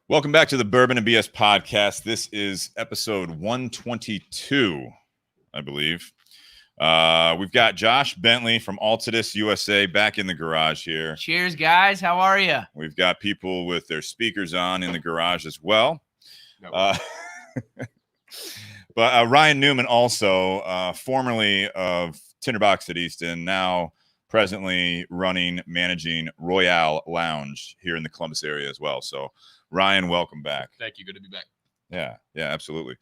Welcome back to the Bourbon and BS podcast. This is episode 122, I believe. We've got Josh Bentley from Altadis USA back in the garage here. Cheers, guys. How are you? We've got people with their speakers on in the garage as well. But Ryan Newman also, formerly of Tinder Box at Easton, now presently managing Royale Lounge here in the Columbus area as well. So Ryan, welcome back. Thank you. Good to be back. Yeah, absolutely.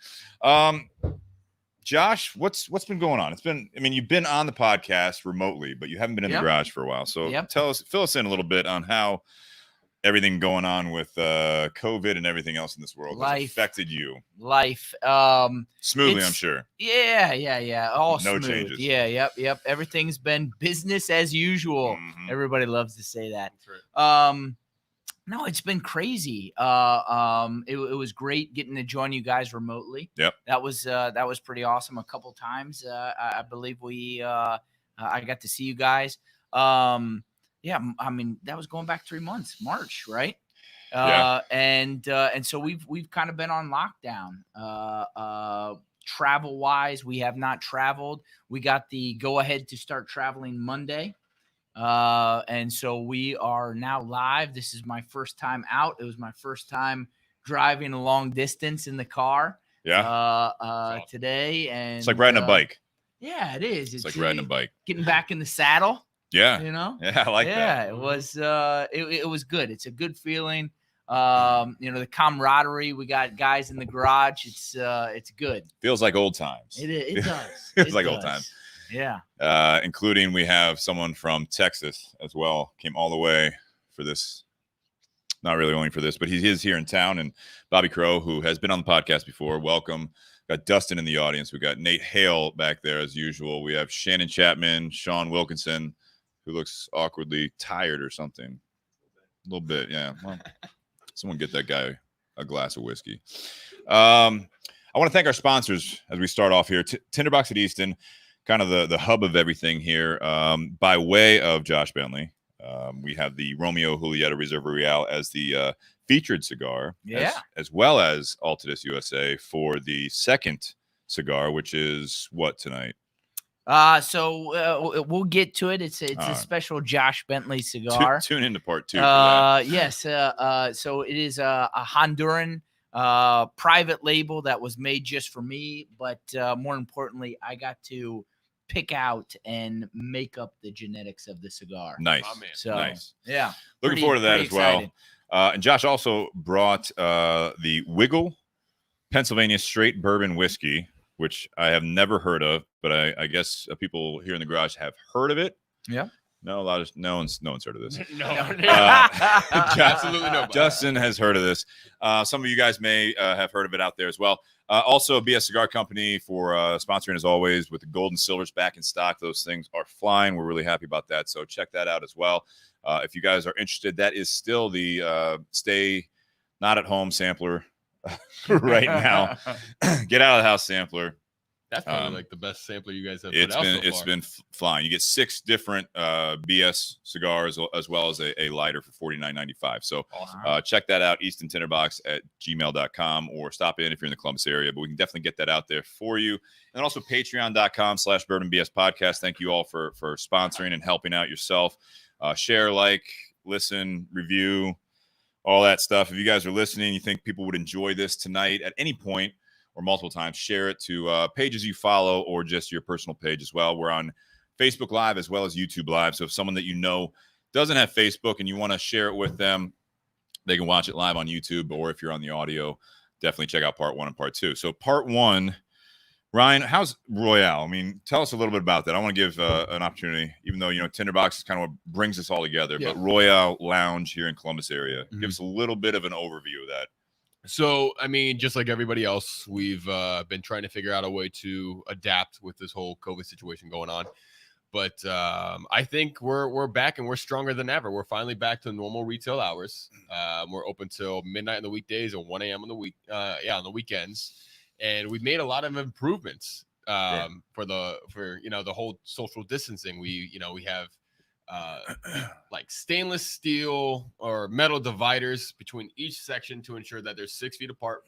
Josh, what's been going on? You've been on the podcast remotely, but you haven't been in the garage for a while. So fill us in a little bit on how everything going on with COVID and everything else in this world has affected you. Life. Smoothly, I'm sure. Yeah. All no smooth. changes. Yep. Everything's been business as usual. Mm-hmm. Everybody loves to say that. That's right. No, it's been crazy. It was great getting to join you guys remotely. Yep. That was pretty awesome. A couple times, I believe I got to see you guys. Yeah, that was going back 3 months, March, right? And so we've kind of been on lockdown. Travel wise, we have not traveled. We got the go ahead to start traveling Monday. And so we are now live. This is my first time out. It was my first time driving a long distance in the car. Today, and it's like riding a bike. Yeah, it is. It's like riding a bike. Getting back in the saddle. Yeah. Yeah, I like that. It was it was good. It's a good feeling. The camaraderie. We got guys in the garage. It's good. Feels like old times. It does. Feels like old times. Yeah. Including we have someone from Texas as well, came all the way for this. Not really only for this, but he is here in town. And Bobby Crow, who has been on the podcast before, welcome. Got Dustin in the audience. We got Nate Hale back there as usual. We have Shannon Chapman, Sean Wilkinson, who looks awkwardly tired or something. A little bit, yeah. Well, someone get that guy a glass of whiskey. I want to thank our sponsors as we start off here. Tinder Box at Easton, kind of the hub of everything here. By way of Josh Bentley, we have the Romeo Julieta Reserva Royale as the featured cigar, as well as Altadis USA for the second cigar, which is what tonight? So we'll get to it. It's a special Josh Bentley cigar. Tune into part 2. Yes. So it is a Honduran private label that was made just for me, but more importantly, I got to pick out and make up the genetics of the cigar. Nice. Oh, man. So nice. Yeah. Looking forward to that as well. And Josh also brought the Wigle Pennsylvania Straight Bourbon Whiskey, which I have never heard of, but I guess people here in the garage have heard of it. Yeah. No, no one's heard of this. No. Absolutely no. Justin has heard of this. Some of you guys may have heard of it out there as well. Also, Cigar Company for sponsoring as always with the gold and silvers back in stock. Those things are flying. We're really happy about that. So check that out as well. If you guys are interested, that is still the stay not at home sampler right now. Get out of the house sampler. That's probably like the best sampler you guys have put out so far. It's been flying. You get 6 different BS cigars as well as a lighter for $49.95. So awesome. Check that out, eastontinderbox at gmail.com, or stop in if you're in the Columbus area. But we can definitely get that out there for you. And also patreon.com/bourbonbs podcast. Thank you all for sponsoring and helping out yourself. Share, like, listen, review, all that stuff. If you guys are listening, you think people would enjoy this tonight at any point, or multiple times, share it to pages you follow or just your personal page as well. We're on Facebook Live as well as YouTube Live. So if someone that you know doesn't have Facebook and you want to share it with them, they can watch it live on YouTube. Or if you're on the audio, definitely check out part 1 and part 2. So part 1, Ryan, how's Royale? I mean, tell us a little bit about that. I want to give an opportunity, even though, Tinder Box is kind of what brings us all together. Yeah. But Royale Lounge here in Columbus area, give us a little bit of an overview of that. So, just like everybody else, we've been trying to figure out a way to adapt with this whole COVID situation going on. But I think we're back and we're stronger than ever. We're finally back to normal retail hours. We're open till midnight on the weekdays and 1 a.m. on the weekends. And we've made a lot of improvements for the whole social distancing. We have like stainless steel or metal dividers between each section to ensure that they're 6 feet apart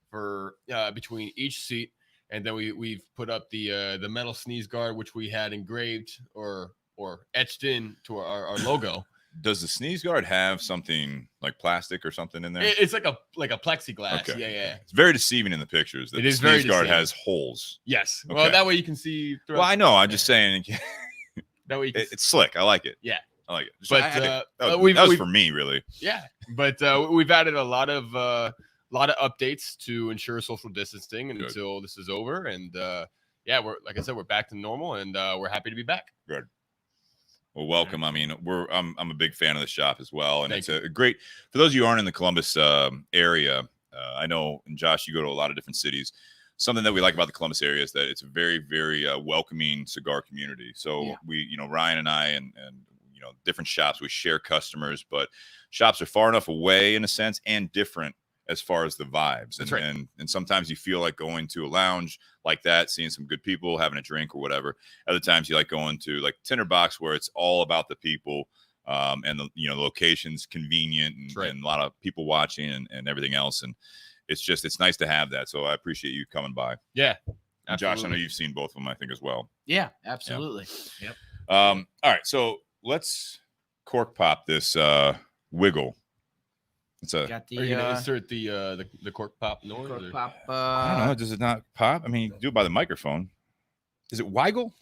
for between each seat. And then we've put up the metal sneeze guard, which we had engraved or etched in to our logo. Does the sneeze guard have something like plastic or something in there? It's like a plexiglass. Okay. Yeah. It's very deceiving in the pictures. It The is very sneeze guard deceiving. has holes. Yes. Okay. Well, that way you can see. Well, I know. I'm just saying. That way you can It's slick. I like it. Yeah. I like it. But, that was we've for me, really. Yeah, but we've added a lot of updates to ensure social distancing until this is over, and yeah, we're like I said, we're back to normal, and we're happy to be back. Good. Well, welcome. I mean, I'm a big fan of the shop as well, and Thank it's a great for those of you who aren't in the Columbus area. I know, and Josh, you go to a lot of different cities. Something that we like about the Columbus area is that it's a very, very welcoming cigar community. So we, Ryan and I, and different shops, we share customers, but shops are far enough away in a sense and different as far as the vibes. That's and, right. and sometimes you feel like going to a lounge like that, seeing some good people, having a drink or whatever. Other times you like going to like Tinder Box, where it's all about the people, and the location's convenient, and, right. and a lot of people watching and everything else. And it's nice to have that. So I appreciate you coming by. Yeah. And Josh, I know you've seen both of them, I think, as well. Yeah, absolutely. Yeah. Yep. All right. So let's cork pop this Wigle. It's a. Got the, Are you gonna insert the cork pop noise? cork or? pop. I don't know. Does it not pop? I mean, you can do it by the microphone. Is it Wigle?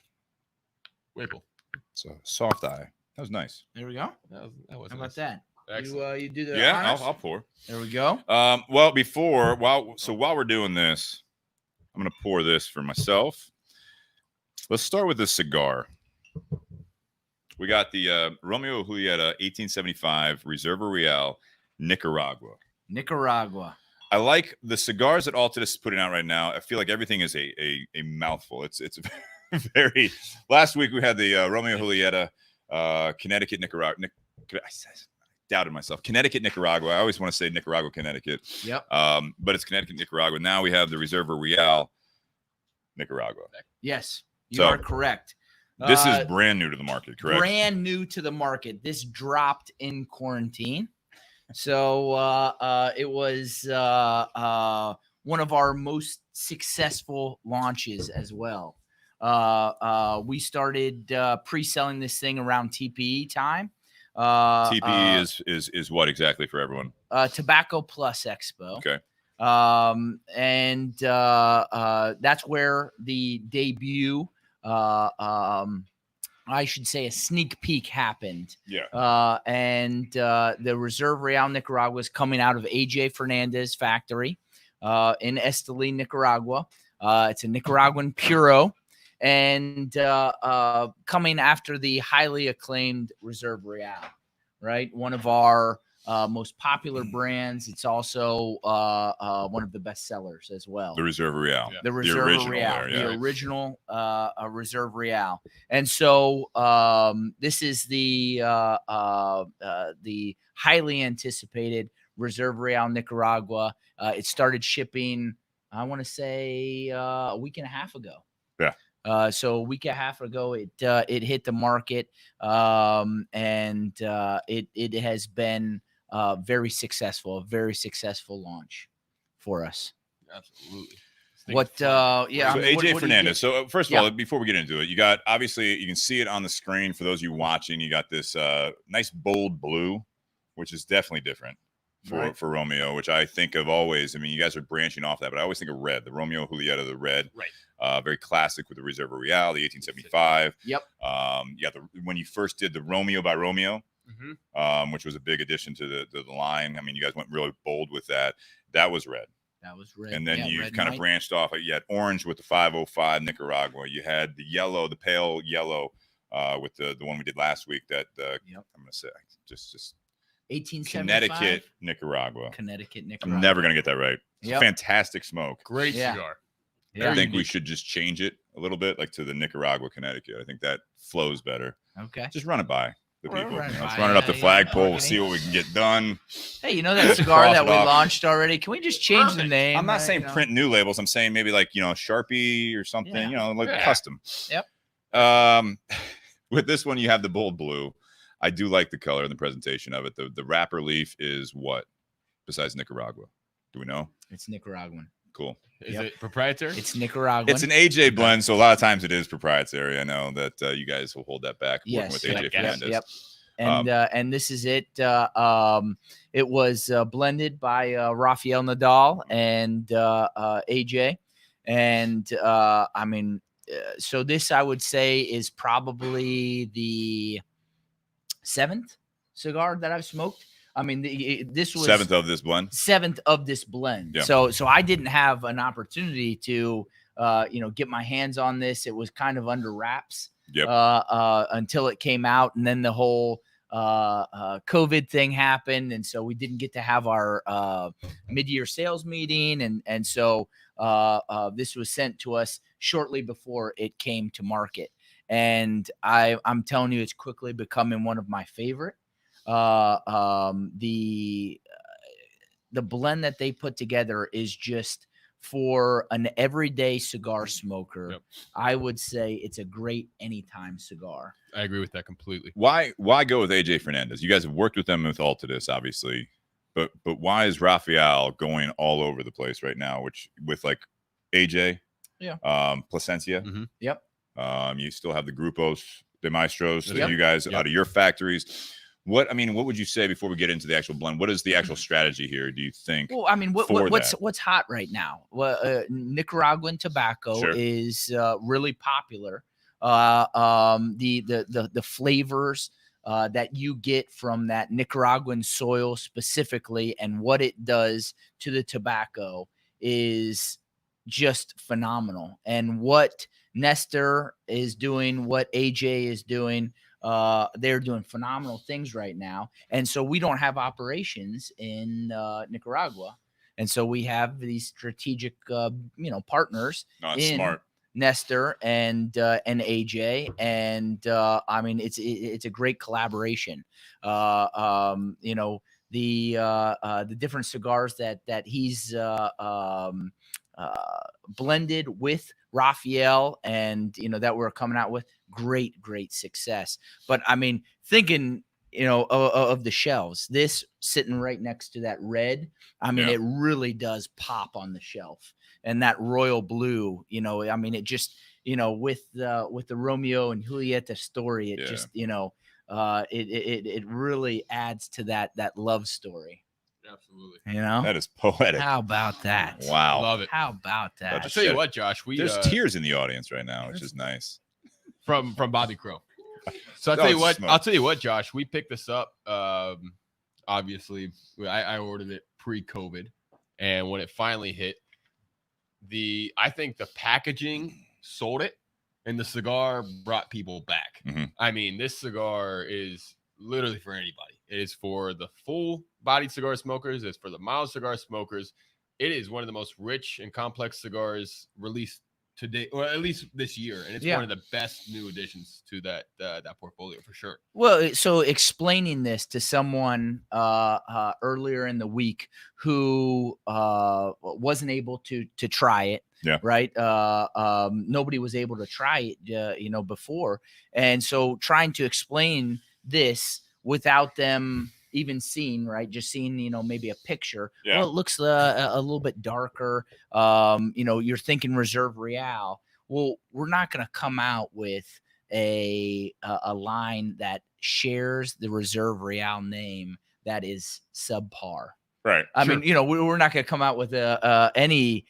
Wigle. It's a soft eye. That was nice. There we go. That was How nice. about that? Excellent. You do the Yeah, honors? I'll pour. There we go. Well, while we're doing this, I'm gonna pour this for myself. Let's start with the cigar. We got the Romeo Julieta 1875 Reserva Real, Nicaragua. Nicaragua. I like the cigars that Altadis is putting out right now. I feel like everything is a mouthful. It's very. Last week we had the Romeo Julieta, Connecticut, Nicaragua. I doubted myself. Connecticut, Nicaragua. I always want to say Nicaragua, Connecticut. Yep. But it's Connecticut, Nicaragua. Now we have the Reserva Real, Nicaragua. Yes, you So, are correct. This is brand new to the market, correct? Brand new to the market. This dropped in quarantine. So it was one of our most successful launches as well. We started pre-selling this thing around TPE time. TPE is what exactly for everyone? Tobacco Plus Expo. Okay. And that's where the debut, I should say, a sneak peek happened. Yeah. And the Reserva Real Nicaragua is coming out of AJ Fernandez factory in Esteli, Nicaragua. It's a Nicaraguan Puro, and coming after the highly acclaimed Reserva Real, right? One of our most popular brands. It's also one of the best sellers as well. The Reserva Real. The Reserva original Real. there, yeah. The original Reserva Real. And so this is the highly anticipated Reserva Real Nicaragua. It started shipping, I want to say, a week and a half ago. Yeah. So a week and a half ago, it hit the market, and it has been a very successful launch for us. Absolutely. Yeah. So I mean, AJ what Fernandez. do you So first of all, before we get into it, you got, obviously you can see it on the screen for those of you watching. You got this nice bold blue, which is definitely different for Romeo, which I think of always. I mean, you guys are branching off that, but I always think of red, the Romeo Julieta, the red. Right. Very classic with the Reserva Real, the 1875. Yep. You got when you first did the Romeo by Romeo, which was a big addition to the line. I mean, you guys went really bold with that. That was red. That was red. And then Yeah, you red kind of white. branched off. You had orange with the 505 Nicaragua. You had the yellow, the pale yellow, with the one we did last week. That I'm going to say just 1875. Connecticut, Nicaragua. Connecticut, Nicaragua. I'm never going to get that right. It's Yep. fantastic smoke. Great Yeah. cigar. Yeah. I think we should just change it a little bit, like to the Nicaragua, Connecticut. I think that flows better. Okay. Just run it by the We'll people. run it Let's by, run it up the yeah, flagpole. We'll marketing. see what we can get done. Hey, you know that cigar Cross that it we off. launched already? Can we just change the name? I'm not right? saying You know? print new labels. I'm saying maybe like, Sharpie or something, Yeah. like Yeah. custom. Yep. With this one, you have the bold blue. I do like the color and the presentation of it. The wrapper leaf is what besides Nicaragua? Do we know? It's Nicaraguan. Cool. Is it proprietary? It's Nicaraguan. It's an AJ blend, so a lot of times it is proprietary. I know that you guys will hold that back. Working with AJ Fernandez. Yep. And this is it. It was blended by Rafael Nadal and AJ. And I mean, so this I would say is probably the 7th cigar that I've smoked. I mean, this was 7th of this blend. 7th of this blend. Yeah. So I didn't have an opportunity to, get my hands on this. It was kind of under wraps. Yep. Until it came out, and then the whole COVID thing happened, and so we didn't get to have our mid-year sales meeting, and so this was sent to us shortly before it came to market, and I'm telling you, it's quickly becoming one of my favorite. The blend that they put together is just for an everyday cigar smoker. Yep. I would say it's a great anytime cigar. I agree with that completely. Why go with AJ Fernandez? You guys have worked with them with Altadis, obviously, but why is Rafael going all over the place right now? Which with like AJ, Plasencia, Yep. You still have the Grupos de Maestros that Yep. you guys Yep. out of your factories. What would you say before we get into the actual blend? What is the actual strategy here? Do you think? Well, I mean, for what's hot right now? Well, Nicaraguan tobacco Sure. is really popular. The flavors that you get from that Nicaraguan soil specifically, and what it does to the tobacco is just phenomenal. And what Nestor is doing, what AJ is doing. They're doing phenomenal things right now. And so we don't have operations in Nicaragua. And so we have these strategic, partners in Smart. Nestor and AJ. And I mean, it's a great collaboration. The different cigars that he's blended with Rafael and, that we're coming out with, great success. But I mean, thinking, of the shelves, this sitting right next to that red, I mean, it really does pop on the shelf. And that royal blue, I mean, it just, with the Romeo and Julieta story, it just, it really adds to that love story. Absolutely. That is poetic. How about that? Wow. Love it. How about that? I'll tell you what, Josh, there's tears in the audience right now, which is nice. From Bobby Crow. So I'll tell you what, Josh, we picked this up. Obviously, I ordered it pre-COVID, and when it finally hit, I think the packaging sold it, and the cigar brought people back. Mm-hmm. I mean, this cigar is literally for anybody. It is for the full-bodied cigar smokers. It's for the mild cigar smokers. It is one of the most rich and complex cigars released today, or at least this year, and it's one of the best new additions to that portfolio for sure. Well, so explaining this to someone earlier in the week who wasn't able to try it, right? Nobody was able to try it, before, and so trying to explain this without them even seeing, right? Just seeing, maybe a picture. Yeah. Well, it looks a little bit darker. You're thinking Reserve Real. Well, we're not going to come out with a line that shares the Reserve Real name that is subpar. Right. I mean, we're not going to come out with any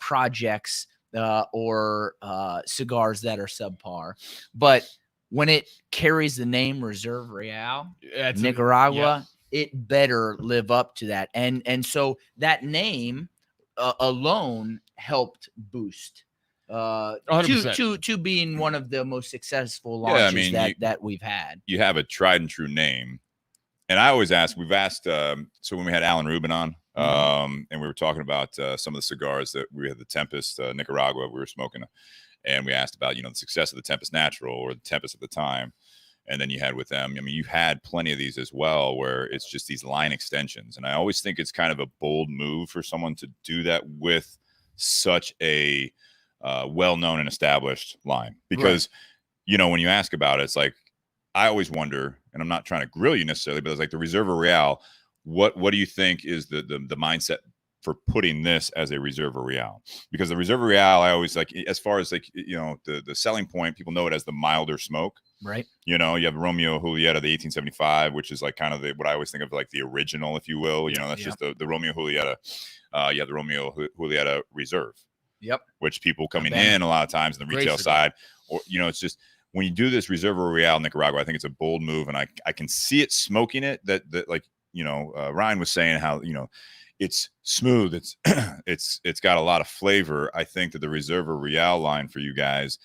projects or cigars that are subpar, but when it carries the name Reserve Real, Nicaragua, it better live up to that. And so that name alone helped boost to being one of the most successul launches that we've had. You have a tried and true name. And I always ask, we've asked, so when we had Alan Rubin on, and we were talking about some of the cigars that we had, the Tempest, Nicaragua, we were smoking, and we asked about, the success of the Tempest Natural or the Tempest at the time. And then you had with them, I mean, you had plenty of these as well, where it's just these line extensions. And I always think it's kind of a bold move for someone to do that with such a well-known and established line. Because, when you ask about it, it's like, I always wonder, and I'm not trying to grill you necessarily, but it's like the Reserva Real. What do you think is the mindset for putting this as a Reserva Real? Because the Reserva Real, I always like, as far as like, you know, the selling point, people know it as the milder smoke. Right. You know, you have Romeo Julieta, the 1875, which is like kind of what I always think of like the original, if you will. You know, that's just the Romeo Julieta. You have the Romeo Julieta Reserve. Yep. Which people coming in a lot of times in the retail side, or, you know, it's just when you do this Reserva Real Nicaragua, I think it's a bold move, and I can see it smoking it. That like, you know, Ryan was saying how, you know, it's smooth, it's it's got a lot of flavor. I think that the Reserva Real line for you guys,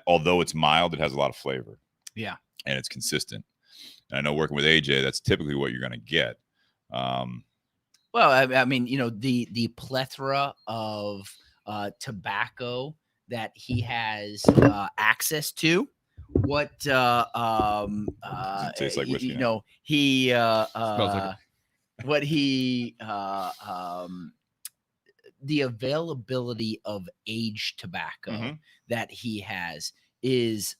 although it's mild, it has a lot of flavor. Yeah. And it's consistent. And I know working with AJ, that's typically what you're going to get. Well, I mean, you know, the plethora of tobacco that he has access to, what tastes like whiskey, you know, he Smells like what he the availability of aged tobacco that he has is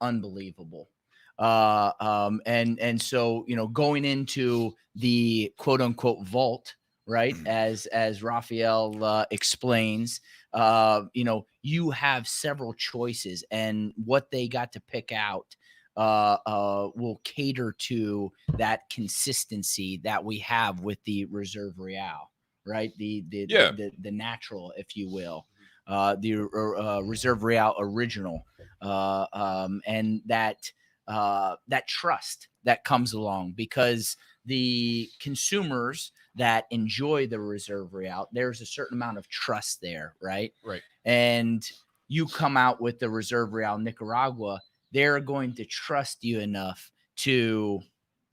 unbelievable. And so, you know, going into the quote unquote vault, right, as Raphael explains, you know, you have several choices, and what they got to pick out will cater to that consistency that we have with the Reserve Real, right? The natural, if you will, the Reserve Real original, and that trust that comes along, because the consumers that enjoy the Reserve Real, there's a certain amount of trust there, right? Right. And you come out with the Reserve Real Nicaragua, they're going to trust you enough to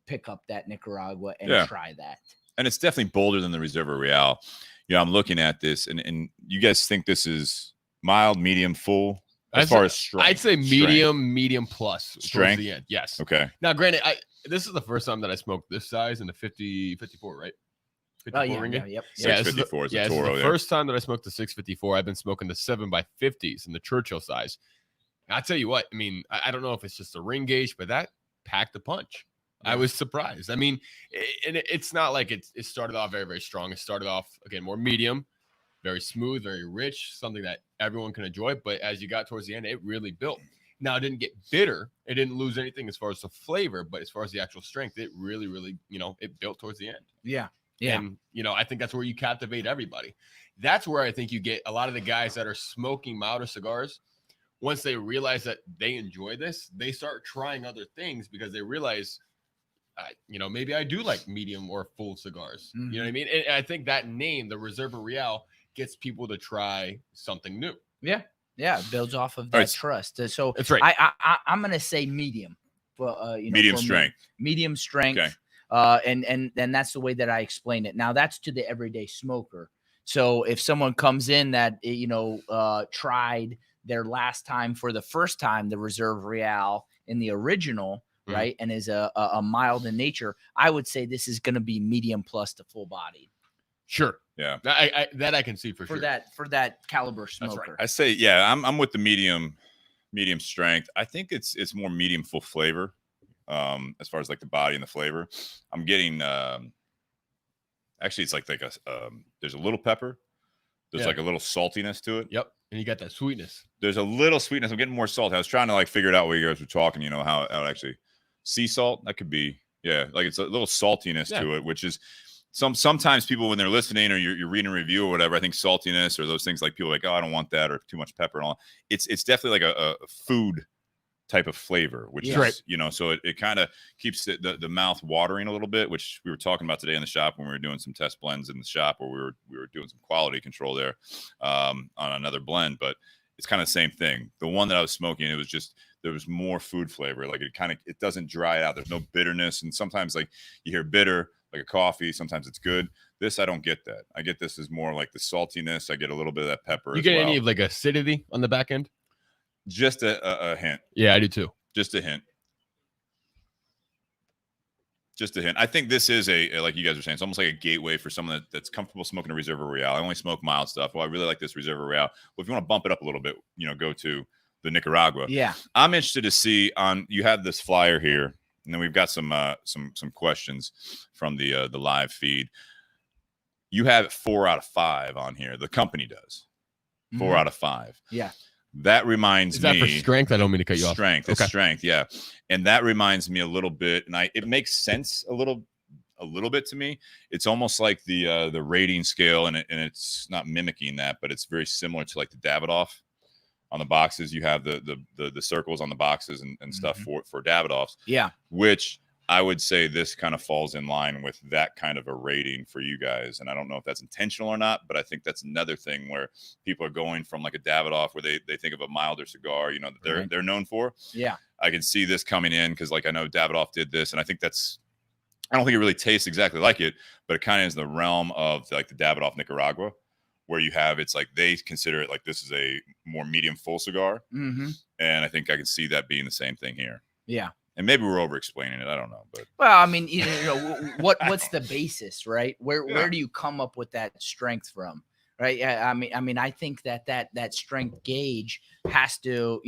pick up that Nicaragua and try that. And it's definitely bolder than the Reserva Real. You know, I'm looking at this, and you guys think this is mild, medium, full? As far as strength, I'd say medium plus strength. Towards the end. Yes. Okay. Now, granted, this is the first time that I smoked this size in the 54, right? 54 ringgit? Yep. 654 is a Toro. This is the first time that I smoked the 654. I've been smoking the 7x50s in the Churchill size. And I'll tell you what, I mean, I don't know if it's just a ring gauge, but that packed a punch. I was surprised. I mean, it's not like it started off very, very strong. It started off, again, more medium, very smooth, very rich, something that everyone can enjoy. But as you got towards the end, it really built. Now, it didn't get bitter. It didn't lose anything as far as the flavor, but as far as the actual strength, it really, really, you know, it built towards the end. Yeah. And, you know, I think that's where you captivate everybody. That's where I think you get a lot of the guys that are smoking milder cigars. Once they realize that they enjoy this, they start trying other things because they realize, you know, maybe I do like medium or full cigars. You know what I mean? And I think that name, the Reserva Real, gets people to try something new. Yeah. Yeah. It builds off of that trust. So that's right. I'm going to say medium. Well, you know, medium strength. Medium strength. Okay. And that's the way that I explain it. Now, that's to the everyday smoker. So if someone comes in that, you know, tried their last time for the first time, the Reserve Real in the original, right, and is a mild in nature, I would say this is going to be medium plus to full body. Sure. Yeah. I can see for sure. For that caliber smoker. That's right. I say, yeah, I'm with the medium strength. I think it's more medium full flavor. As far as like the body and the flavor, I'm getting actually it's like a there's a little pepper, there's like a little saltiness to it. Yep. And you got that sweetness. There's a little sweetness. I'm getting more salt. I was trying to like figure it out while you guys were talking, you know, how actually sea salt, that could be, like it's a little saltiness to it, which is sometimes people when they're listening or you're reading a review or whatever, I think saltiness or those things, like people are like, oh, I don't want that, or too much pepper and all. It's definitely like a food type of flavor, which is, you know, so it kind of keeps the mouth watering a little bit, which we were talking about today in the shop when we were doing some test blends in the shop, where we were doing some quality control there on another blend. But it's kind of the same thing. The one that I was smoking, it was just, there was more food flavor. Like it doesn't dry out. There's no bitterness. And sometimes like you hear bitter, like a coffee, sometimes it's good. This, I don't get that. I get this as more like the saltiness. I get a little bit of that pepper. You get any of like acidity on the back end? Just a hint. Yeah, I do too. Just a hint. Just a hint. I think this is like you guys are saying, it's almost like a gateway for someone that's comfortable smoking a Reserva Real. I only smoke mild stuff. Well, I really like this Reserva Real. Well, if you want to bump it up a little bit, you know, go to the Nicaragua. Yeah. I'm interested to see you have this flyer here, And then we've got some questions from the live feed. You have it 4 out of 5 on here. The company does 4 out of 5. Yeah. That reminds Is me. that for strength? I don't mean to cut you off. Strength. It's strength. Yeah. And that reminds me a little bit, and it makes sense a little bit to me. It's almost like the rating scale, and it's not mimicking that, but it's very similar to like the Davidoff on the boxes. You have the circles on the boxes and stuff for Davidoffs. Yeah. Which I would say this kind of falls in line with that kind of a rating for you guys. And I don't know if that's intentional or not, but I think that's another thing where people are going from like a Davidoff where they think of a milder cigar, that they're known for. Yeah. I can see this coming in because like I know Davidoff did this, and I think I don't think it really tastes exactly like it, but it kind of is in the realm of like the Davidoff Nicaragua, where you have, it's like they consider it like this is a more medium full cigar. Mm-hmm. And I think I can see that being the same thing here. Yeah. And maybe we're over explaining it. I don't know, but well, I mean, what's the basis, right? Where do you come up with that strength from, right? Yeah, I mean, I think that strength gauge has to,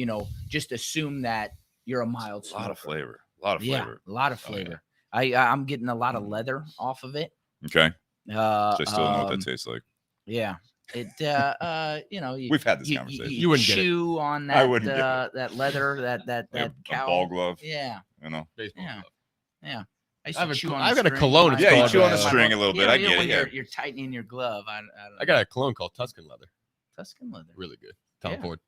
just assume that you're a mild smoker. a lot of flavor. Yeah, a lot of flavor. Oh, yeah. I'm getting a lot of leather off of it. Okay. So I still don't know what that tastes like. Yeah. It we've had this conversation. You wouldn't chew on that. I wouldn't that leather, that cow. A ball glove. Yeah. Baseball glove. Yeah. I've got a cologne. Yeah, you chew on the string a little bit. I get it. Yeah. You're tightening your glove. I got a cologne called Tuscan Leather. Tuscan Leather. Really good. Tom Ford.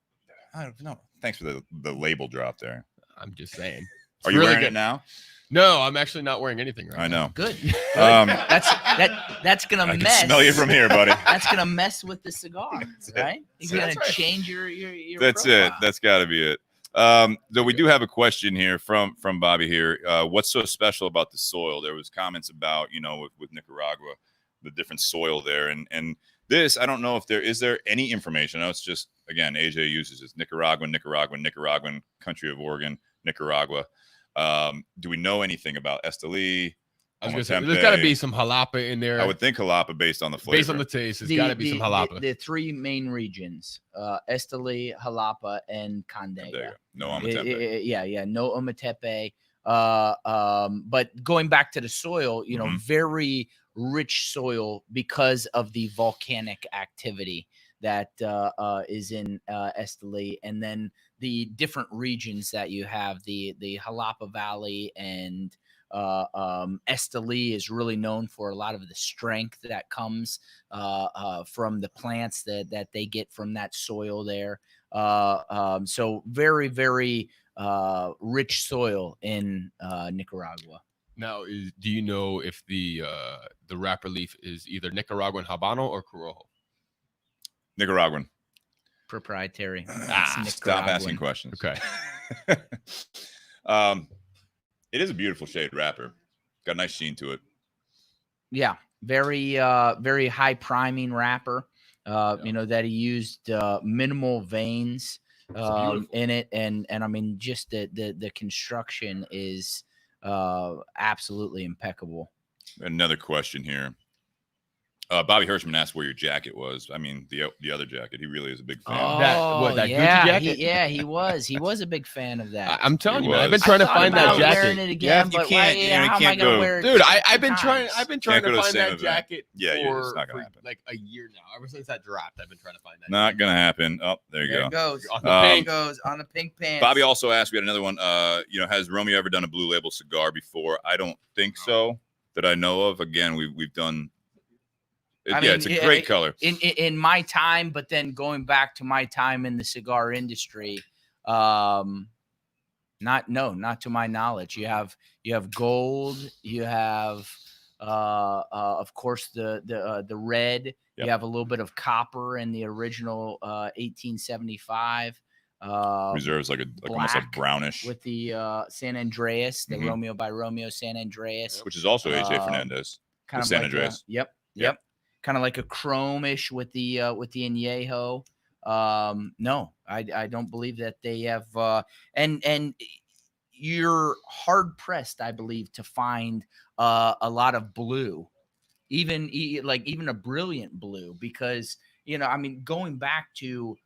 I don't know. Thanks for the label drop there. I'm just saying. Are you wearing it now? No, I'm actually not wearing anything right now. I know. Good. That's gonna I mess. can smell you from here, buddy. That's gonna mess with the cigar, right? You're gonna change your That's profile. it. That's got to be it. Though we do have a question here from Bobby here. What's so special about the soil? There was comments about with Nicaragua, the different soil there, and this I don't know if is there any information. I know it's just again AJ uses it. Nicaraguan country of origin, Nicaragua. Do we know anything about Esteli? I was gonna say there's got to be some jalapa in there. I would think jalapa based on the flavor. Based on the taste, there's got to be some jalapa. The 3 main regions: Esteli, Jalapa, and Condega. No Ometepe. Yeah, no Ometepe. But going back to the soil, very rich soil because of the volcanic activity that is in Esteli, and then the different regions that you have, the Jalapa Valley and Esteli is really known for a lot of the strength that comes from the plants that they get from that soil there. So very, very rich soil in Nicaragua. Now, do you know if the wrapper leaf is either Nicaraguan Habano or Corojo? Nicaraguan. Proprietary. Stop asking questions. Okay. It is a beautiful shade wrapper. Got a nice sheen to it. Yeah, very very high priming wrapper. That he used minimal veins in it, and I mean just the construction is absolutely impeccable. Another question here. Bobby Hirschman asked where your jacket was. I mean, the other jacket. He really is a big fan. That yeah, Gucci jacket? He was. He was a big fan of that. I'm telling you, man, I've been trying to find that jacket. Wearing it again, you but can't. how am I gonna wear it? Dude, I've been trying Can't to go to find the that same jacket. Yeah, it's not for gonna happen. like a year now. Ever since that dropped, I've been trying to find that. Not gonna happen. Oh, there you There go. it goes. On the pink. Goes on the pink pants. Bobby also asked. We had another one. Has Romeo ever done a blue label cigar before? I don't think so that I know of. Again, we've done. It's a great color. In my time, but then going back to my time in the cigar industry, not to my knowledge. You have gold. You have, of course, the red. Yep. You have a little bit of copper in the original 1875. Reserves like almost a brownish with the San Andreas, the Romeo by Romeo San Andreas, which is also AJ Fernandez. Kind of San like Andreas. Yep. Kind of like a chrome-ish with the añejo. No, I don't believe that they have. And you're hard pressed, I believe, to find a lot of blue, even a brilliant blue, because I mean, going back to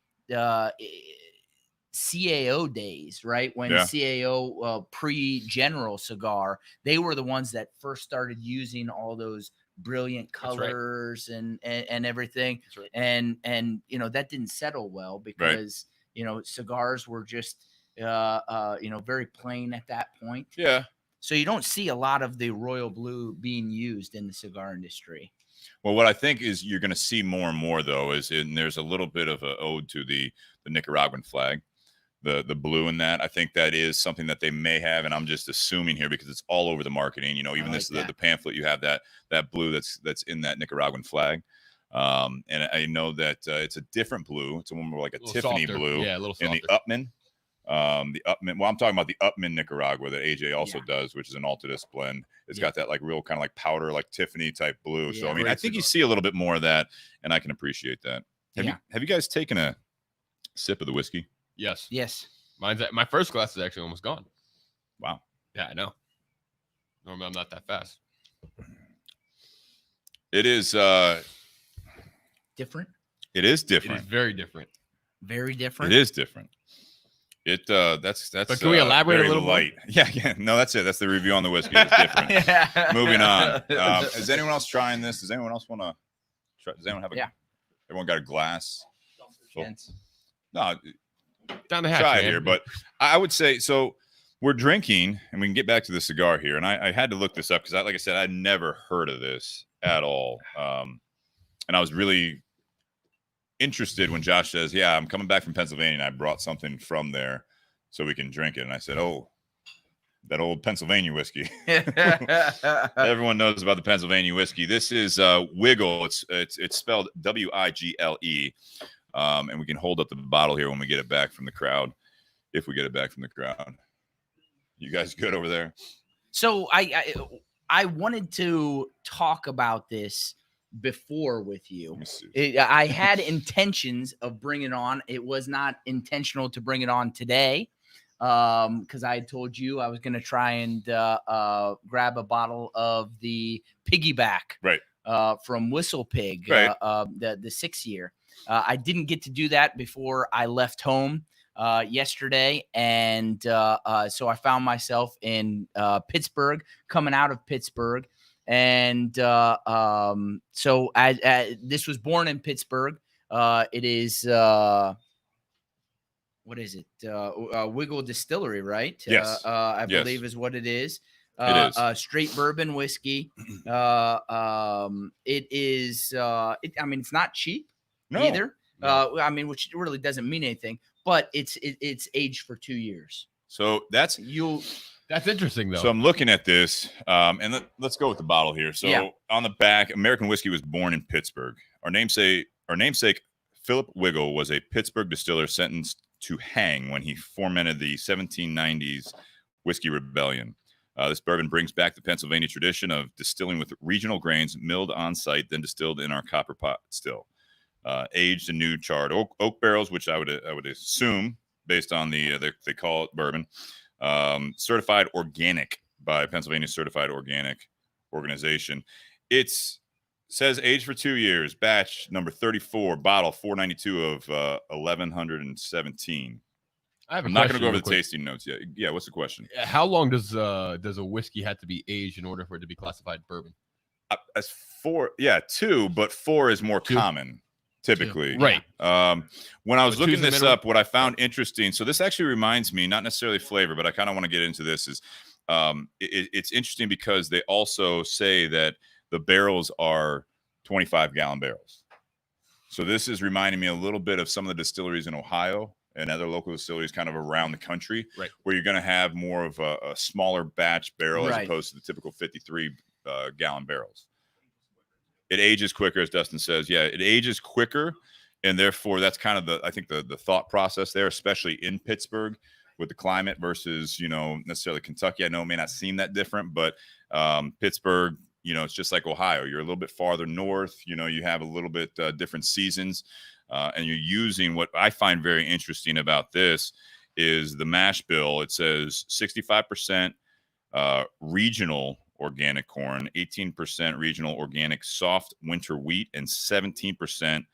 CAO days, right? When Yeah. CAO pre-General cigar, they were the ones that first started using all those brilliant That's right. colors and everything. That's right. And you know, that didn't settle well because you know, cigars were just you know, very plain at that point. Yeah. So you don't see a lot of the royal blue being used in the cigar industry. Well, what I think is you're going to see more and more, though, is there's a little bit of an ode to the Nicaraguan flag, the blue in that. I think that is something that they may have, and I'm just assuming here because it's all over the marketing. You know, even like this that. the pamphlet, you have that blue that's in that Nicaraguan flag. And I know that it's a different blue. It's a more like a Tiffany softer. blue. Yeah, a little in softer. the Upman. Well, I'm talking about the Upman Nicaragua that AJ also does, which is an Altadis blend. It's got that like real kind of like powder, like Tiffany type blue. So I mean, I think you see a little bit more of that, and I can appreciate that. Have you guys taken a sip of the whiskey? Yes. My first glass is actually almost gone. Wow. Yeah, I know. Normally I'm not that fast. It is different. It is It different. is very different. Very different. It is different. That's. But can we elaborate a little light? More? Yeah. No, that's it. That's the review on the whiskey. It's different. Moving on. Is anyone else trying this? Does anyone else want to try? Does anyone have a? Yeah. Everyone got a glass. No, down the hatch, try man. it here. But I would say so. We're drinking, and we can get back to the cigar here. And I had to look this up because, like I said, I'd never heard of this at all. And I was really interested when Josh says, "Yeah, I'm coming back from Pennsylvania, and I brought something from there so we can drink it." And I said, "Oh, that old Pennsylvania whiskey." Everyone knows about the Pennsylvania whiskey. This is Wigle. It's spelled Wigle. And we can hold up the bottle here when we get it back from the crowd, if we get it back from the crowd. You guys good over there? So I wanted to talk about this before with you. I had intentions of bringing it on. It was not intentional to bring it on today because I had told you I was going to try and grab a bottle of the piggyback from Whistle Pig, the 6 year. I didn't get to do that before I left home yesterday. And so I found myself in Pittsburgh, coming out of Pittsburgh. And so this was born in Pittsburgh. It is, what is it? Wigle Distillery, right? Yes. I believe is what it is. It is. Straight bourbon whiskey. It is, I mean, it's not cheap either. I mean, which really doesn't mean anything, but it's aged for 2 years. So that's interesting, though. So I'm looking at this, and let's go with the bottle here. So on the back, American whiskey was born in Pittsburgh. Our namesake, Philip Wigle, was a Pittsburgh distiller sentenced to hang when he fomented the 1790s Whiskey Rebellion. This bourbon brings back the Pennsylvania tradition of distilling with regional grains milled on site, then distilled in our copper pot still. Aged in new charred oak barrels, which I would assume, based on they call it bourbon. Certified organic by Pennsylvania Certified Organic Organization. It says aged for 2 years, batch number 34, bottle 492 of 1117. I'm not going to go over the tasting notes yet. Yeah, what's the question? How long does a whiskey have to be aged in order for it to be classified bourbon? As 2, but 4 is more common. Typically. Right. When I was looking this up, what I found interesting, so this actually reminds me, not necessarily flavor, but I kind of want to get into this, is it's interesting because they also say that the barrels are 25-gallon barrels. So this is reminding me a little bit of some of the distilleries in Ohio and other local distilleries kind of around the country, where you're going to have more of a smaller batch barrel as opposed to the typical 53-gallon barrels. It ages quicker, as Dustin says. Yeah, it ages quicker, and therefore that's kind of the thought process there, especially in Pittsburgh with the climate versus necessarily Kentucky. I know it may not seem that different, but Pittsburgh, it's just like Ohio. You're a little bit farther north. You have a little bit different seasons, and you're using what I find very interesting about this is the mash bill. It says 65% regional organic corn, 18% regional organic soft winter wheat, and 17%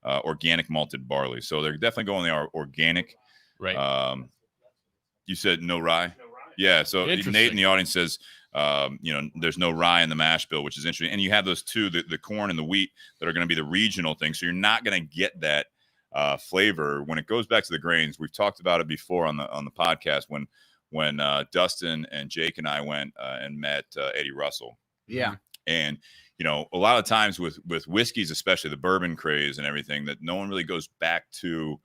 organic malted barley. So they're definitely going the organic Right. You said no rye. Yeah. So Nate in the audience says, there's no rye in the mash bill, which is interesting. And you have those two, the corn and the wheat, that are going to be the regional thing. So you're not going to get that flavor when it goes back to the grains. We've talked about it before on the podcast when Dustin and Jake and I went and met Eddie Russell. Yeah. And a lot of times with whiskeys, especially the bourbon craze and everything, that no one really goes back to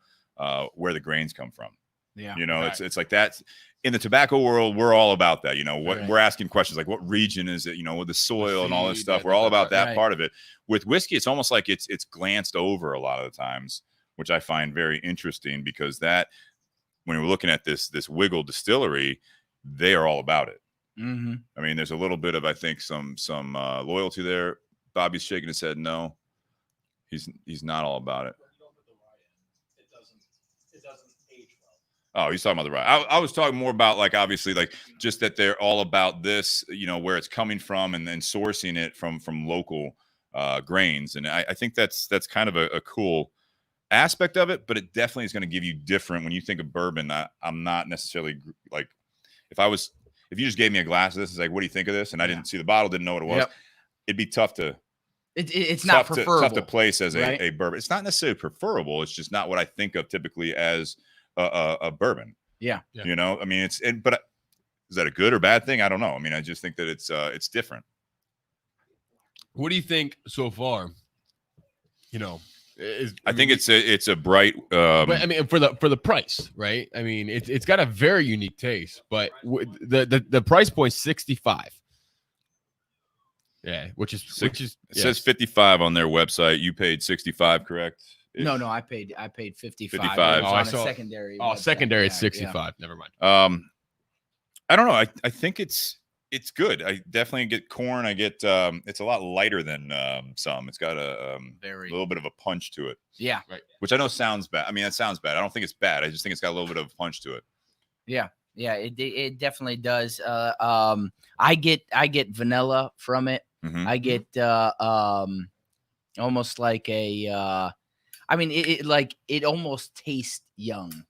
where the grains come from. Yeah. Right. It's like that. In the tobacco world, we're all about that. Right. We're asking questions like, what region is it? With the soil and all this stuff. We're all about that part of it. With whiskey, it's almost like it's glanced over a lot of the times, which I find very interesting, because that, when we're looking at this Wigle distillery, they are all about it. Mm-hmm. I mean, there's a little bit of, I think, some loyalty there. Bobby's shaking his head no. He's not all about it. Oh, he's talking about the rye. I was talking more about, like, obviously, like, just that they're all about this, where it's coming from, and then sourcing it from local grains. And I think that's kind of a cool aspect of it, but it definitely is going to give you different. When you think of bourbon, I'm not necessarily like, if you just gave me a glass of this, it's like, what do you think of this? And I didn't see the bottle, didn't know what it was. Yep. It'd be tough to. It's not preferable. Tough to place as a bourbon. It's not necessarily preferable. It's just not what I think of typically as a bourbon. Yeah. I mean, but is that a good or bad thing? I don't know. I mean, I just think that it's different. What do you think so far? I think it's a bright. But I mean, for the price, right? I mean, it's got a very unique taste, but the price point 65. Yeah, which is it says 55 on their website. You paid 65, correct? No, I paid 55. 55. On a secondary. Secondary is 65. Yeah. Never mind. I don't know. I think it's good. I definitely get corn. I get it's a lot lighter than some. It's got a little bit of a punch to it. Yeah. Right. Which I know sounds bad. I mean, that sounds bad. I don't think it's bad. I just think it's got a little bit of a punch to it. Yeah. Yeah, it definitely does. I get vanilla from it. Mm-hmm. I get almost like a I mean, it almost tastes young.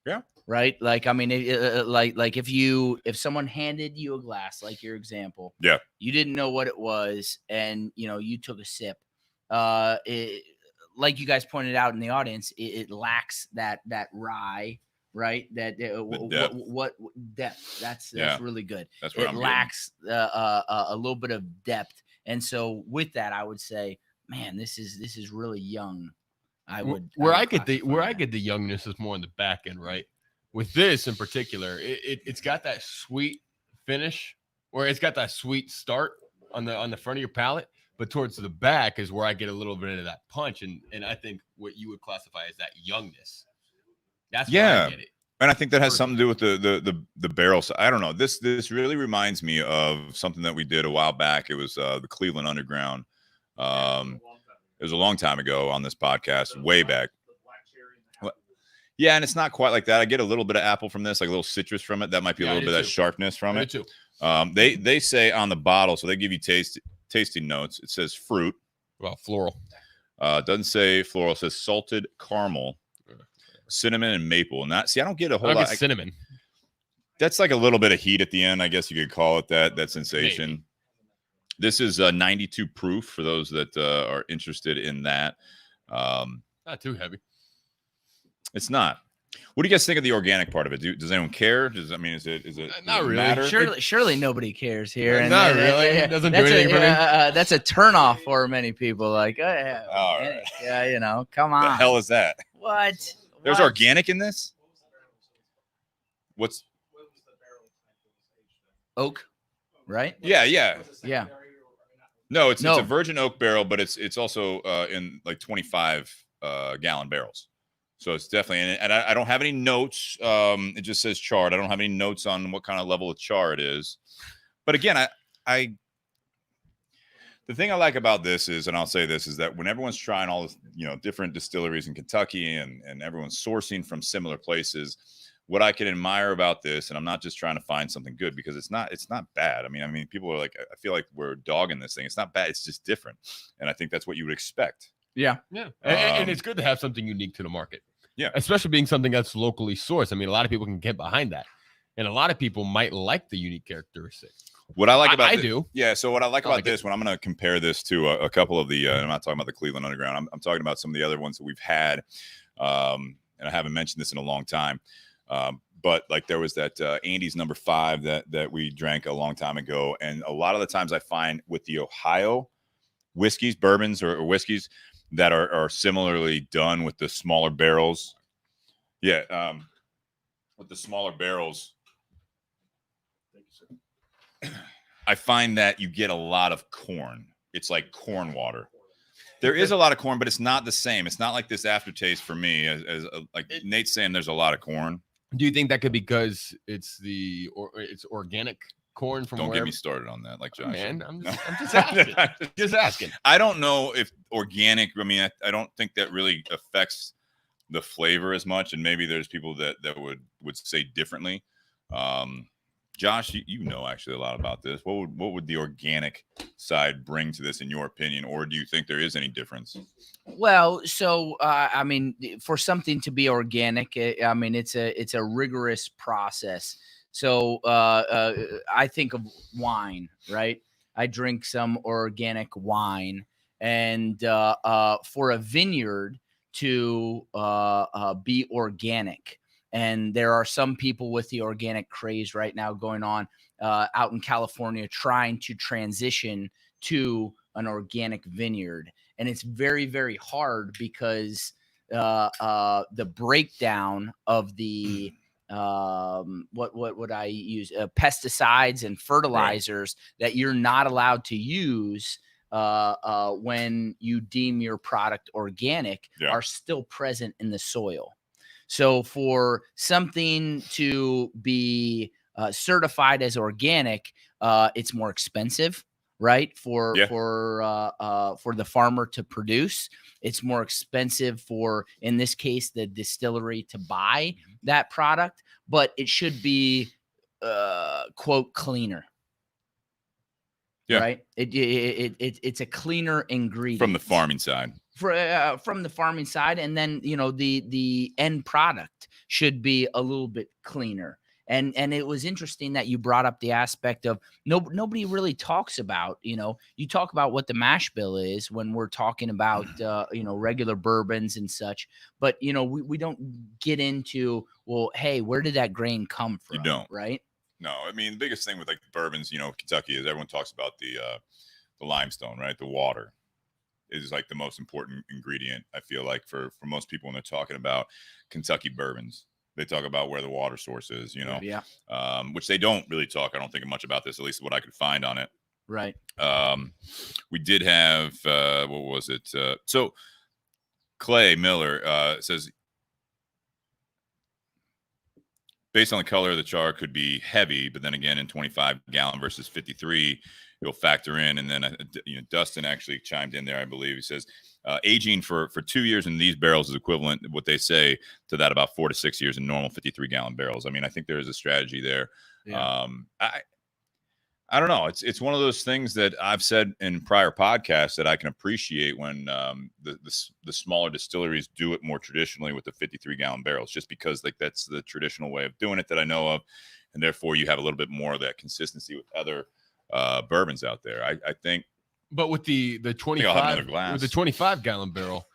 Yeah. Right. Like, I mean, like if someone handed you a glass, like your example, yeah, you didn't know what it was, and you took a sip. Like you guys pointed out in the audience, it lacks that rye, right? That what depth? That's really good. That's what it lacks a little bit of depth, and so with that, I would say, man, this is really young. I get the youngness is more on the back end, right? With this in particular, it's got that sweet finish, or it's got that sweet start on the front of your palate, but towards the back is where I get a little bit of that punch, and I think what you would classify as that youngness. That's where I get it. And I think that has something to do with the barrel. So I don't know. This really reminds me of something that we did a while back. It was the Cleveland Underground. It was a long time ago on this podcast, way back. Yeah, and it's not quite like that. I get a little bit of apple from this, like a little citrus from it. That might be a little bit of that sharpness from it. Too. They say on the bottle, so they give you tasting notes. It says fruit. Well, floral. Doesn't say floral. It says salted caramel, cinnamon, and maple. And I don't get a whole lot. Cinnamon. That's like a little bit of heat at the end, I guess you could call it that sensation. Maybe. This is 92 proof for those that are interested in that. Not too heavy. It's not. What do you guys think of the organic part of it? Does anyone care? Is it not really? matter? Surely nobody cares here. Not really. It doesn't do anything for me. That's a turnoff for many people. Like, oh, yeah, right. Yeah, come on. The hell is that? What? There's organic in this? What's oak? Right? Yeah. No, it's a virgin oak barrel, but it's also in like 25 gallon barrels. So it's definitely, and I don't have any notes. It just says charred. I don't have any notes on what kind of level of char it is. But again, the thing I like about this is, and I'll say this, is that when everyone's trying all this, different distilleries in Kentucky and everyone's sourcing from similar places, what I can admire about this, and I'm not just trying to find something good, because it's not bad. I mean, people are like, I feel like we're dogging this thing. It's not bad. It's just different. And I think that's what you would expect. Yeah. And it's good to have something unique to the market. Yeah. Especially being something that's locally sourced. I mean, a lot of people can get behind that. And a lot of people might like the unique characteristics. What I like about I do. Yeah. So what I like about like this, when I'm going to compare this to a couple of the, I'm not talking about the Cleveland Underground. I'm talking about some of the other ones that we've had. And I haven't mentioned this in a long time. But like there was that Andy's number 5 that we drank a long time ago. And a lot of the times I find with the Ohio whiskeys, bourbons or whiskeys that are similarly done with the smaller barrels. Yeah. With the smaller barrels. Thank you, sir. I find that you get a lot of corn. It's like corn water. There is a lot of corn, but it's not the same. It's not like this aftertaste for me. As like Nate's saying, there's a lot of corn. Do you think that could be because it's it's organic corn from Don't wherever? get me started on that, like Josh. Oh, man, I'm just asking. Just asking. I don't know if organic. I mean, I don't think that really affects the flavor as much, and maybe there's people that would say differently. Josh, you know actually a lot about this. What would the organic side bring to this, in your opinion, or do you think there is any difference? Well, so I mean, for something to be organic, I mean, it's a rigorous process. So I think of wine, right? I drink some organic wine, and for a vineyard to be organic. And there are some people with the organic craze right now going on out in California trying to transition to an organic vineyard. And it's very, very hard because the breakdown of the what would I use? Pesticides and fertilizers that you're not allowed to use when you deem your product organic are still present in the soil. So for something to be certified as organic, it's more expensive, right? For the farmer to produce, it's more expensive for, in this case, the distillery to buy that product, but it should be quote cleaner. Yeah. Right. It's a cleaner ingredient from the farming side. From the farming side, and then the end product should be a little bit cleaner. And it was interesting that you brought up the aspect of nobody really talks about, you talk about what the mash bill is when we're talking about regular bourbons and such, but we don't get into, well, hey, where did that grain come from? You don't, right? No, I mean, the biggest thing with like bourbons, Kentucky, is everyone talks about the limestone, right? The water is like the most important ingredient, I feel like, for most people when they're talking about Kentucky bourbons. They talk about where the water source is, which they don't really talk, I don't think, much about this, at least what I could find on it. Right. We did have, what was it? So Clay Miller says, based on the color of the char, could be heavy, but then again, in 25-gallon versus 53, it'll factor in. And then Dustin actually chimed in there, I believe. He says aging for 2 years in these barrels is equivalent, what they say, to that about 4 to 6 years in normal 53-gallon barrels. I mean, I think there is a strategy there. Yeah. I don't know. It's one of those things that I've said in prior podcasts that I can appreciate when the smaller distilleries do it more traditionally with the 53-gallon barrels, just because like that's the traditional way of doing it that I know of, and therefore you have a little bit more of that consistency with other bourbons out there. I think. But with the 25-gallon barrel,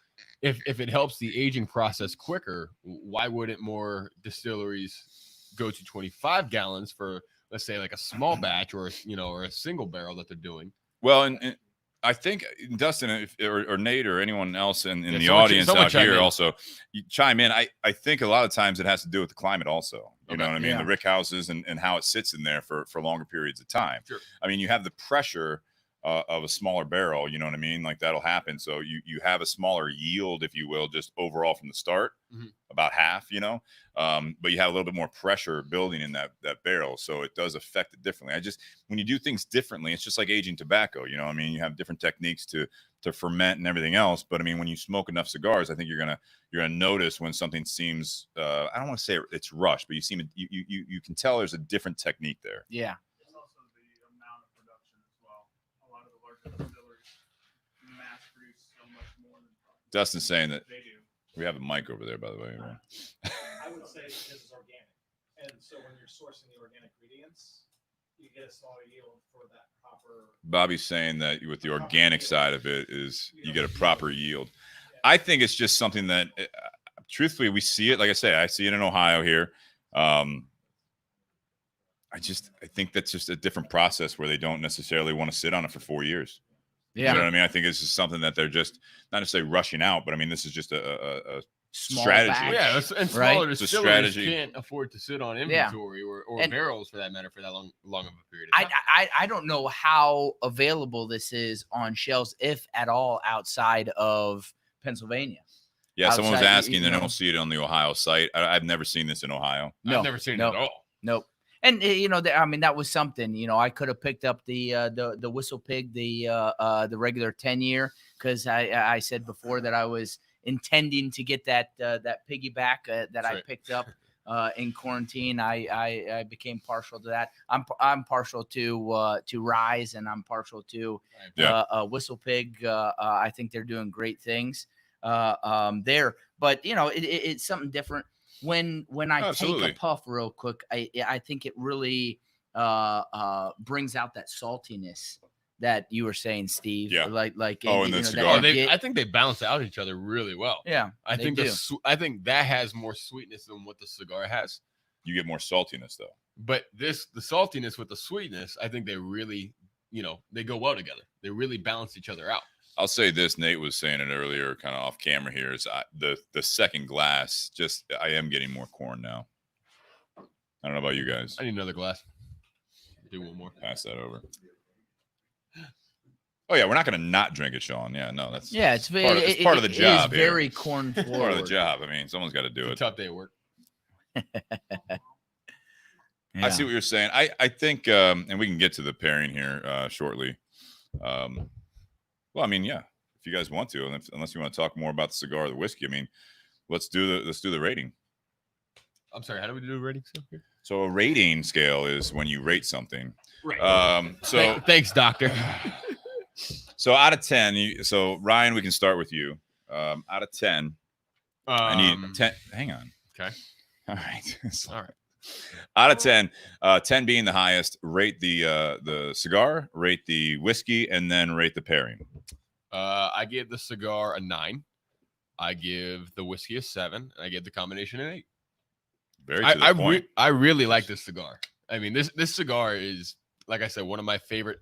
if it helps the aging process quicker, why wouldn't more distilleries go to 25 gallons for, let's say, like a small batch or a single barrel that they're doing? Well, and I think Dustin or Nate or anyone else in the audience out here also, you chime in. I think a lot of times it has to do with the climate also. You know what I mean? Yeah. The rick houses and how it sits in there for longer periods of time. Sure. I mean, you have the pressure of a smaller barrel, you know what I mean? Like that'll happen. So you have a smaller yield, if you will, just overall from the start, about half, but you have a little bit more pressure building in that barrel. So it does affect it differently. When you do things differently, it's just like aging tobacco, I mean, you have different techniques to ferment and everything else. But I mean, when you smoke enough cigars, I think you're going to notice when something seems, I don't want to say it's rushed, but you can tell there's a different technique there. Yeah. Dustin's saying that they do. We have a mic over there, by the way. Everyone. I would say this is organic. And so when you're sourcing the organic ingredients, you get a smaller yield for that proper. Bobby's saying that with the organic side of it is you get a proper yield. I think it's just something that, truthfully, we see it. Like I say, I see it in Ohio here. I think that's just a different process where they don't necessarily want to sit on it for 4 years. Yeah. You know what I mean? I think this is something that they're just not necessarily rushing out, but I mean, this is just a Small strategy. batch. Yeah, and Right. smaller It's a distilleries strategy. can't afford to sit on inventory or And- barrels for that matter for that long of a period of time. I don't know how available this is on shelves, if at all, outside of Pennsylvania. Yeah, someone was Outside, asking, they you know. don't see it on the Ohio site. I've never seen this in Ohio. No, I've never seen no. it at all. Nope. And I mean, that was something. I could have picked up the Whistle Pig, the regular 10-year, because I said before that I was intending to get that piggyback that I right. picked up in quarantine. I became partial to that. I'm partial to Rise, and I'm partial to Whistle Pig. I think they're doing great things there, but it's something different. When I Absolutely. take a puff real quick, I think it really brings out that saltiness that you were saying, Steve. Yeah. Like Oh, and the that cigar. you I think they balance out each other really well. yeah, I they think do. I think that has more sweetness than what the cigar has. You get more saltiness, though. But the saltiness with the sweetness, I think they really, they go well together. They really balance each other out. I'll say this. Nate was saying it earlier, kind of off camera here, is the second glass, I am getting more corn now. I don't know about you guys. I need another glass. Do one more. Pass that over. Oh, yeah, we're not going to not drink it, Sean. Yeah, no, that's It's part of the job It is here. very corn forward. part of the job. I mean, someone's got to do It's a it. tough day at work. I see what you're saying. I think, and we can get to the pairing here shortly. Well, I mean, yeah, if you guys want to, unless you want to talk more about the cigar or the whiskey, I mean, let's do the rating. I'm sorry. How do we do a rating scale here? So a rating scale is when you rate something. Right. So Thanks, doctor. so out of 10, so Ryan, we can start with you. Out of 10, I need 10. Hang on. Okay. All right. All right. Out of 10, 10 being the highest, rate the cigar, rate the whiskey, and then rate the pairing. I give the cigar a 9. I give the whiskey a 7, and I give the combination an 8. Very to the point. I really like this cigar. I mean, this cigar is, like I said, one of my favorite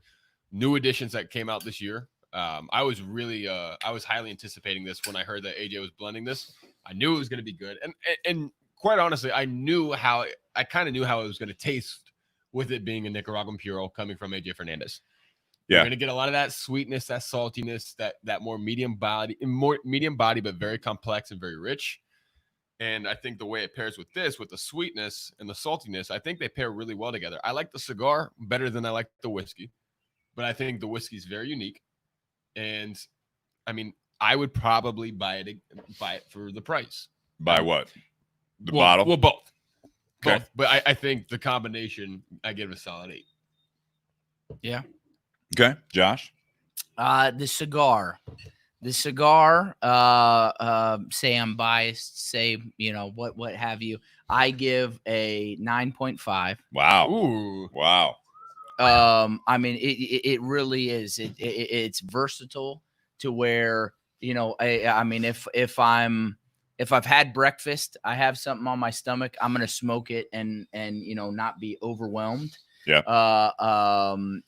new additions that came out this year. I was highly anticipating this when I heard that AJ was blending this. I knew it was going to be good, and quite honestly, I kind of knew how it was going to taste with it being a Nicaraguan Puro coming from AJ Fernandez. Yeah. You're going to get a lot of that sweetness, that saltiness, that more medium body, but very complex and very rich. And I think the way it pairs with this, with the sweetness and the saltiness, I think they pair really well together. I like the cigar better than I like the whiskey, but I think the whiskey is very unique. And I mean, I would probably buy it for the price. By what? The bottle? Well, both. Okay. Both. But I think the combination, I give it a solid 8. Yeah. Okay. Josh? The cigar, say I'm biased, say, what have you. I give a 9.5. Wow. Ooh. Wow. I mean, it really is. It's versatile to where, I mean, if I've had breakfast, I have something on my stomach, I'm going to smoke it and not be overwhelmed. Yeah. And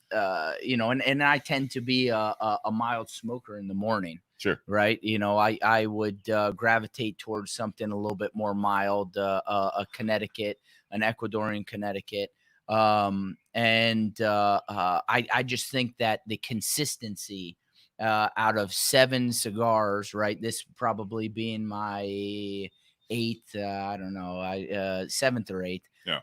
I tend to be a mild smoker in the morning. Sure. Right. I would gravitate towards something a little bit more mild, a Connecticut, an Ecuadorian Connecticut. I just think that the consistency out of 7 cigars, right? This probably being my 8th, I don't know, 7th or 8th. Yeah.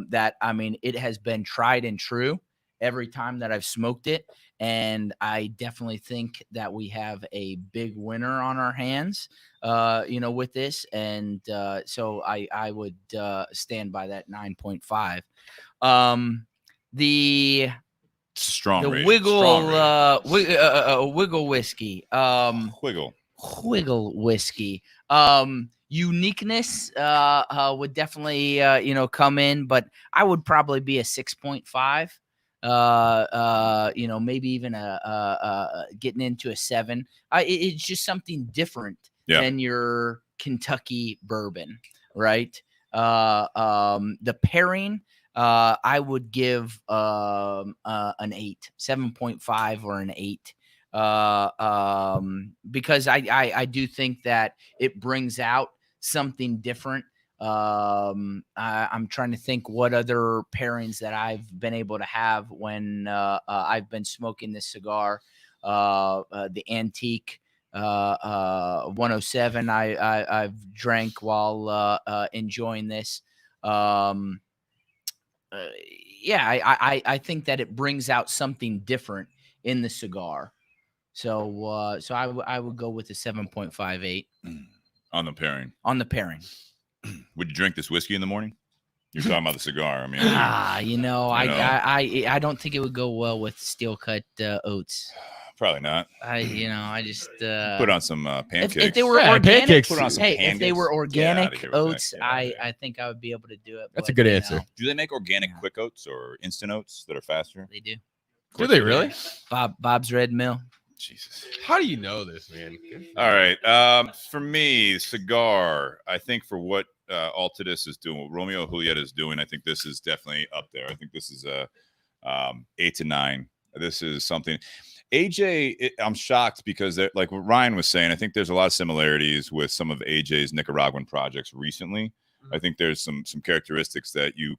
That, I mean, it has been tried and true every time that I've smoked it. And I definitely think that we have a big winner on our hands, with this. And so I would stand by that 9.5. The Strong rating. Wigle, Strong rating. Wigle whiskey. Wigle. Wigle whiskey. Uniqueness would definitely come in, but I would probably be a 6.5. Maybe even a getting into a 7. It's just something different than your Kentucky bourbon, right? The pairing, I would give an 8, 7.5 or an 8. Because I do think that it brings out something different. I'm trying to think what other pairings that I've been able to have when I've been smoking this cigar. The antique 107 I've drank while enjoying this. I think that it brings out something different in the cigar. So I would go with a 7.58 on the pairing. On the pairing. Would you drink this whiskey in the morning? You're talking about the cigar. I mean, I don't think it would go well with steel cut oats. Probably not. I just put on some pancakes. If they were organic, pancakes. Put on some if they were organic oats, that. I think I would be able to do it. That's a good answer. Do they make organic quick oats or instant oats that are faster? They do. Do they really? Bob's Red Mill. Jesus. How do you know this, man? All right. For me, cigar, I think for what Altadis is doing, what Romeo Julieta is doing, I think this is definitely up there. I think this is a 8 to 9. This is something. AJ, I'm shocked because, like what Ryan was saying, I think there's a lot of similarities with some of AJ's Nicaraguan projects recently. I think there's some characteristics that you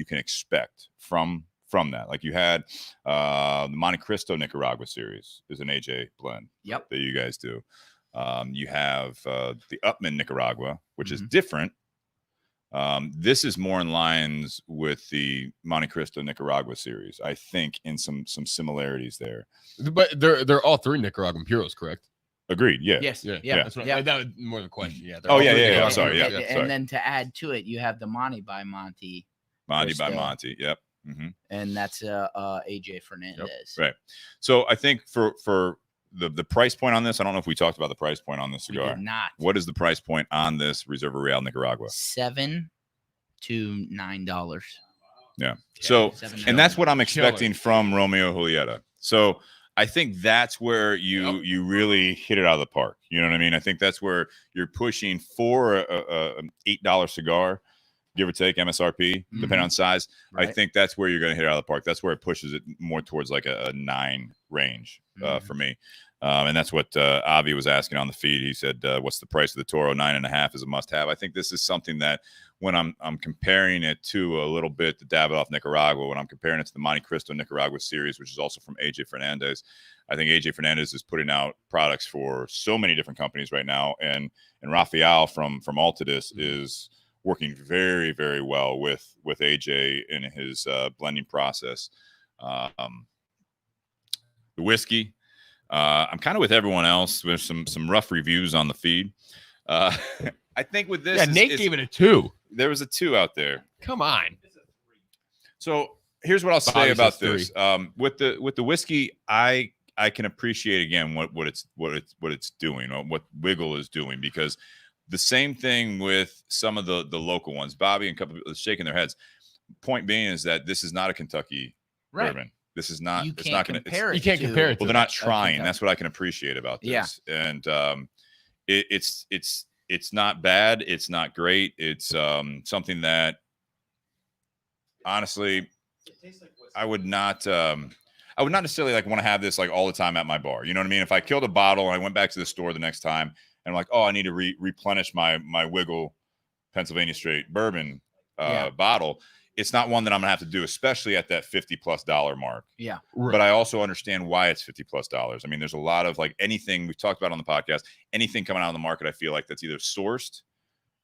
can expect from that. Like you had the Monte Cristo Nicaragua series is an AJ blend. Yep. That you guys do. You have the Upman Nicaragua, which is different. This is more in lines with the Monte Cristo Nicaragua series, I think, in some similarities there. But they're all 3 Nicaraguan puros, correct? Agreed. Yeah. Yes. Yeah. Yeah. That's what that was more the question. Yeah. Oh, yeah. Nicaraguan Sorry. puros. Yeah. And then to add to it, you have the Monte by Monte. Monte by Cristo. Monte. Yep. Mm-hmm. And that's AJ Fernandez. Yep. Right. So I think for the price point on this, I don't know if we talked about the price point on this cigar. We did not. What is the price point on this Reserva Real Nicaragua? $7 to $9. Yeah. So, $7. and that's what I'm expecting from Romeo Julieta. So I think that's where you really hit it out of the park. You know what I mean? I think that's where you're pushing for a $8 cigar, give or take MSRP, depending on size. Right. I think that's where you're going to hit it out of the park. That's where it pushes it more towards like a 9 range for me. And that's what Avi was asking on the feed. He said, what's the price of the Toro? 9.5 is a must have. I think this is something that when I'm comparing it to a little bit the Davidoff Nicaragua, when I'm comparing it to the Monte Cristo Nicaragua series, which is also from AJ Fernandez, I think AJ Fernandez is putting out products for so many different companies right now. And Rafael from Altadis is working very, very well with AJ in his blending process. The whiskey, I'm kind of with everyone else. There's some rough reviews on the feed. I think with this, Nate gave it a 2. There was a 2 out there. Come on. So here's what I'll say about this. With the whiskey, I can appreciate again what it's doing, or what Wigle is doing, because the same thing with some of the local ones. Bobby and a couple people shaking their heads. Point being is that this is not a Kentucky bourbon. This is not. You it's not going to. You can't compare it. Well, they're not trying. That's what I can appreciate about this. Yeah. And it's not bad. It's not great. It's something that honestly, I would not necessarily like want to have this like all the time at my bar. You know what I mean? If I killed a bottle and I went back to the store the next time and I'm like, oh, I need to replenish my Wigle Pennsylvania Straight bourbon bottle. It's not one that I'm gonna have to do, especially at that $50+ mark. Yeah. But I also understand why it's $50+. I mean, there's a lot of like anything we've talked about on the podcast, anything coming out on the market, I feel like that's either sourced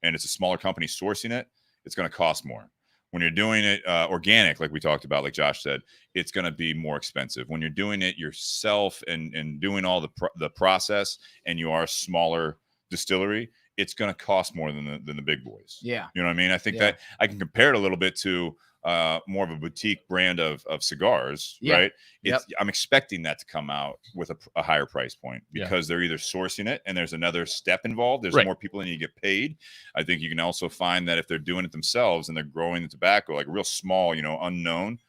and it's a smaller company sourcing it, it's going to cost more. When you're doing it organic, like we talked about, like Josh said, it's going to be more expensive. When you're doing it yourself and doing all the process, and you are a smaller distillery, it's going to cost more than the big boys. Yeah. You know what I mean? I think that I can compare it a little bit to more of a boutique brand of cigars, Yeah. right? Yep. I'm expecting that to come out with a higher price point because they're either sourcing it and there's another step involved. There's more people and you get paid. I think you can also find that if they're doing it themselves and they're growing the tobacco, like real small, unknown,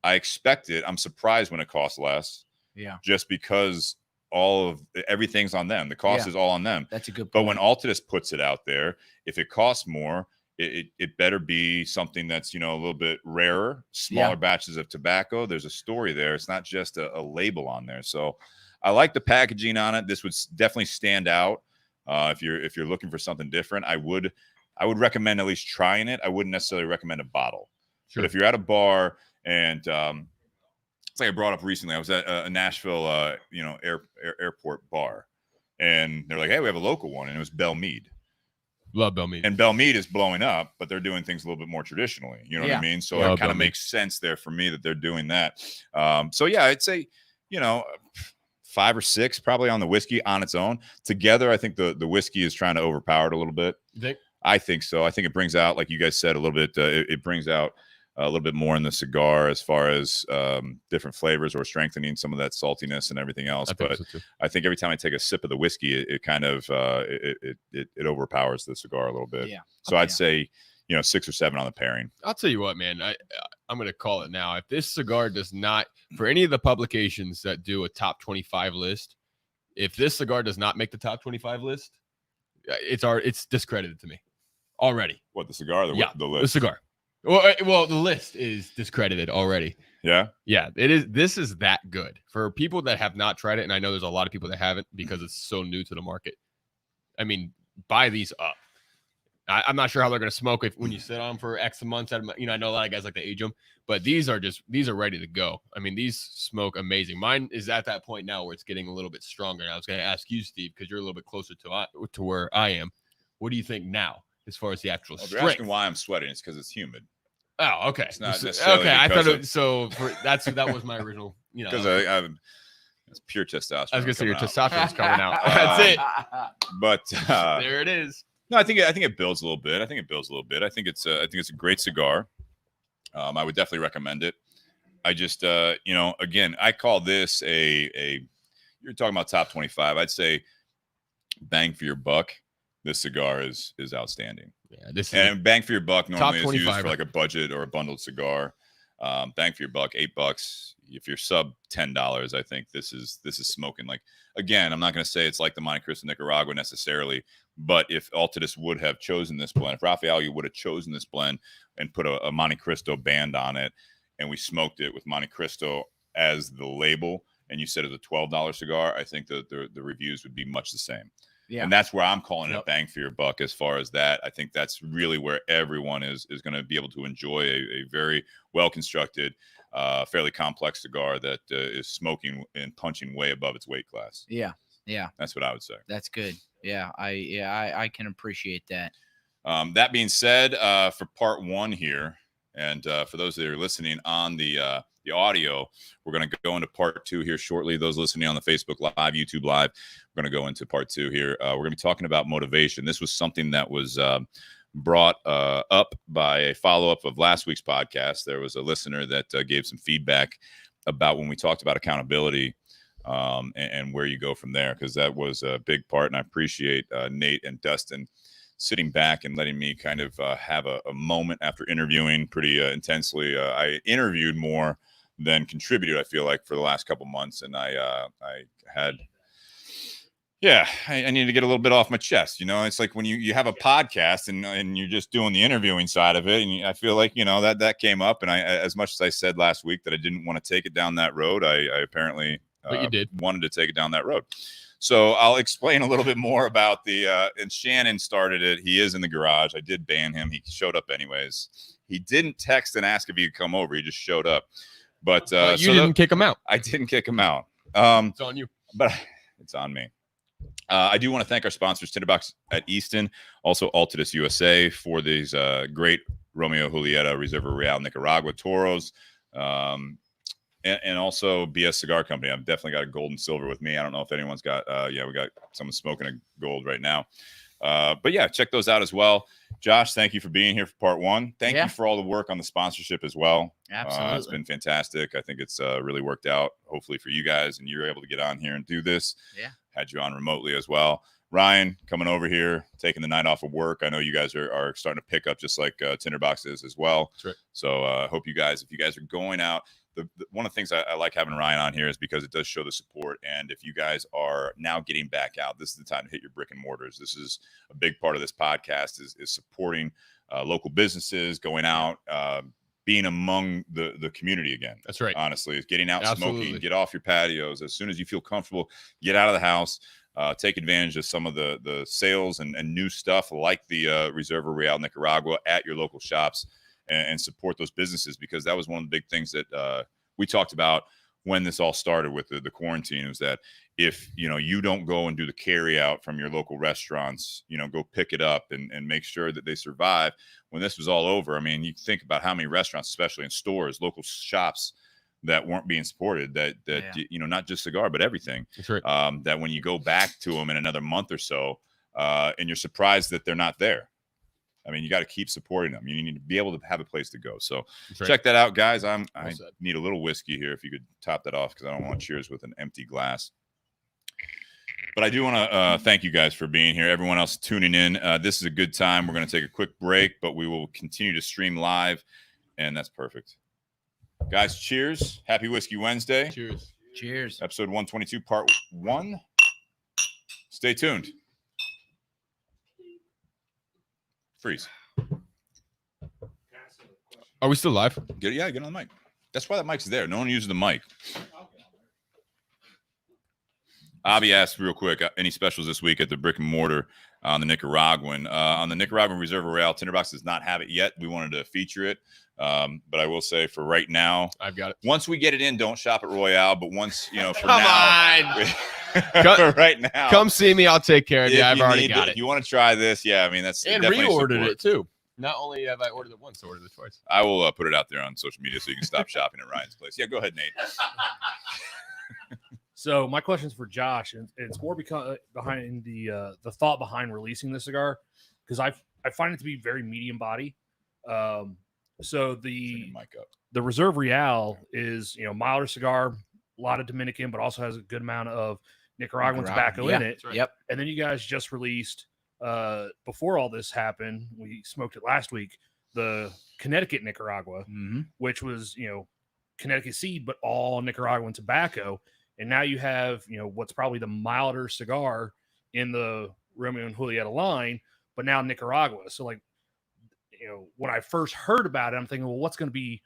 I expect it. I'm surprised when it costs less. Yeah. Just because everything's on them. The cost is all on them. That's a good point. But when Altadis puts it out there, if it costs more, it better be something that's, a little bit rarer, smaller batches of tobacco. There's a story there. It's not just a label on there. So I like the packaging on it. This would definitely stand out. If you're looking for something different, I would recommend at least trying it. I wouldn't necessarily recommend a bottle. Sure. But if you're at a bar and it's like I brought up recently, I was at a Nashville airport bar, and they're like, hey, we have a local one, and it was Belle Meade. Love Belle Meade. And Belle Meade is blowing up, but they're doing things a little bit more traditionally. You know what I mean? So it kind of makes sense there for me that they're doing that. So yeah, I'd say, 5 or 6 probably on the whiskey on its own. Together, I think the whiskey is trying to overpower it a little bit. You think? I think so. I think it brings out, like you guys said, a little bit. It brings out a little bit more in the cigar as far as different flavors or strengthening some of that saltiness and everything else. But I think every time I take a sip of the whiskey, it kind of it overpowers the cigar a little bit. Yeah. So I'd say 6 or 7 on the pairing. I'll tell you what, man. I'm going to call it now. If this cigar does not, for any of the publications that do a top 25 list, if this cigar does not make the top 25 list, it's discredited to me already. What, the cigar? Or the list? The cigar. Well, the list is discredited already. Yeah. Yeah, it is. This is that good for people that have not tried it. And I know there's a lot of people that haven't because it's so new to the market. I mean, buy these up. I'm not sure how they're going to smoke when you sit on them for X months. I know a lot of guys like to age them, but these are ready to go. I mean, these smoke amazing. Mine is at that point now where it's getting a little bit stronger. And I was going to ask you, Steve, because you're a little bit closer to where I am. What do you think now as far as the actual strength? You're asking why I'm sweating. It's because it's humid. Oh, okay. It's not necessarily okay. I thought that was my original. Because it's pure testosterone. I was gonna say your testosterone's coming out. That's it. But there it is. No, I think it builds a little bit. I think it's a great cigar. I would definitely recommend it. I just again, I call this a you're talking about top 25. I'd say bang for your buck. This cigar is outstanding. Yeah, and bang for your buck normally is used for like a budget or a bundled cigar. Bang for your buck, $8. If you're sub $10, I think this is smoking. Like, again, I'm not going to say it's like the Monte Cristo Nicaragua necessarily, but if Altadis would have chosen this blend, if Rafael would have chosen this blend and put a Monte Cristo band on it, and we smoked it with Monte Cristo as the label, and you said it's a $12 cigar, I think the reviews would be much the same. Yeah. And that's where I'm calling it a bang for your buck as far as that. I think that's really where everyone is going to be able to enjoy a very well-constructed, fairly complex cigar that is smoking and punching way above its weight class. Yeah. Yeah. That's what I would say. That's good. Yeah. I can appreciate that. That being said, for part 1 here, and for those that are listening on the audio, we're going to go into part 2 here shortly. Those listening on the Facebook Live, YouTube Live, we're going to go into part 2 here. We're going to be talking about motivation. This was something that was brought up by a follow-up of last week's podcast. There was a listener that gave some feedback about when we talked about accountability and where you go from there, because that was a big part. And I appreciate Nate and Dustin sitting back and letting me kind of have a moment after interviewing pretty intensely. I interviewed more than contributed, I feel like, for the last couple months. And I need to get a little bit off my chest. It's like when you have a podcast and you're just doing the interviewing side of it. And I feel like, that came up. And as much as I said last week that I didn't want to take it down that road, I apparently wanted to take it down that road. So I'll explain a little bit more about and Shannon started it. He is in the garage. I did ban him. He showed up anyways. He didn't text and ask if he could come over. He just showed up. But you didn't kick him out. I didn't kick him out. It's on you. But it's on me. I do want to thank our sponsors, Tinder Box at Easton, also Altadis USA for these great Romeo, Julieta, Reserva, Real, Nicaragua, Toros. And also Cigar Company. I've definitely got a gold and silver with me. I don't know if anyone's got, we got someone smoking a gold right now. But yeah, check those out as well. Josh, thank you for being here for part one. Thank Yeah. you for all the work on the sponsorship as well. Absolutely. It's been fantastic. I think it's really worked out, hopefully for you guys, and you're able to get on here and do this. Yeah. Had you on remotely as well. Ryan, coming over here, taking the night off of work. I know you guys are starting to pick up just like Tinder Box is as well. That's right. So I hope you guys, if you guys are going out, one of the things I like having Ryan on here is because it does show the support. And if you guys are now getting back out, this is the time to hit your brick and mortars. This is a big part of this podcast is supporting local businesses, going out, being among the community again. That's right. Honestly, it's getting out, Absolutely. smoking, get off your patios. As soon as you feel comfortable, get out of the house. Take advantage of some of the sales and new stuff like the Reserva Real Nicaragua at your local shops and support those businesses, because that was one of the big things that we talked about when this all started with the quarantine, was that if you don't go and do the carry out from your local restaurants, go pick it up and make sure that they survive. When this was all over, I mean, you think about how many restaurants, especially in stores, local shops, that weren't being supported, that not just cigar, but everything. That's right. That when you go back to them in another month or so, and you're surprised that they're not there. I mean, you got to keep supporting them. You need to be able to have a place to go. So check that out, guys. I need a little whiskey here. If you could top that off, because I don't want to cheers with an empty glass. But I do want to thank you guys for being here. Everyone else tuning in. This is a good time. We're going to take a quick break, but we will continue to stream live, and that's perfect. Guys, cheers. Happy Whiskey Wednesday. Cheers. Cheers. Episode 122, part 1. Stay tuned. Freeze. Are we still live? Get on the mic. That's why that mic's there. No one uses the mic. Avi asked real quick, any specials this week at the brick and mortar on the Nicaraguan? On the Nicaraguan Reserva Real, Tinder Box does not have it yet. We wanted to feature it. But I will say for right now, I've got it. Once we get it in, don't shop at Royale. But once, for Come now, on. right now, Come see me. I'll take care of you. I've already got it. If you want to try this, yeah, I mean, that's And definitely reordered support. it too. Not only have I ordered it once, I ordered it twice. I will put it out there on social media so you can stop shopping at Ryan's place. Yeah, go ahead, Nate. So my question is for Josh, and it's more behind the thought behind releasing the cigar, because I find it to be very medium body. So Turn your mic up. the Reserve Real is milder cigar, a lot of Dominican, but also has a good amount of Nicaraguan tobacco in it. Right. Yep. And then you guys just released before all this happened, we smoked it last week, the Connecticut Nicaragua, Mm-hmm. which was Connecticut seed, but all Nicaraguan tobacco. And now you have what's probably the milder cigar in the Romeo and Julieta line, but now Nicaragua. So when I first heard about it, I'm thinking, well, what's going to be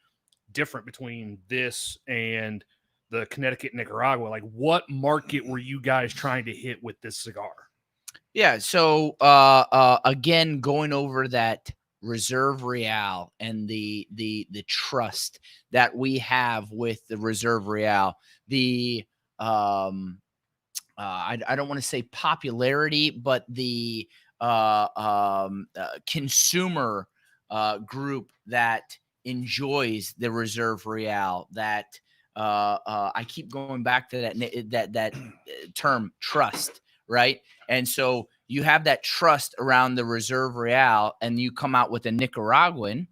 different between this and the Connecticut Nicaragua? Like, what market were you guys trying to hit with this cigar? Yeah. So again, going over that Reserve Real and the trust that we have with the Reserve Real, the I don't want to say popularity, but the consumer group that enjoys the Reserve Real, that I keep going back to that term, trust, right? And so you have that trust around the Reserve Real, and you come out with a Nicaraguan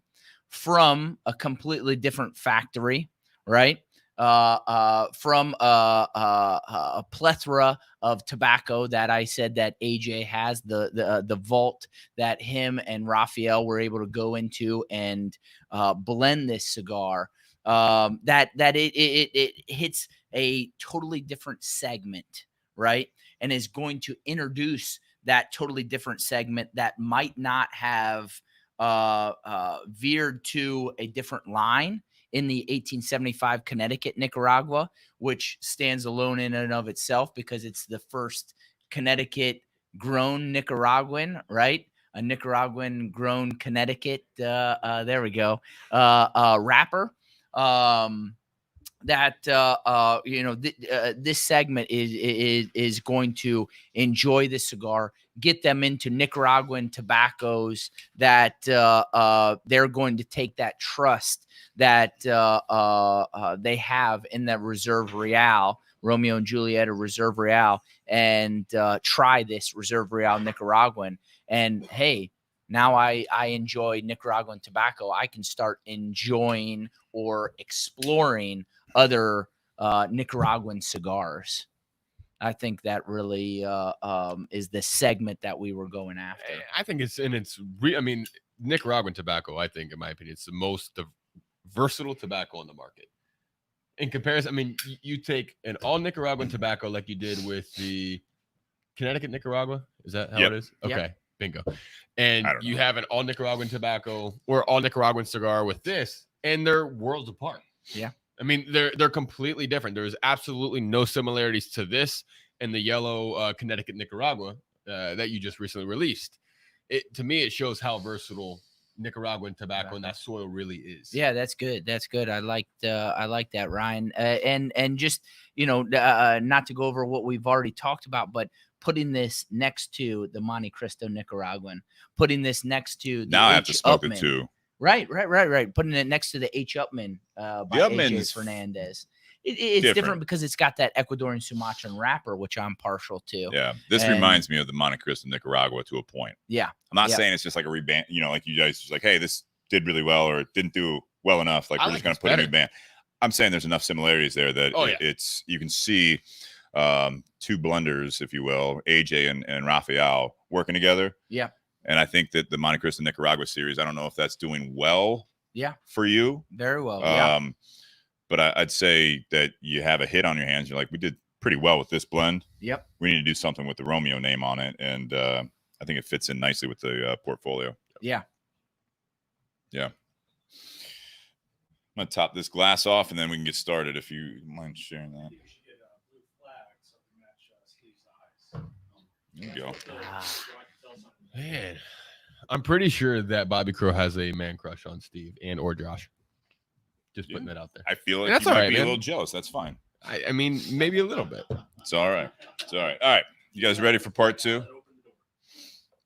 from a completely different factory, right? From a plethora of tobacco that I said that AJ has, the vault that him and Raphael were able to go into and blend this cigar, that it hits a totally different segment, right? And is going to introduce that totally different segment that might not have veered to a different line in the 1875 Connecticut Nicaragua, which stands alone in and of itself because it's the first Connecticut grown Nicaraguan, right? A Nicaraguan grown Connecticut. There we go. Wrapper. This segment is going to enjoy this cigar, get them into Nicaraguan tobaccos that they're going to take that trust that they have in that Reserve Real, Romeo and Julieta Reserva Real and try this Reserva Real Nicaraguan. And hey, now I enjoy Nicaraguan tobacco. I can start enjoying or exploring other Nicaraguan cigars. I think that really is the segment that we were going after. I think I mean, Nicaraguan tobacco, I think, in my opinion, it's the most versatile tobacco on the market. In comparison, I mean, you take an all Nicaraguan tobacco like you did with the Connecticut Nicaragua. Is that how it is? Okay, Yep. Bingo. And you have an all Nicaraguan tobacco or all Nicaraguan cigar with this, and they're worlds apart. Yeah. I mean, they're completely different. There's absolutely no similarities to this and the yellow Connecticut Nicaragua that you just recently released. To me, it shows how versatile Nicaraguan tobacco and that soil really is. Yeah, that's good. That's good. I like that, Ryan. And just, not to go over what we've already talked about, but putting this next to the Monte Cristo Nicaraguan, putting this next to the now I have to smoke Upman. it too. Right. Putting it next to the H. Upman by AJ Fernandez. It's different because it's got that Ecuadorian Sumatran wrapper, which I'm partial to. Yeah, this reminds me of the Monte Cristo Nicaragua to a point. Yeah, I'm not saying it's just like a reband. Like you guys just like, hey, this did really well or it didn't do well enough. Like we're just going to put a new band. I'm saying there's enough similarities there that it's you can see two blenders, if you will, AJ and Rafael working together. Yeah. And I think that the Monte Cristo Nicaragua series, I don't know if that's doing well. Yeah. For you. Very well. But I'd say that you have a hit on your hands. You're like, we did pretty well with this blend. Yep. We need to do something with the Romeo name on it. And I think it fits in nicely with the portfolio. Yeah. Yeah. I'm going to top this glass off and then we can get started if you mind sharing that. There you go. Man, I'm pretty sure that Bobby Crow has a man crush on Steve or Josh. Just putting that out there. I feel like that's you might all right, be man. a little jealous. That's fine. I mean, maybe a little bit. It's all right. It's all right. All right. You guys ready for part two?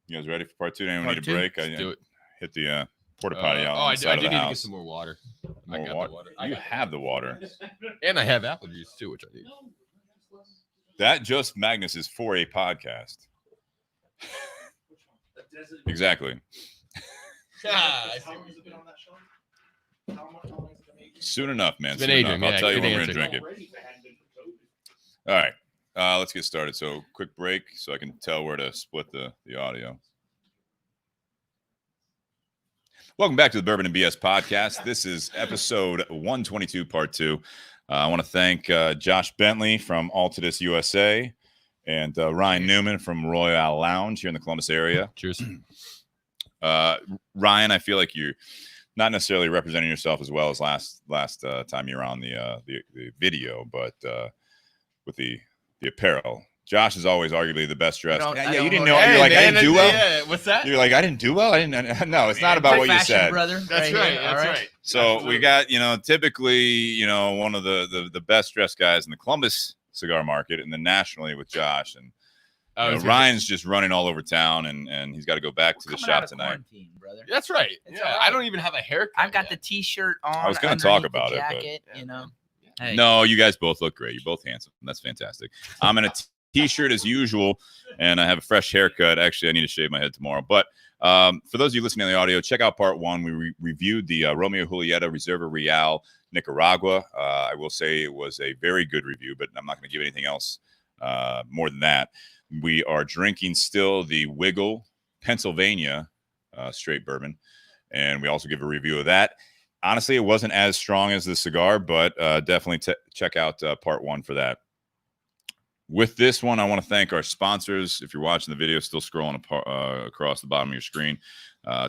You guys ready for part two? Anyone need a break? Let's do it. Hit the porta potty out. I do need to get some more water. I got the water. You have the water. And I have apple juice too, which I need. That just Magnus is for a podcast. Exactly. Soon enough, man. It's been aging. I'll tell you when we're answer. going to drink it. All right. Let's get started. So quick break so I can tell where to split the audio. Welcome back to the Bourbon and BS podcast. This is episode 122, part 2. I want to thank Josh Bentley from Altadis USA and Ryan Newman from Royale Lounge here in the Columbus area. Cheers. Ryan, I feel like you're not necessarily representing yourself as well as last time you were on the video, but with the apparel. Josh is always arguably the best dressed. You didn't know. Hey, you're like, man, I didn't do well. Yeah, what's that? You're like, I didn't do well. I didn't. No, it's not about what you said. Brother. That's right. That's right. So Absolutely. we got, typically, one of the best dressed guys in the Columbus cigar market, and then nationally with Josh. And Ryan's just running all over town, and he's got to go back to the shop tonight. Brother. That's right. It's Yeah, all right. I don't even have a haircut. I've got yet. the T-shirt on. I was going to talk underneath about the it, jacket, but Hey. No, you guys both look great. You're both handsome. That's fantastic. I'm in a T-shirt as usual, and I have a fresh haircut. Actually, I need to shave my head tomorrow. But for those of you listening on the audio, check out part 1. We reviewed the Romeo Julieta Reserva Real Nicaragua. I will say it was a very good review, but I'm not going to give anything else more than that. We are drinking still the Wigle Pennsylvania straight bourbon, and we also give a review of that. Honestly, it wasn't as strong as the cigar, but definitely check out part 1 for that. With this one, I want to thank our sponsors. If you're watching the video, still scrolling across the bottom of your screen,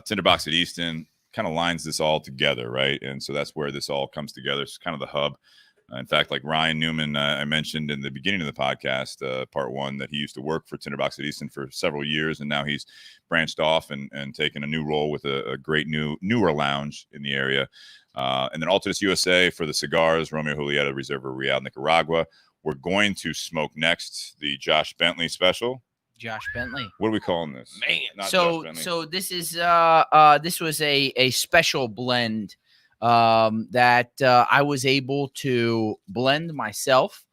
Tinder Box at Easton kind of lines this all together, right? And so that's where this all comes together. It's kind of the hub. In fact, like Ryan Newman, I mentioned in the beginning of the podcast, part 1, that he used to work for Tinder Box at Easton for several years, and now he's branched off and taken a new role with a great newer lounge in the area. And then Altadis USA for the cigars, Romeo Julieta Reserva Real Nicaragua. We're going to smoke next the Josh Bentley special. Josh Bentley. What are we calling this? Man. Not Josh Bentley. So this is this was a special blend that I was able to blend myself.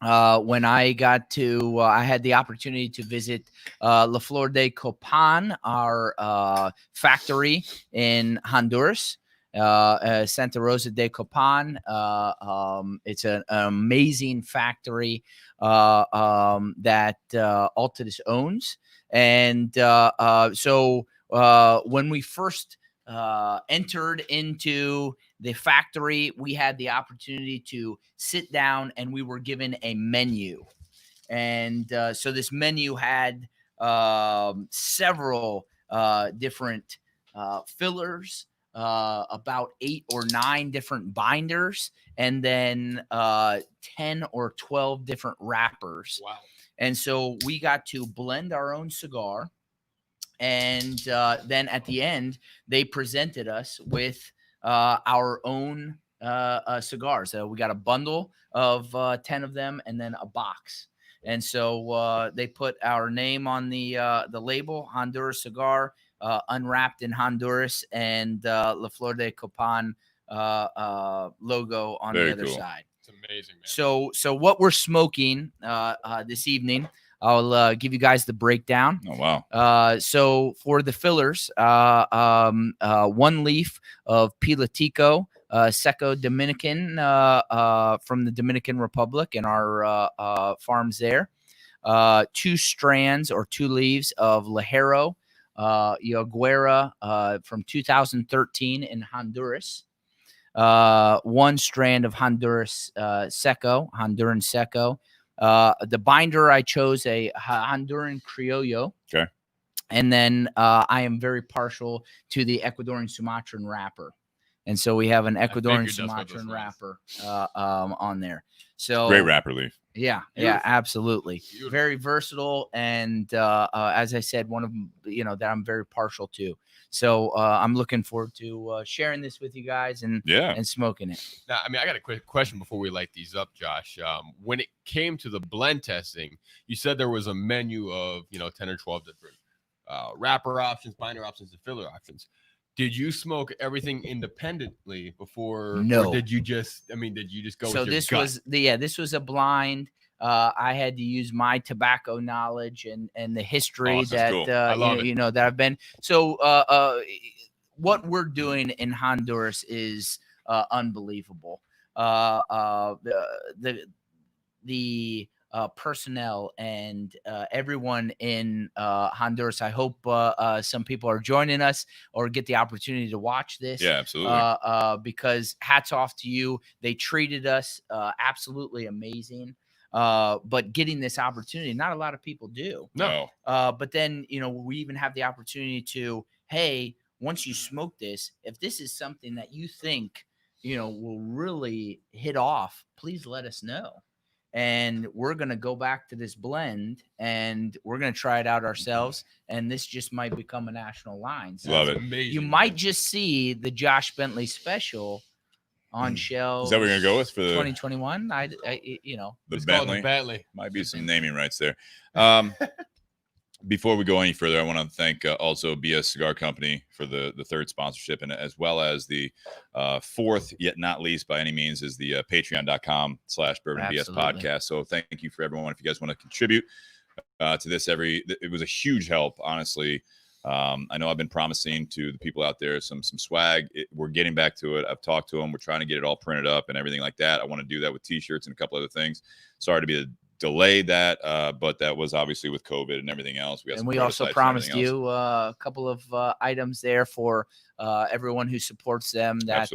when I had the opportunity to visit La Flor de Copan, our factory in Honduras, Santa Rosa de Copan. It's an amazing factory that Altadis owns. And so when we first entered into the factory, we had the opportunity to sit down and we were given a menu. And so this menu had several different fillers, about 8 or 9 different binders, and then 10 or 12 different wrappers. Wow. And so we got to blend our own cigar. And then at the end, they presented us with our own cigars. We got a bundle of 10 of them and then a box. And so they put our name on the label, Honduras cigar, unwrapped in Honduras, and La Flor de Copan logo on Very the other cool. side. It's amazing, man. So what we're smoking this evening, I'll give you guys the breakdown. Oh, wow. So for the fillers, 1 leaf of Pilatico Seco Dominican from the Dominican Republic in our farms there. 2 strands or 2 leaves of Ligero Yaguara from 2013 in Honduras. 1 strand of Honduras Honduran Seco. The binder I chose a Honduran Criollo. Okay. And then I am very partial to the Ecuadorian Sumatran wrapper. And so we have an Ecuadorian Sumatran wrapper on there. So Great wrapper leaf. Yeah, Beautiful. yeah, absolutely. Beautiful. Very versatile, and as I said, one of them, that I'm very partial to. So I'm looking forward to sharing this with you guys and smoking it. Now, I mean, I got a quick question before we light these up, Josh. When it came to the blend testing, you said there was a menu of 10 or 12 different wrapper options, binder options, and filler options. Did you smoke everything independently before? No. Or did you just go with your this gut? this was a blind. I had to use my tobacco knowledge and the history that cool. that I've been. So what we're doing in Honduras is unbelievable. The personnel and everyone in Honduras. I hope some people are joining us or get the opportunity to watch this. Yeah, absolutely. Because hats off to you. They treated us absolutely amazing. But getting this opportunity, not a lot of people do. No. But then, we even have the opportunity to, hey, once you smoke this, if this is something that you think, will really hit off, please let us know. And we're going to go back to this blend and we're going to try it out ourselves. And this just might become a national line. So Love it. Amazing. you might just see the Josh Bentley special on shelves. Is that what we're going to go with for the 2021? It's called Bentley? the Bentley. Might be some naming rights there. Before we go any further, I want to thank also Cigar Company for the 3rd sponsorship, and as well as the 4th, yet not least by any means, is the patreon.com/bourbonbs podcast. So thank you for everyone. If you guys want to contribute to this, it was a huge help, honestly. I know I've been promising to the people out there some swag. We're getting back to it. I've talked to them. We're trying to get it all printed up and everything like that. I want to do that with t-shirts and a couple other things. Sorry to be delayed that, but that was obviously with COVID and everything else. We also promised you a couple of items there for everyone who supports them that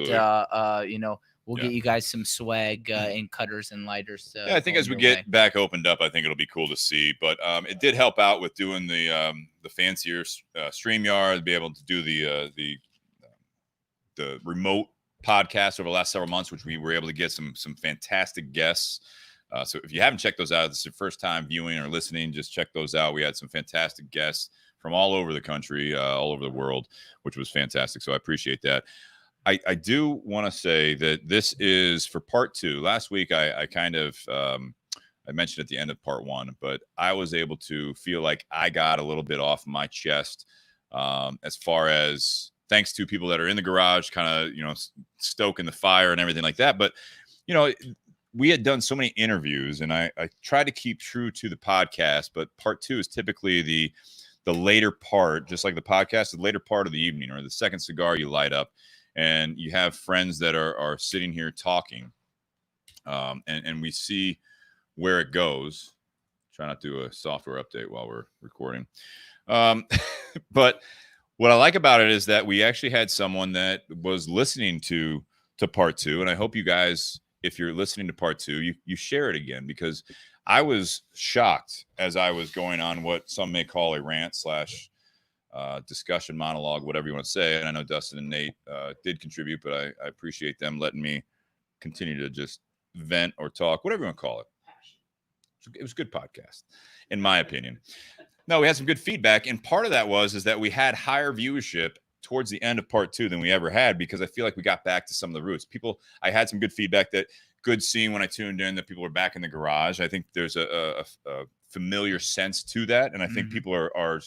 we'll get you guys some swag in cutters and lighters. I think as we get back opened up, I think it'll be cool to see. But it did help out with doing the fancier StreamYard, to be able to do the remote podcast over the last several months, which we were able to get some fantastic guests. So if you haven't checked those out, this is your first time viewing or listening, just check those out. We had some fantastic guests from all over the country, all over the world, which was fantastic. So I appreciate that. I do want to say that this is for part 2. Last week, I kind of I mentioned at the end of part 1, but I was able to feel like I got a little bit off my chest as far as thanks to people that are in the garage, kind of, stoking the fire and everything like that. But, we had done so many interviews, and I tried to keep true to the podcast, but part 2 is typically the later part, just like the podcast, the later part of the evening or the second cigar you light up, and you have friends that are sitting here talking, and we see where it goes. Try not to do a software update while we're recording. But what I like about it is that we actually had someone that was listening to part 2. And I hope you guys, if you're listening to part 2, you share it again, because I was shocked as I was going on what some may call a rant / discussion monologue, whatever you want to say. And I know Dustin and Nate did contribute, but I appreciate them letting me continue to just vent or talk, whatever you want to call it. It was a good podcast, in my opinion. No, we had some good feedback, and part of that is that we had higher viewership towards the end of part 2 than we ever had, because I feel like we got back to some of the roots. I had some good feedback, that good seeing when I tuned in that people were back in the garage. I think there's a familiar sense to that, and I think people are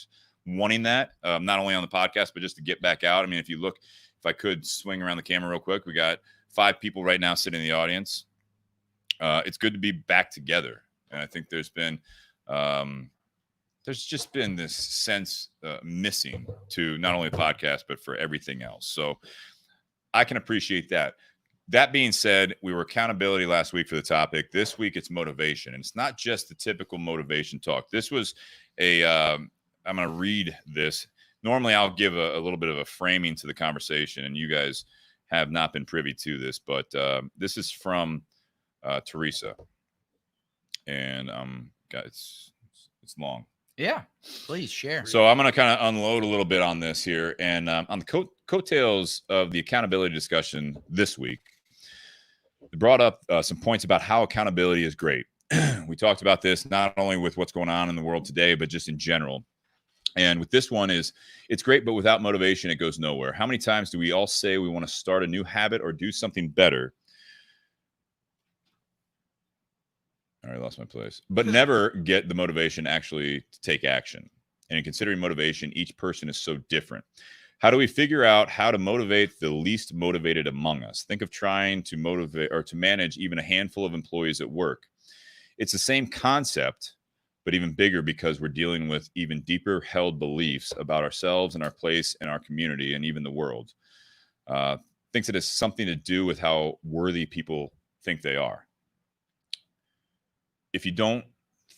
wanting that, not only on the podcast, but just to get back out. I mean, if I could swing around the camera real quick, we got 5 people right now sitting in the audience. It's good to be back together. And I think there's just been this sense missing to not only the podcast, but for everything else. So I can appreciate that. That being said, we were accountability last week for the topic. This week it's motivation. And it's not just the typical motivation talk. This was I'm going to read this. Normally I'll give a little bit of a framing to the conversation, and you guys have not been privy to this, but this is from Teresa. And guys, it's long. Yeah, please share. So I'm going to kind of unload a little bit on this here. And on the coattails of the accountability discussion this week, we brought up some points about how accountability is great. We talked about this not only with what's going on in the world today, but just in general. And with this one it's great, but without motivation, it goes nowhere. How many times do we all say we want to start a new habit or do something better? I lost my place, but never get the motivation actually to take action. And in considering motivation, each person is so different. How do we figure out how to motivate the least motivated among us? Think of trying to motivate or to manage even a handful of employees at work. It's the same concept, but even bigger, because we're dealing with even deeper held beliefs about ourselves and our place in our community and even the world. Thinks it has something to do with how worthy people think they are. If you don't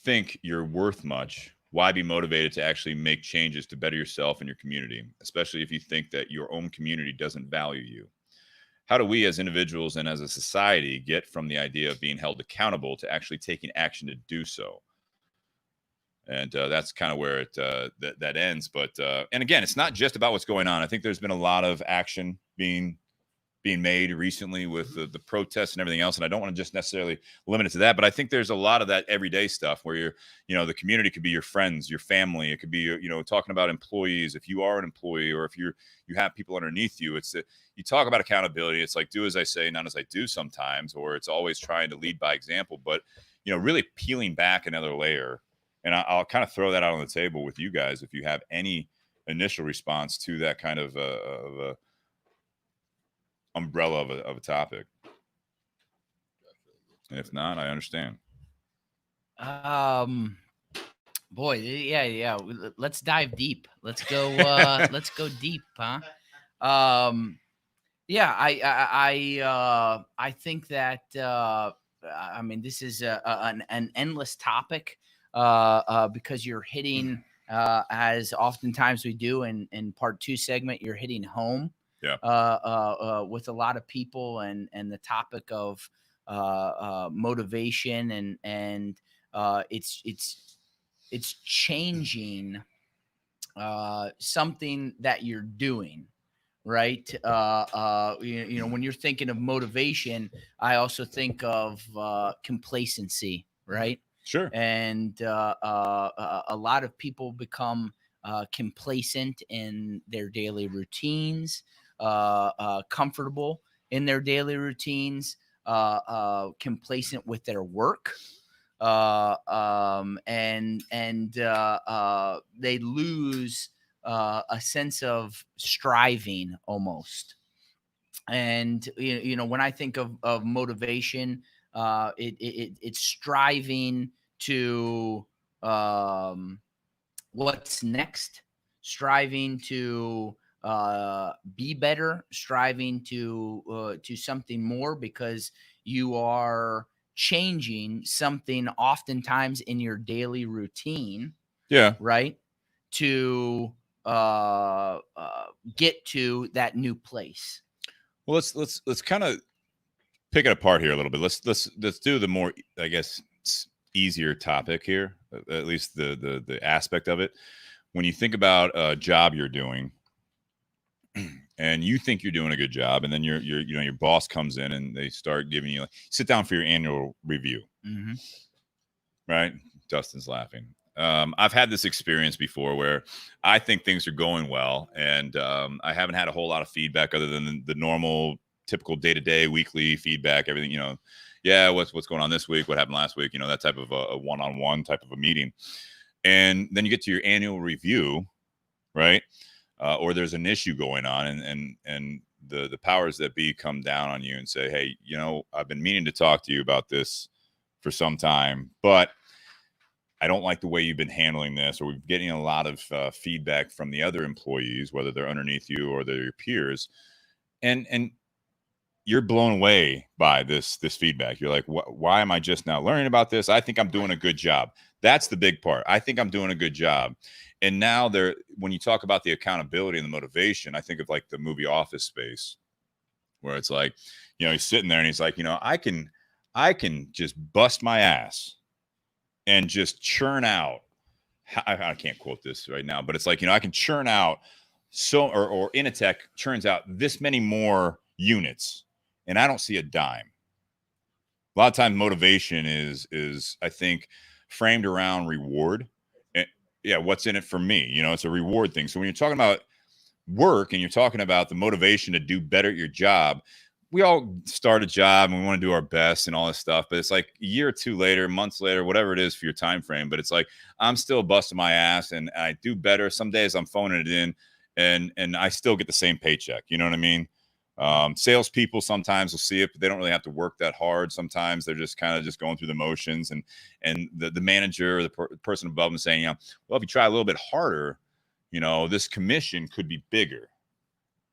think you're worth much, why be motivated to actually make changes to better yourself and your community, especially if you think that your own community doesn't value you? How do we as individuals and as a society get from the idea of being held accountable to actually taking action to do so? And that's kind of where that ends. But and again, it's not just about what's going on. I think there's been a lot of action being made recently with the protests and everything else. And I don't want to just necessarily limit it to that, but I think there's a lot of that everyday stuff where the community could be your friends, your family. It could be, talking about employees. If you are an employee, or if you have people underneath you, you talk about accountability. It's like, do as I say, not as I do sometimes, or it's always trying to lead by example, but, really peeling back another layer. And I'll kind of throw that out on the table with you guys. If you have any initial response to that kind of a umbrella of a topic. And if not, I understand. Boy, yeah. Let's dive deep. Let's go. Let's go deep, huh? Yeah, I think that this is an endless topic because you're hitting as oftentimes we do in part 2 segment, you're hitting home. Yeah. With a lot of people and the topic of motivation and it's changing something that you're doing, right? When you're thinking of motivation, I also think of complacency, right? Sure. And a lot of people become complacent in their daily routines, comfortable in their daily routines, complacent with their work, and they lose a sense of striving almost. And when I think of motivation, It's striving to what's next, striving to be better, striving to something more, because you are changing something oftentimes in your daily routine. Yeah. Right. To get to that new place. Well, let's kind of pick it apart here a little bit. Let's do the more, I guess, easier topic here, at least the aspect of it. When you think about a job you're doing, and you think you're doing a good job, and then your boss comes in and they start giving you, like, sit down for your annual review. Mm-hmm. Right? Dustin's laughing. I've had this experience before where I think things are going well, and I haven't had a whole lot of feedback other than the normal, typical day-to-day, weekly feedback. Everything, yeah, what's going on this week? What happened last week? That type of a one-on-one type of a meeting. And then you get to your annual review, right? Or there's an issue going on, and the powers that be come down on you and say, hey, I've been meaning to talk to you about this for some time, but I don't like the way you've been handling this, or we're getting a lot of feedback from the other employees, whether they're underneath you or they're your peers, and you're blown away by this feedback. You're like, why am I just now learning about this? I think I'm doing a good job. That's the big part. I think I'm doing a good job. And now when you talk about the accountability and the motivation, I think of like the movie Office Space, where it's like, he's sitting there and he's like, I can just bust my ass and just churn out. I can't quote this right now, but it's like, I can churn out or Initech churns out this many more units, and I don't see a dime. A lot of times motivation is I think framed around reward. And yeah, what's in it for me? It's a reward thing. So when you're talking about work and you're talking about the motivation to do better at your job, we all start a job and we want to do our best and all this stuff, but it's like a year or two later, months later, whatever it is for your time frame. But it's like, I'm still busting my ass and I do better. Some days I'm phoning it in and I still get the same paycheck. You know what I mean? Salespeople sometimes will see it, but they don't really have to work that hard. Sometimes they're just kind of just going through the motions, and the manager or the person above them saying, well, if you try a little bit harder, this commission could be bigger.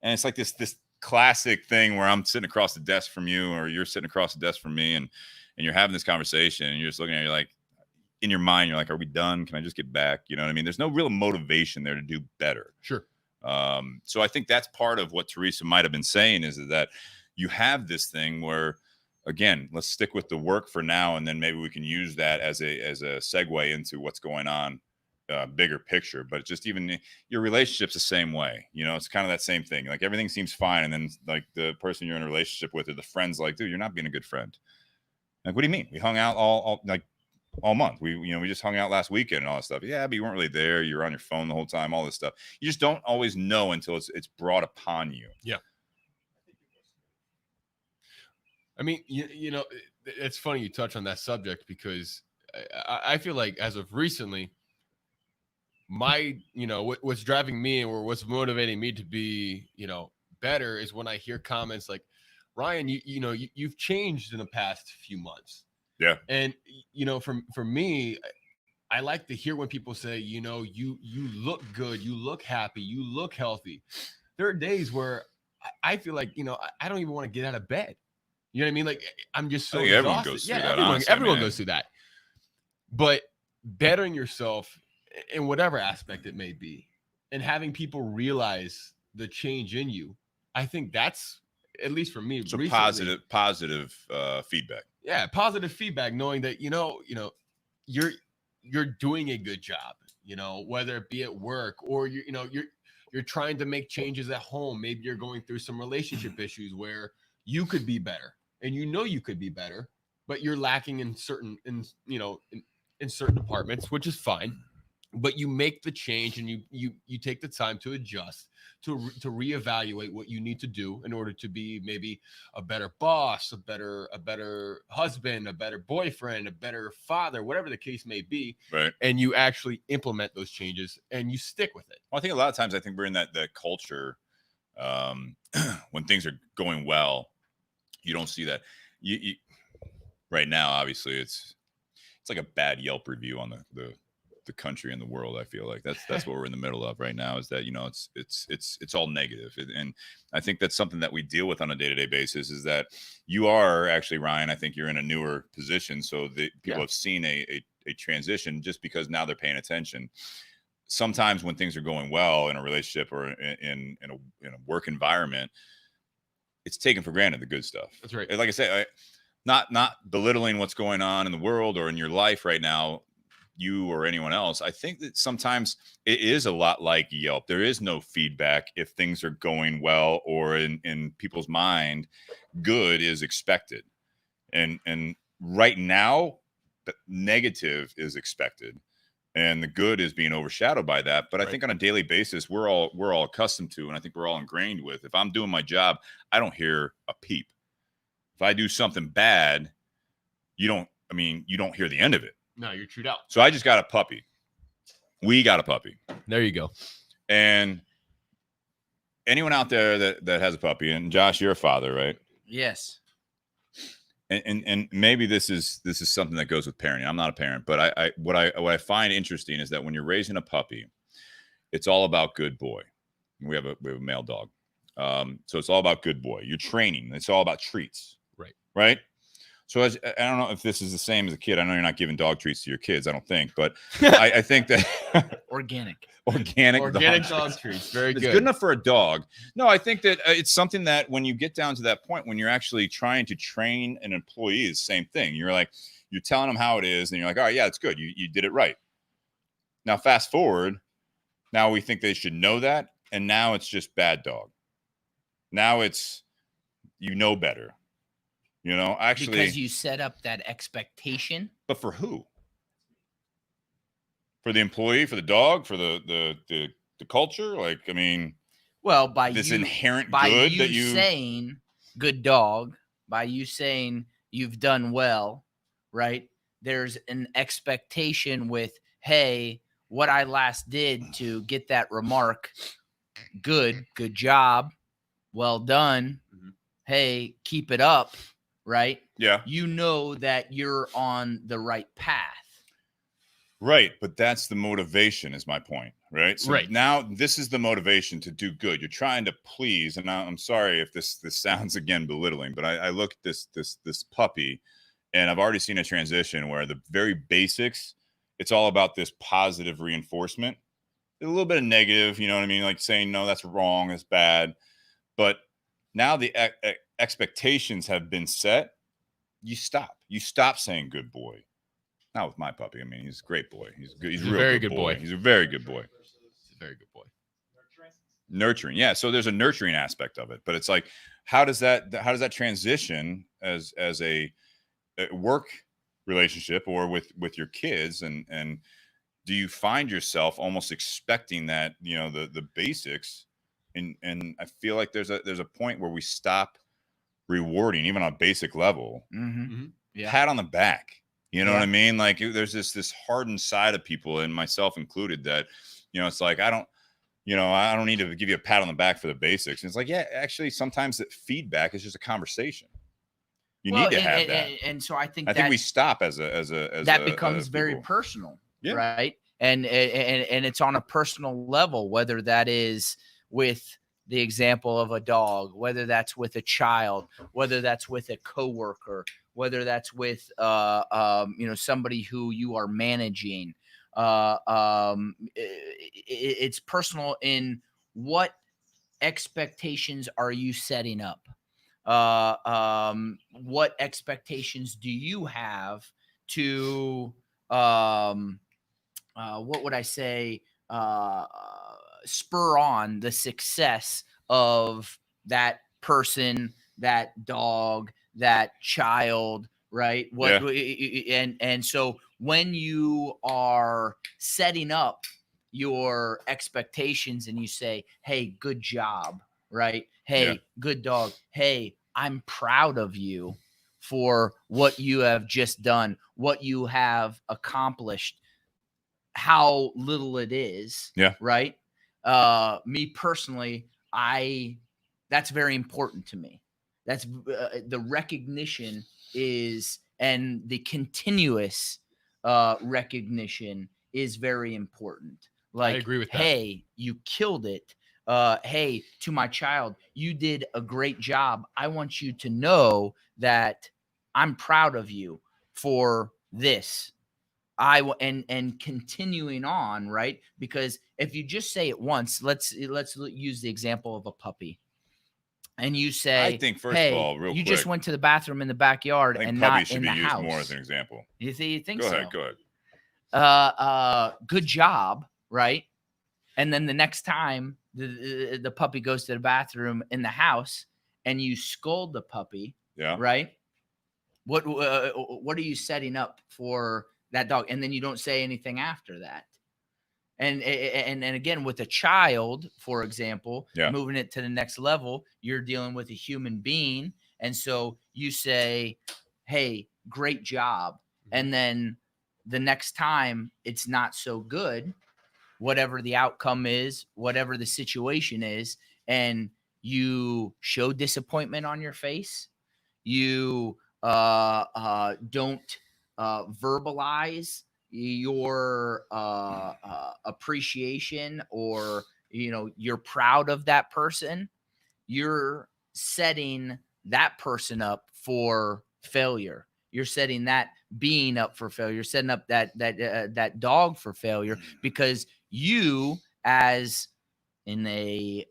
And it's like this classic thing where I'm sitting across the desk from you, or you're sitting across the desk from me, and you're having this conversation, and you're just looking at it, you're like, in your mind, you're like, are we done? Can I just get back? You know what I mean? There's no real motivation there to do better. Sure. So I think that's part of what Teresa might have been saying, is that you have this thing where, again, let's stick with the work for now, and then maybe we can use that as a segue into what's going on, bigger picture. But just even your relationship's the same way. It's kind of that same thing. Like everything seems fine, and then like the person you're in a relationship with, or the friend's like, dude, you're not being a good friend. Like, what do you mean? We hung out all month. We just hung out last weekend and all that stuff. Yeah, but you weren't really there. You're on your phone the whole time, all this stuff. You just don't always know until it's brought upon you. Yeah. I mean, it's funny you touch on that subject, because I feel like as of recently, my, what's driving me or what's motivating me to be, better is when I hear comments like, Ryan, you've changed in the past few months. Yeah. And, for me, I like to hear when people say, you look good, you look happy, you look healthy. There are days where I feel like, I don't even want to get out of bed. You know what I mean? Like, I'm just so exhausted. Everyone goes through that. Everyone goes through that. But bettering yourself in whatever aspect it may be, and having people realize the change in you, I think that's, at least for me, so recently, positive feedback. Yeah, positive feedback, knowing that you're doing a good job, whether it be at work or you're trying to make changes at home. Maybe you're going through some relationship issues where you could be better, and you could be better, but you're lacking in certain departments, which is fine. But you make the change, and you take the time to adjust, to reevaluate what you need to do in order to be maybe a better boss, a better husband, a better boyfriend, a better father, whatever the case may be. Right. And you actually implement those changes and you stick with it. Well, I think a lot of times we're in that culture, when things are going well, you don't see that. right now, obviously, it's like a bad Yelp review on the country and the world. I feel like that's what we're in the middle of right now, is that, you know, it's all negative. And I think that's something that we deal with on a day-to-day basis, is that you are actually, Ryan, I think you're in a newer position. So the people have seen a transition just because now they're paying attention. Sometimes when things are going well in a relationship or in a work environment, it's taken for granted, the good stuff. That's right. Like I say, not belittling what's going on in the world or in your life right now, you or anyone else. I think that sometimes it is a lot like Yelp. There is no feedback if things are going well, or in people's mind, good is expected. And right now, the negative is expected, and the good is being overshadowed by that. But I think on a daily basis, we're all accustomed to, and I think we're all ingrained with, if I'm doing my job, I don't hear a peep. If I do something bad, you don't hear the end of it. No, you're chewed out. So I just got a puppy. We got a puppy. There you go. And anyone out there that has a puppy, and Josh, you're a father, right? Yes. And maybe this is something that goes with parenting. I'm not a parent, but what I find interesting is that when you're raising a puppy, it's all about good boy. We have a male dog, so it's all about good boy. You're training. It's all about treats. Right. So I don't know if this is the same as a kid. I know you're not giving dog treats to your kids, I don't think, but I think that organic dog treats. Very good. It's good enough for a dog. No, I think that it's something that when you get down to that point, when you're actually trying to train an employee, is the same thing. You're telling them how it is, and you're like, all right, yeah, it's good. You did it right. Now, fast forward. Now we think they should know that. And now it's just bad dog. Now it's, better. Actually, because you set up that expectation. But for who? For the employee, for the dog, for the culture? Well, by this you, inherent by good you that you saying good dog, by you saying you've done well, right? There's an expectation with, hey, what I last did to get that remark, good job, well done. Mm-hmm. Hey, keep it up. Right? Yeah. You know that you're on the right path. Right. But that's the motivation, is my point. Right. So now this is the motivation to do good. You're trying to please. And I'm sorry if this sounds, again, belittling, but I look at this puppy, and I've already seen a transition where the very basics, it's all about this positive reinforcement. A little bit of negative, you know what I mean? Like saying, no, that's wrong, that's bad. But now the expectations have been set. You stop saying good boy. Not with my puppy. I mean, he's a great boy. He's good. He's a real very good boy. He's a very good boy. He's a very good boy. Nurturing. Yeah. So there's a nurturing aspect of it, but it's like, how does that transition as a work relationship or with your kids, and do you find yourself almost expecting that, the basics, and I feel like there's a point where we stop rewarding, even on a basic level. Mm-hmm. Yeah. Pat on the back. You know what I mean? Like, there's this hardened side of people, and myself included, that, it's like, I don't need to give you a pat on the back for the basics. And it's like, yeah, actually, sometimes that feedback is just a conversation. You need to have that. And so I think we stop as that becomes very personal, right? And it's on a personal level, whether that is with the example of a dog, whether that's with a child, whether that's with a coworker, whether that's with somebody who you are managing. It's personal in what expectations are you setting up? What expectations do you have to what would I say? Spur on the success of that person, that dog, that child, right? And so when you are setting up your expectations and you say, hey, good job, right? Hey, good dog. Hey, I'm proud of you for what you have just done, what you have accomplished, how little it is, right? Me personally, that's very important to me. That's the recognition is and the continuous recognition is very important. Like, I agree with that. Hey, you killed it. Hey, to my child, you did a great job. I want you to know that I'm proud of you for this. And continuing on, right? Because if you just say it once, let's use the example of a puppy. And you say, I think, first hey, of all, real you quick, just went to the bathroom in the backyard I think and puppy not should in be the used house. more as an example. You think Go so? ahead. Go ahead. Good job, right? And then the next time the puppy goes to the bathroom in the house and you scold the puppy, Yeah. right? What are you setting up for that dog? And then you don't say anything after that. And again, with a child, for example, Yeah. moving it to the next level, you're dealing with a human being. And so you say, hey, great job. And then the next time it's not so good, whatever the outcome is, whatever the situation is, and you show disappointment on your face, you don't verbalize your appreciation, or you're proud of that person, you're setting that person up for failure. You're setting that being up for failure. You're setting up that dog for failure, because you, as in a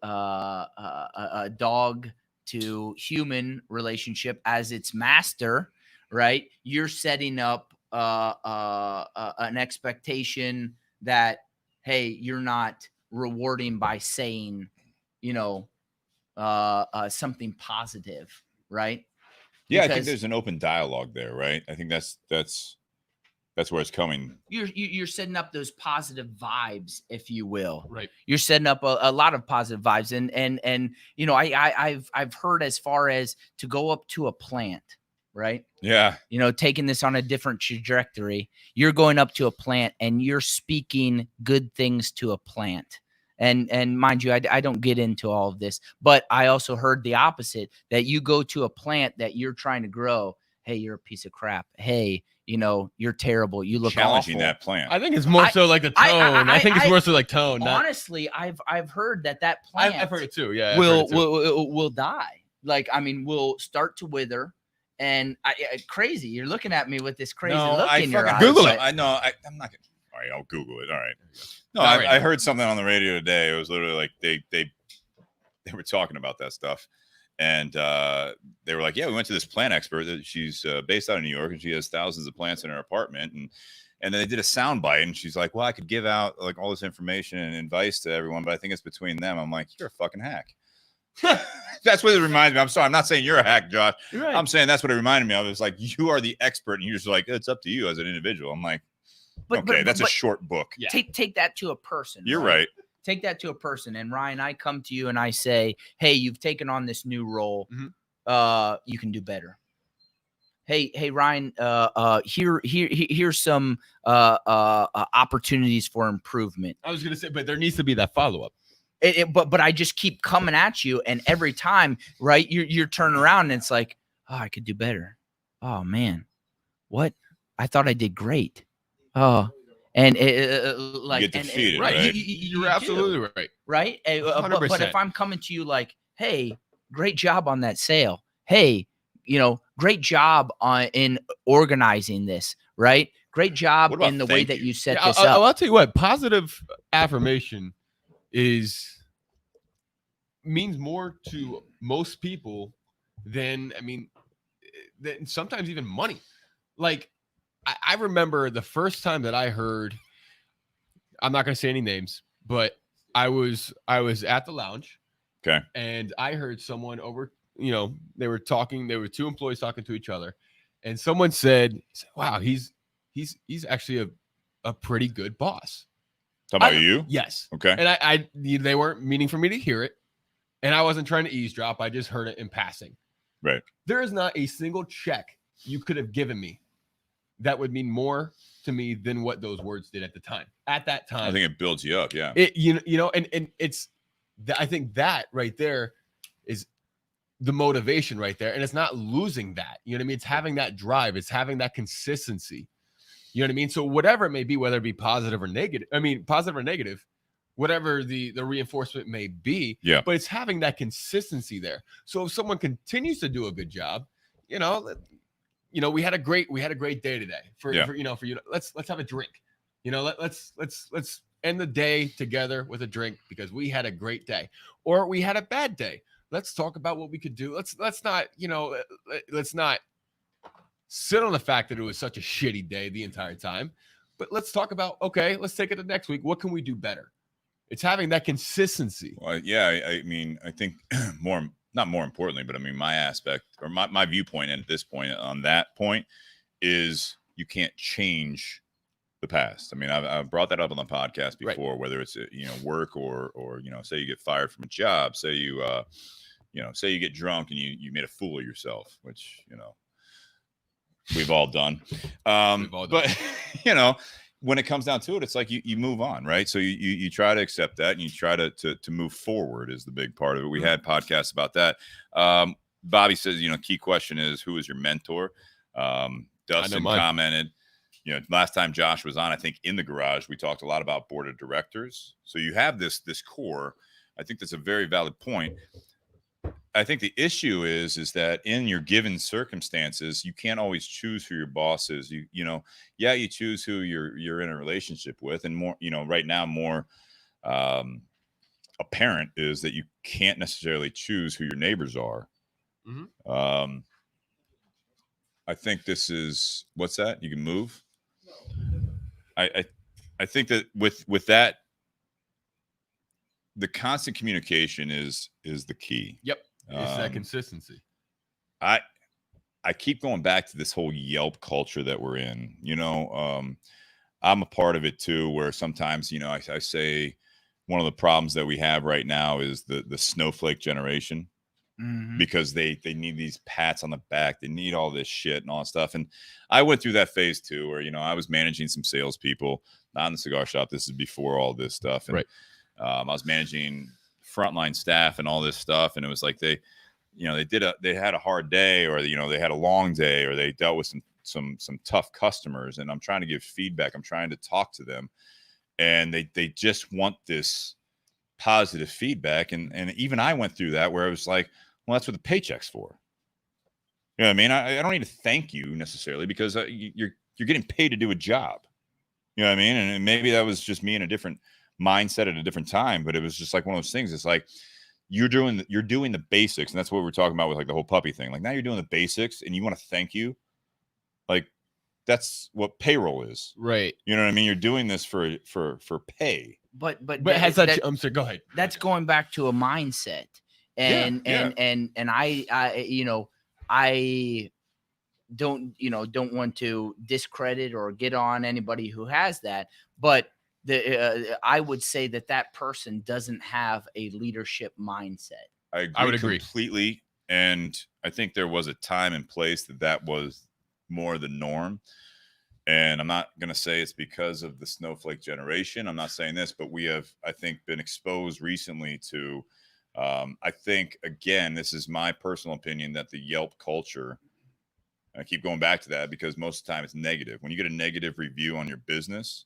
dog to human relationship, as its master, right? You're setting up an expectation that, hey, you're not rewarding by saying, something positive, right? Yeah, I think Because there's an open dialogue there, right? I think that's where it's coming. you're setting up those positive vibes, if you will. Right. You're setting up a lot of positive vibes, and I've heard as far as to go up to a plant, right? Yeah. Taking this on a different trajectory. You're going up to a plant and you're speaking good things to a plant. And mind you, I don't get into all of this, but I also heard the opposite, that you go to a plant that you're trying to grow. Hey, you're a piece of crap. Hey, you're terrible. You look Challenging awful. that plant. I think it's more so like the tone. I think it's more so like tone. Honestly, I've heard that plant I've heard it too. Yeah. will die. Like, will start to wither. And crazy. You're looking at me with this crazy look in your eyes. Google it. I know. I'm not gonna. All right, I'll Google it. All right. No, I heard something on the radio today. It was literally like they were talking about that stuff, and they were like, "Yeah, we went to this plant expert. She's based out of New York, and she has thousands of plants in her apartment." And then they did a soundbite, and she's like, "Well, I could give out like all this information and advice to everyone, but I think it's between them." I'm like, "You're a fucking hack." That's what it reminds me. I'm sorry, I'm not saying you're a hack, Josh. Right. I'm saying that's what it reminded me of. It's like, you are the expert, and you're just like, it's up to you as an individual. I'm like, okay, that's a short book. Yeah. Take that to a person. You're right. Take that to a person. And Ryan, I come to you and I say, hey, you've taken on this new role. Mhm. You can do better. Hey, Ryan, here's some opportunities for improvement. I was going to say, but there needs to be that follow-up. But I just keep coming at you, and every time, right, you're turning around and it's like, oh, I could do better. Oh man, what? I thought I did great. Oh, and like, you get defeated, Right. right? You're absolutely right. Right. But 100%. if I'm coming to you like, hey, great job on that sale. Hey, great job in organizing this. Right. Great job in the way that you set this up. I'll tell you what, positive affirmation means more to most people than sometimes even money. Like, I remember the first time that I heard, I'm not going to say any names, but I was at the lounge. Okay. And I heard someone over, they were talking, there were two employees talking to each other, and someone said, wow, he's actually a pretty good boss. Talking about you? Yes. Okay. And they weren't meaning for me to hear it, and I wasn't trying to eavesdrop. I just heard it in passing. Right. There is not a single check you could have given me that would mean more to me than what those words did at the time. At that time, I think it builds you up. Yeah. And it's, I think that right there is the motivation right there. And it's not losing that. You know what I mean? It's having that drive. It's having that consistency. You know what I mean? So whatever it may be, whether it be positive or negative, whatever the reinforcement may be, Yeah. but it's having that consistency there. So if someone continues to do a good job, we had a great day today for you. Let's have a drink. Let's end the day together with a drink because we had a great day, or we had a bad day. Let's talk about what we could do. Let's not sit on the fact that it was such a shitty day the entire time, but let's talk about, okay, let's take it to next week. What can we do better? It's having that consistency. Well, yeah, I mean, I think not more importantly, but I mean, my aspect or my viewpoint at this point on that point is you can't change the past. I mean, I've brought that up on the podcast before, right. Whether it's work or say you get fired from a job, say you say you get drunk and you made a fool of yourself, which we've all done. But when it comes down to it, it's like you move on, right? So you try to accept that and you try to move forward is the big part of it. We had podcasts about that. Bobby says, key question is, who is your mentor? Dustin commented, last time Josh was on, I think in the garage, we talked a lot about board of directors. So you have this core. I think that's a very valid point. I think the issue is that in your given circumstances, you can't always choose who your boss is. You choose who you're in a relationship with, and more, right now more apparent is that you can't necessarily choose who your neighbors are. Mm-hmm. I think this is what's that? You can move. I think that with that, the constant communication is the key. Yep. It's that consistency. I keep going back to this whole Yelp culture that we're in. I'm a part of it too, where sometimes, I say one of the problems that we have right now is the snowflake generation, mm-hmm. because they need these pats on the back. They need all this shit and all that stuff. And I went through that phase too, where, I was managing some salespeople, not in the cigar shop. This is before all this stuff. And, right. I was managing frontline staff and all this stuff, and it was like they had a hard day, or they had a long day, or they dealt with some tough customers, and I'm trying to give feedback, I'm trying to talk to them, and they just want this positive feedback, and even I went through that where I was like, well, that's what the paycheck's for. You know what I mean? I don't need to thank you necessarily, because you're getting paid to do a job. You know what I mean? And maybe that was just me in a different mindset at a different time, but it was just like one of those things. It's like you're doing the basics, and that's what we're talking about with like the whole puppy thing. Like now you're doing the basics, and you want to thank you. Like that's what payroll is, right? You know what I mean? You're doing this for pay. But it has that. I'm sorry. Go ahead. That's going back to a mindset, and I don't want to discredit or get on anybody who has that, but I would say that person doesn't have a leadership mindset. I would agree completely. And I think there was a time and place that was more the norm. And I'm not going to say it's because of the snowflake generation. I'm not saying this, but we have, I think, been exposed recently to, I think, again, this is my personal opinion, that the Yelp culture, I keep going back to that because most of the time it's negative. When you get a negative review on your business,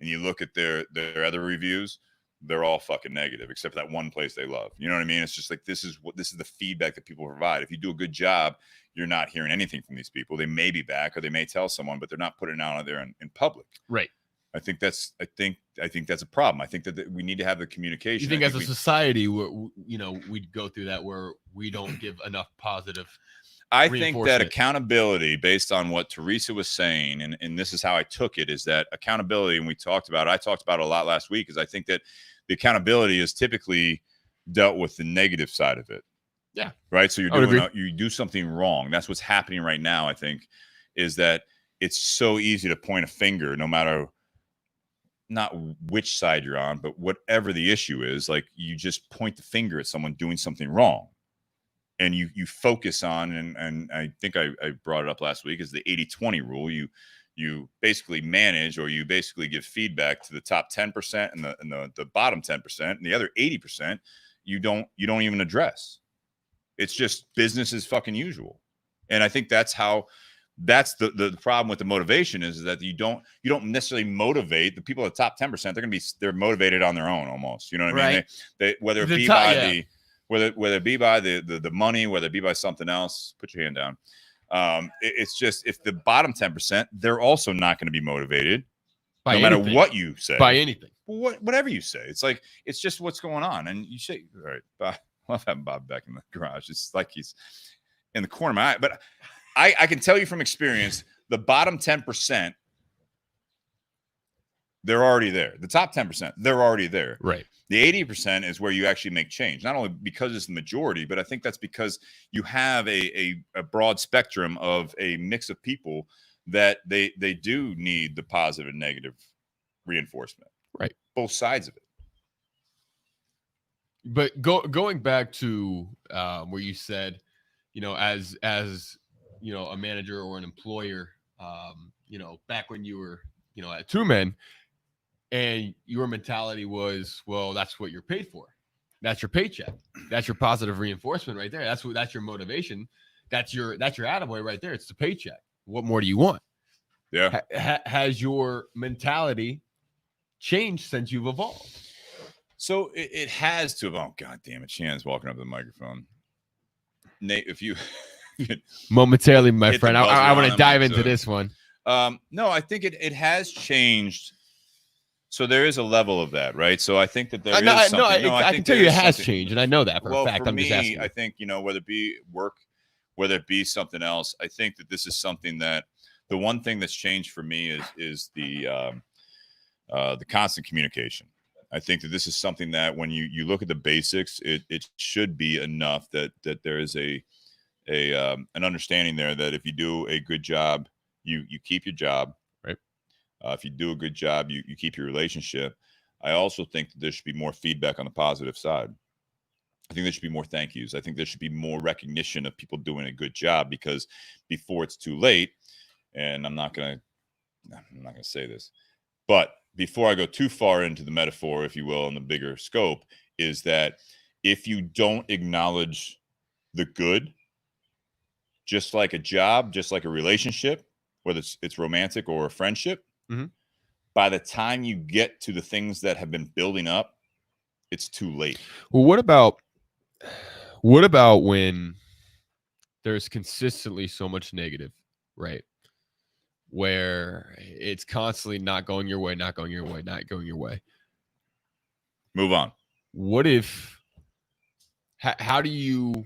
and you look at their other reviews, they're all fucking negative, except for that one place they love. You know what I mean? It's just like, this is the feedback that people provide. If you do a good job, you're not hearing anything from these people. They may be back, or they may tell someone, but they're not putting it out there in public. Right. I think that's a problem. I think that we need to have the communication. You think as a society, we'd go through that where we don't give enough positive. I think that accountability, based on what Teresa was saying, and this is how I took it, is that accountability, and I talked about it a lot last week, is I think that the accountability is typically dealt with the negative side of it. Yeah. Right. So you do something wrong. That's what's happening right now, I think, is that it's so easy to point a finger, no matter not which side you're on, but whatever the issue is, like you just point the finger at someone doing something wrong. And you focus on, and I think I brought it up last week, is the 80-20 rule. You basically manage, or you basically give feedback to the top 10% and the bottom 10%, and the other 80% you don't even address. It's just business as fucking usual. And I think that's the problem with the motivation is that you don't necessarily motivate the people at the top 10%. They're motivated on their own almost. You know what I mean? They whether it be by whether it be by the money, whether it be by something else. Put your hand down. It's just if the bottom 10%, they're also not going to be motivated by no matter what you say. By anything. Whatever you say. It's like it's just what's going on. And you say, all right, Bob, I love having Bob back in the garage. It's like he's in the corner of my eye. But I can tell you from experience, the bottom 10%, they're already there. The top 10%, they're already there. Right. The 80% is where you actually make change. Not only because it's the majority, but I think that's because you have a broad spectrum of a mix of people that they do need the positive and negative reinforcement. Right. Both sides of it. But going back to where you said, as a manager or an employer, back when you were, at Two Men, and your mentality was, well, that's what you're paid for. That's your paycheck. That's your positive reinforcement right there. That's your motivation. That's your attaboy right there. It's the paycheck. What more do you want? Yeah. Has your mentality changed since you've evolved? So it has to. Oh, God damn it. Shannon's walking up to the microphone. Nate, if you momentarily, my friend, I want to dive into this one. No, I think it has changed. So there is a level of that, right? So I think that I can tell you it has changed, and I know that for a fact. For I'm just asking. I think, whether it be work, whether it be something else, I think that this is something that the one thing that's changed for me is the constant communication. I think that this is something that when you look at the basics, it should be enough that there is an understanding there that if you do a good job, you keep your job. Right. If you do a good job, you keep your relationship. I also think that there should be more feedback on the positive side. I think there should be more thank yous. I think there should be more recognition of people doing a good job, because before it's too late, and I'm not gonna say this, but before I go too far into the metaphor, if you will, in the bigger scope, is that if you don't acknowledge the good, just like a job, just like a relationship, whether it's romantic or a friendship, by the time you get to the things that have been building up, it's too late. Well, what about when there's consistently so much negative, right? Where it's constantly not going your way, not going your way, not going your way. Move on. What if, how do you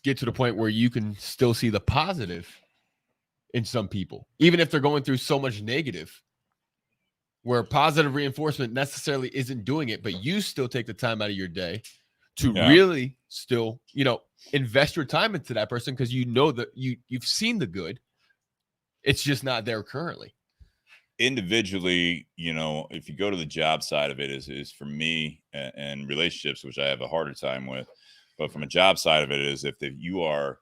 get to the point where you can still see the positive in some people, even if they're going through so much negative, where positive reinforcement necessarily isn't doing it, but you still take the time out of your day to really still, invest your time into that person, because you know that you've seen the good. It's just not there currently. Individually, if you go to the job side of it, is for me and relationships, which I have a harder time with, but from a job side of it is if you are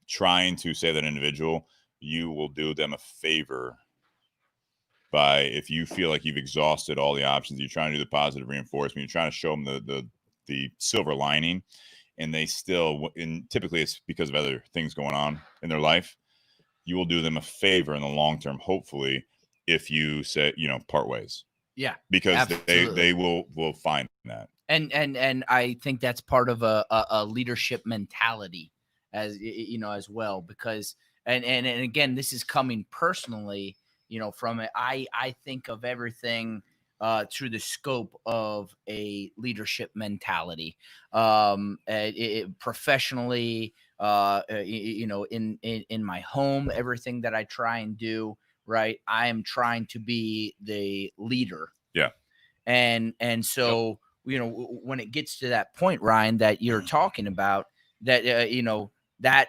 trying to save that individual, you will do them a favor by, if you feel like you've exhausted all the options, you're trying to do the positive reinforcement, you're trying to show them the silver lining, and they still, and typically it's because of other things going on in their life, you will do them a favor in the long term, hopefully, if you say, part ways. Yeah. Because they will find that. And I think that's part of a leadership mentality as well, because and again, this is coming personally, from it. I think of everything through the scope of a leadership mentality, professionally, in my home, everything that I try and do, right, I am trying to be the leader. Yeah. And so, when it gets to that point, Ryan, that you're talking about, that, that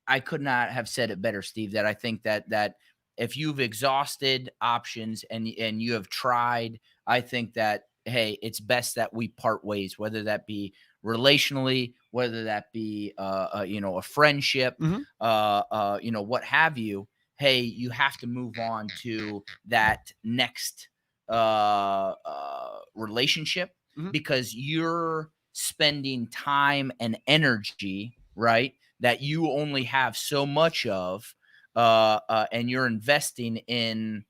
I could not have said it better, Steve, that I think that if you've exhausted options and you have tried, I think that, hey, it's best that we part ways, whether that be relationally, whether that be, a friendship, what have you. Hey, you have to move on to that next relationship, because you're spending time and energy, right, that you only have so much of, and you're investing in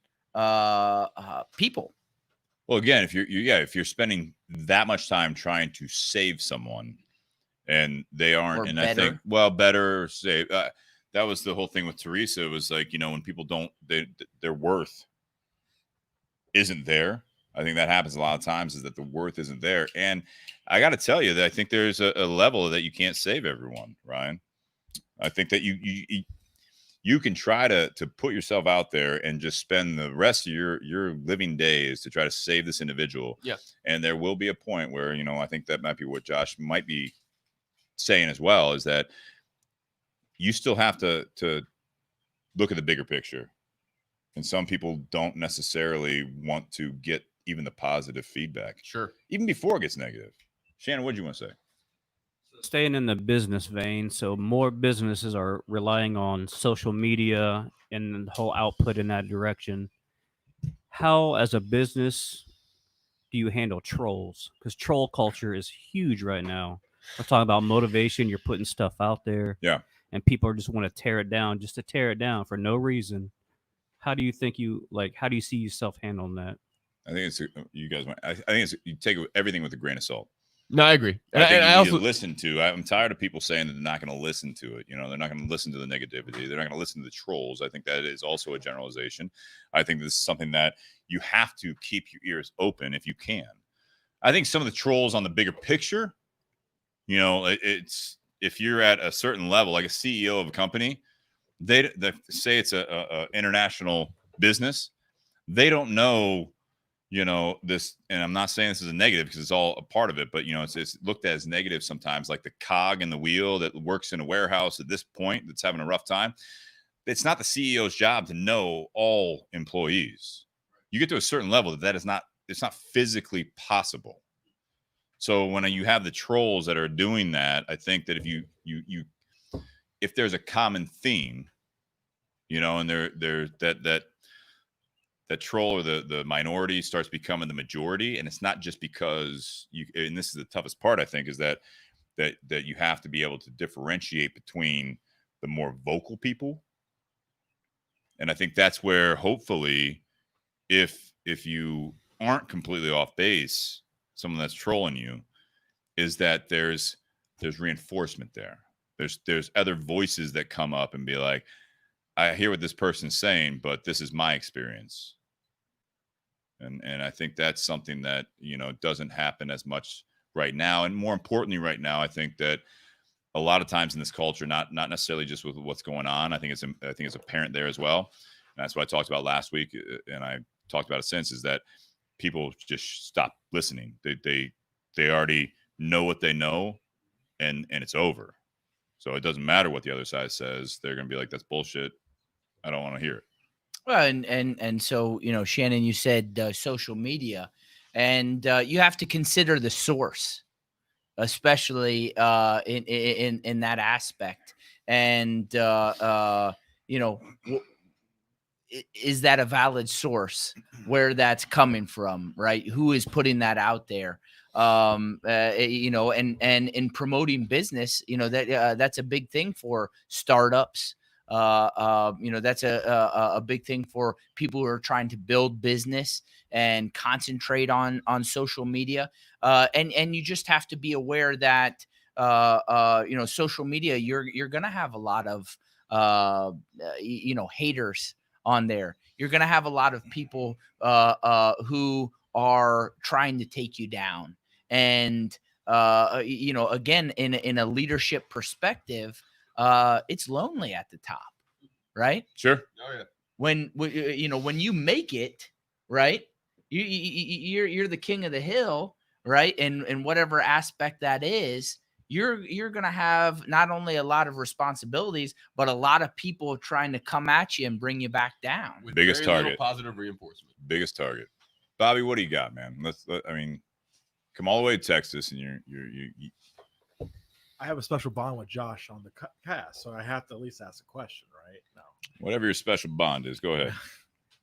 people. Well, again, if you're spending that much time trying to save someone, and they aren't, Or and better. I think, well, better save. That was the whole thing with Teresa. It was like, when people don't, their worth isn't there. I think that happens a lot of times, is that the worth isn't there. And I got to tell you that I think there's a level that you can't save everyone, Ryan. I think that you can try to put yourself out there and just spend the rest of your living days to try to save this individual. Yeah. And there will be a point where, I think that might be what Josh might be saying as well, is that you still have to look at the bigger picture. And some people don't necessarily want to get even the positive feedback, Sure, even before it gets negative. Shannon, what do you want to say? Staying in the business vein, so more businesses are relying on social media and the whole output in that direction. How, as a business, do you handle trolls? Because troll culture is huge right now. We're talking about motivation. You're putting stuff out there. Yeah. And people are just want to tear it down just to tear it down for no reason. How do you think how do you see yourself handling that? I think it's you guys. I think it's you take everything with a grain of salt. no, I agree. I think And you I need also to listen to. I'm tired of people saying that they're not going to listen to it. They're not going to listen to the negativity. They're not going to listen to the trolls. I think that is also a generalization. I think this is something that you have to keep your ears open if you can. I think some of the trolls on the bigger picture, it's if you're at a certain level, like a CEO of a company, they say it's a international business. They don't know. This, and I'm not saying this is a negative because it's all a part of it, but it's looked at as negative sometimes, like the cog in the wheel that works in a warehouse at this point that's having a rough time. It's not the CEO's job to know all employees. You get to a certain level that is not, it's not physically possible. So when you have the trolls that are doing that, I think that if there's a common theme, and that troll or the minority starts becoming the majority, and it's not just because and this is the toughest part, I think, is that you have to be able to differentiate between the more vocal people. And I think that's where, hopefully, if you aren't completely off base, someone that's trolling you, is that there's reinforcement there. There's other voices that come up and be like, I hear what this person's saying, but this is my experience. And I think that's something that, doesn't happen as much right now. And more importantly, right now, I think that a lot of times in this culture, not necessarily just with what's going on, I think it's apparent there as well. And that's what I talked about last week, and I talked about it since, is that people just stop listening. They already know what they know, and it's over. So it doesn't matter what the other side says. They're going to be like, that's bullshit. I don't want to hear it. Well, and so, Shannon, you said social media, and you have to consider the source, especially in that aspect. And is that a valid source? Where that's coming from, right? Who is putting that out there? And in promoting business, that's a big thing for startups. That's a big thing for people who are trying to build business and concentrate on social media. And you just have to be aware that, social media, you're going to have a lot of, haters on there. You're going to have a lot of people who are trying to take you down. And, again, in a leadership perspective, it's lonely at the top, right? Sure. Oh yeah. When you make it, right, you're the king of the hill, right? And whatever aspect that is, you're gonna have not only a lot of responsibilities, but a lot of people trying to come at you and bring you back down. With Biggest very little target. positive reinforcement. Biggest target. Bobby, what do you got, man? Come all the way to Texas, and you I have a special bond with Josh on the cast, so I have to at least ask a question, right? No. whatever your special bond is, go ahead.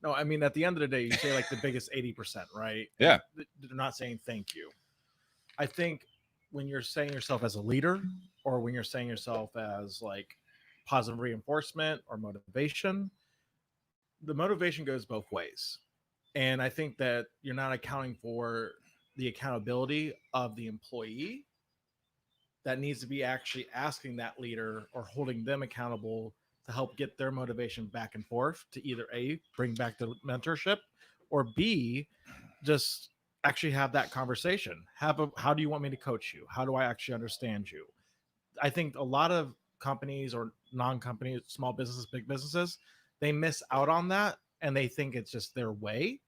No, I mean, at the end of the day, you say like the biggest 80%, right? Yeah. They're not saying thank you. I think when you're saying yourself as a leader, or when you're saying yourself as like positive reinforcement or motivation, the motivation goes both ways. And I think that you're not accounting for the accountability of the employee that needs to be actually asking that leader or holding them accountable to help get their motivation back and forth to either A, bring back the mentorship, or B, just actually have that conversation. How do you want me to coach you? How do I actually understand you? I think a lot of companies or non-companies, small businesses, big businesses, they miss out on that and they think it's just their way.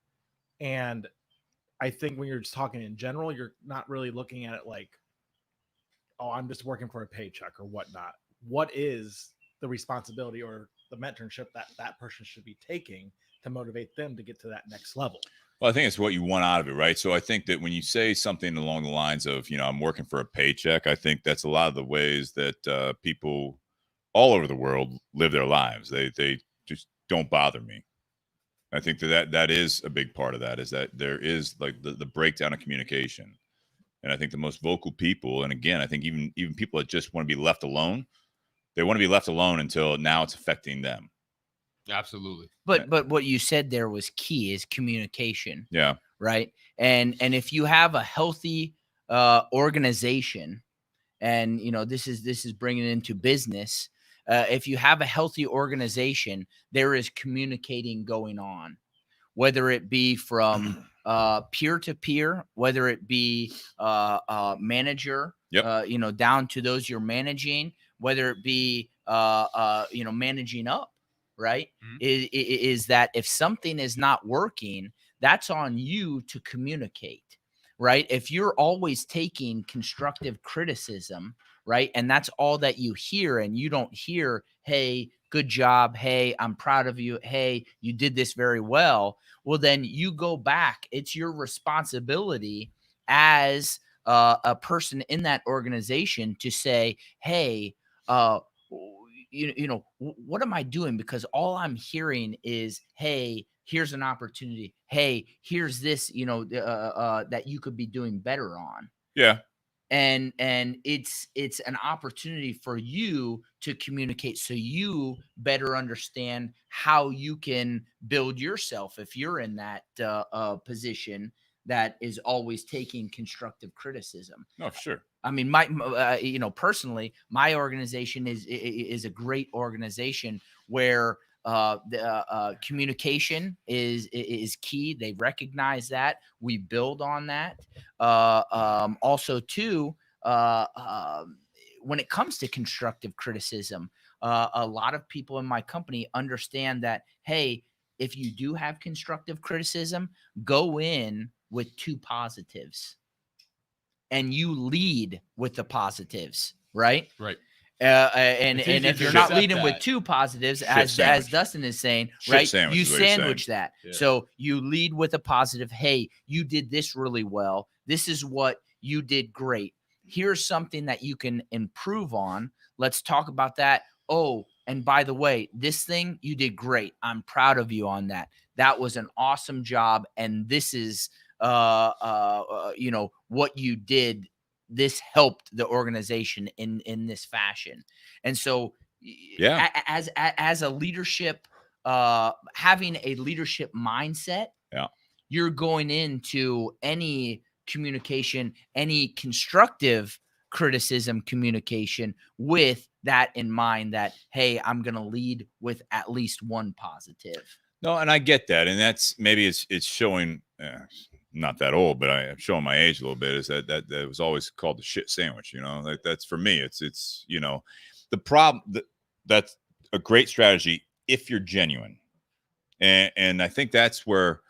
And I think when you're just talking in general, you're not really looking at it like, oh, I'm just working for a paycheck or whatnot. What is the responsibility or the mentorship that person should be taking to motivate them to get to that next level? Well, I think it's what you want out of it, right? So I think that when you say something along the lines of, I'm working for a paycheck, I think that's a lot of the ways that people all over the world live their lives. They just don't bother me. I think that is a big part of that, is that there is like the breakdown of communication. And I think the most vocal people, and again, I think even people that just want to be left alone, they want to be left alone until now it's affecting them. Absolutely. But what you said there was key, is communication. Yeah. Right. And if you have a healthy organization, and this is bringing it into business. If you have a healthy organization, there is communicating going on, whether it be from peer to peer, whether it be manager, down to those you're managing, whether it be managing up. Right. Mm-hmm. Is that if something is not working, that's on you to communicate. Right. If you're always taking constructive criticism, right, and that's all that you hear, and you don't hear, hey, good job, hey, I'm proud of you, hey, you did this very well, well, then you go back. It's your responsibility as a person in that organization to say, hey, what am I doing? Because all I'm hearing is, hey, here's an opportunity. Hey, here's this, that you could be doing better on. Yeah. And it's an opportunity for you to communicate so you better understand how you can build yourself if you're in that position that is always taking constructive criticism. Oh, sure. I mean, personally, my organization is a great organization where the communication is key. They recognize that. We build on that. Also, too, when it comes to constructive criticism, a lot of people in my company understand that, hey, if you do have constructive criticism, go in with 2 positives. And you lead with the positives, right? Right. And if you're not leading with 2 positives, as Dustin is saying, right, you sandwich that. Yeah. So you lead with a positive. Hey, you did this really well. This is what you did great. Here's something that you can improve on. Let's talk about that. Oh, and by the way, this thing you did great. I'm proud of you on that. That was an awesome job. And this is what you did. This helped the organization in this fashion. And so yeah, as a leadership, having a leadership mindset, yeah, you're going into any communication, any constructive criticism communication with that in mind, that, hey, I'm going to lead with at least 1 positive. No, and I get that. And that's maybe it's showing, not that old, but I'm showing my age a little bit, is that was always called the shit sandwich. Like that's, for me, it's the problem. That's a great strategy if you're genuine. And I think that's where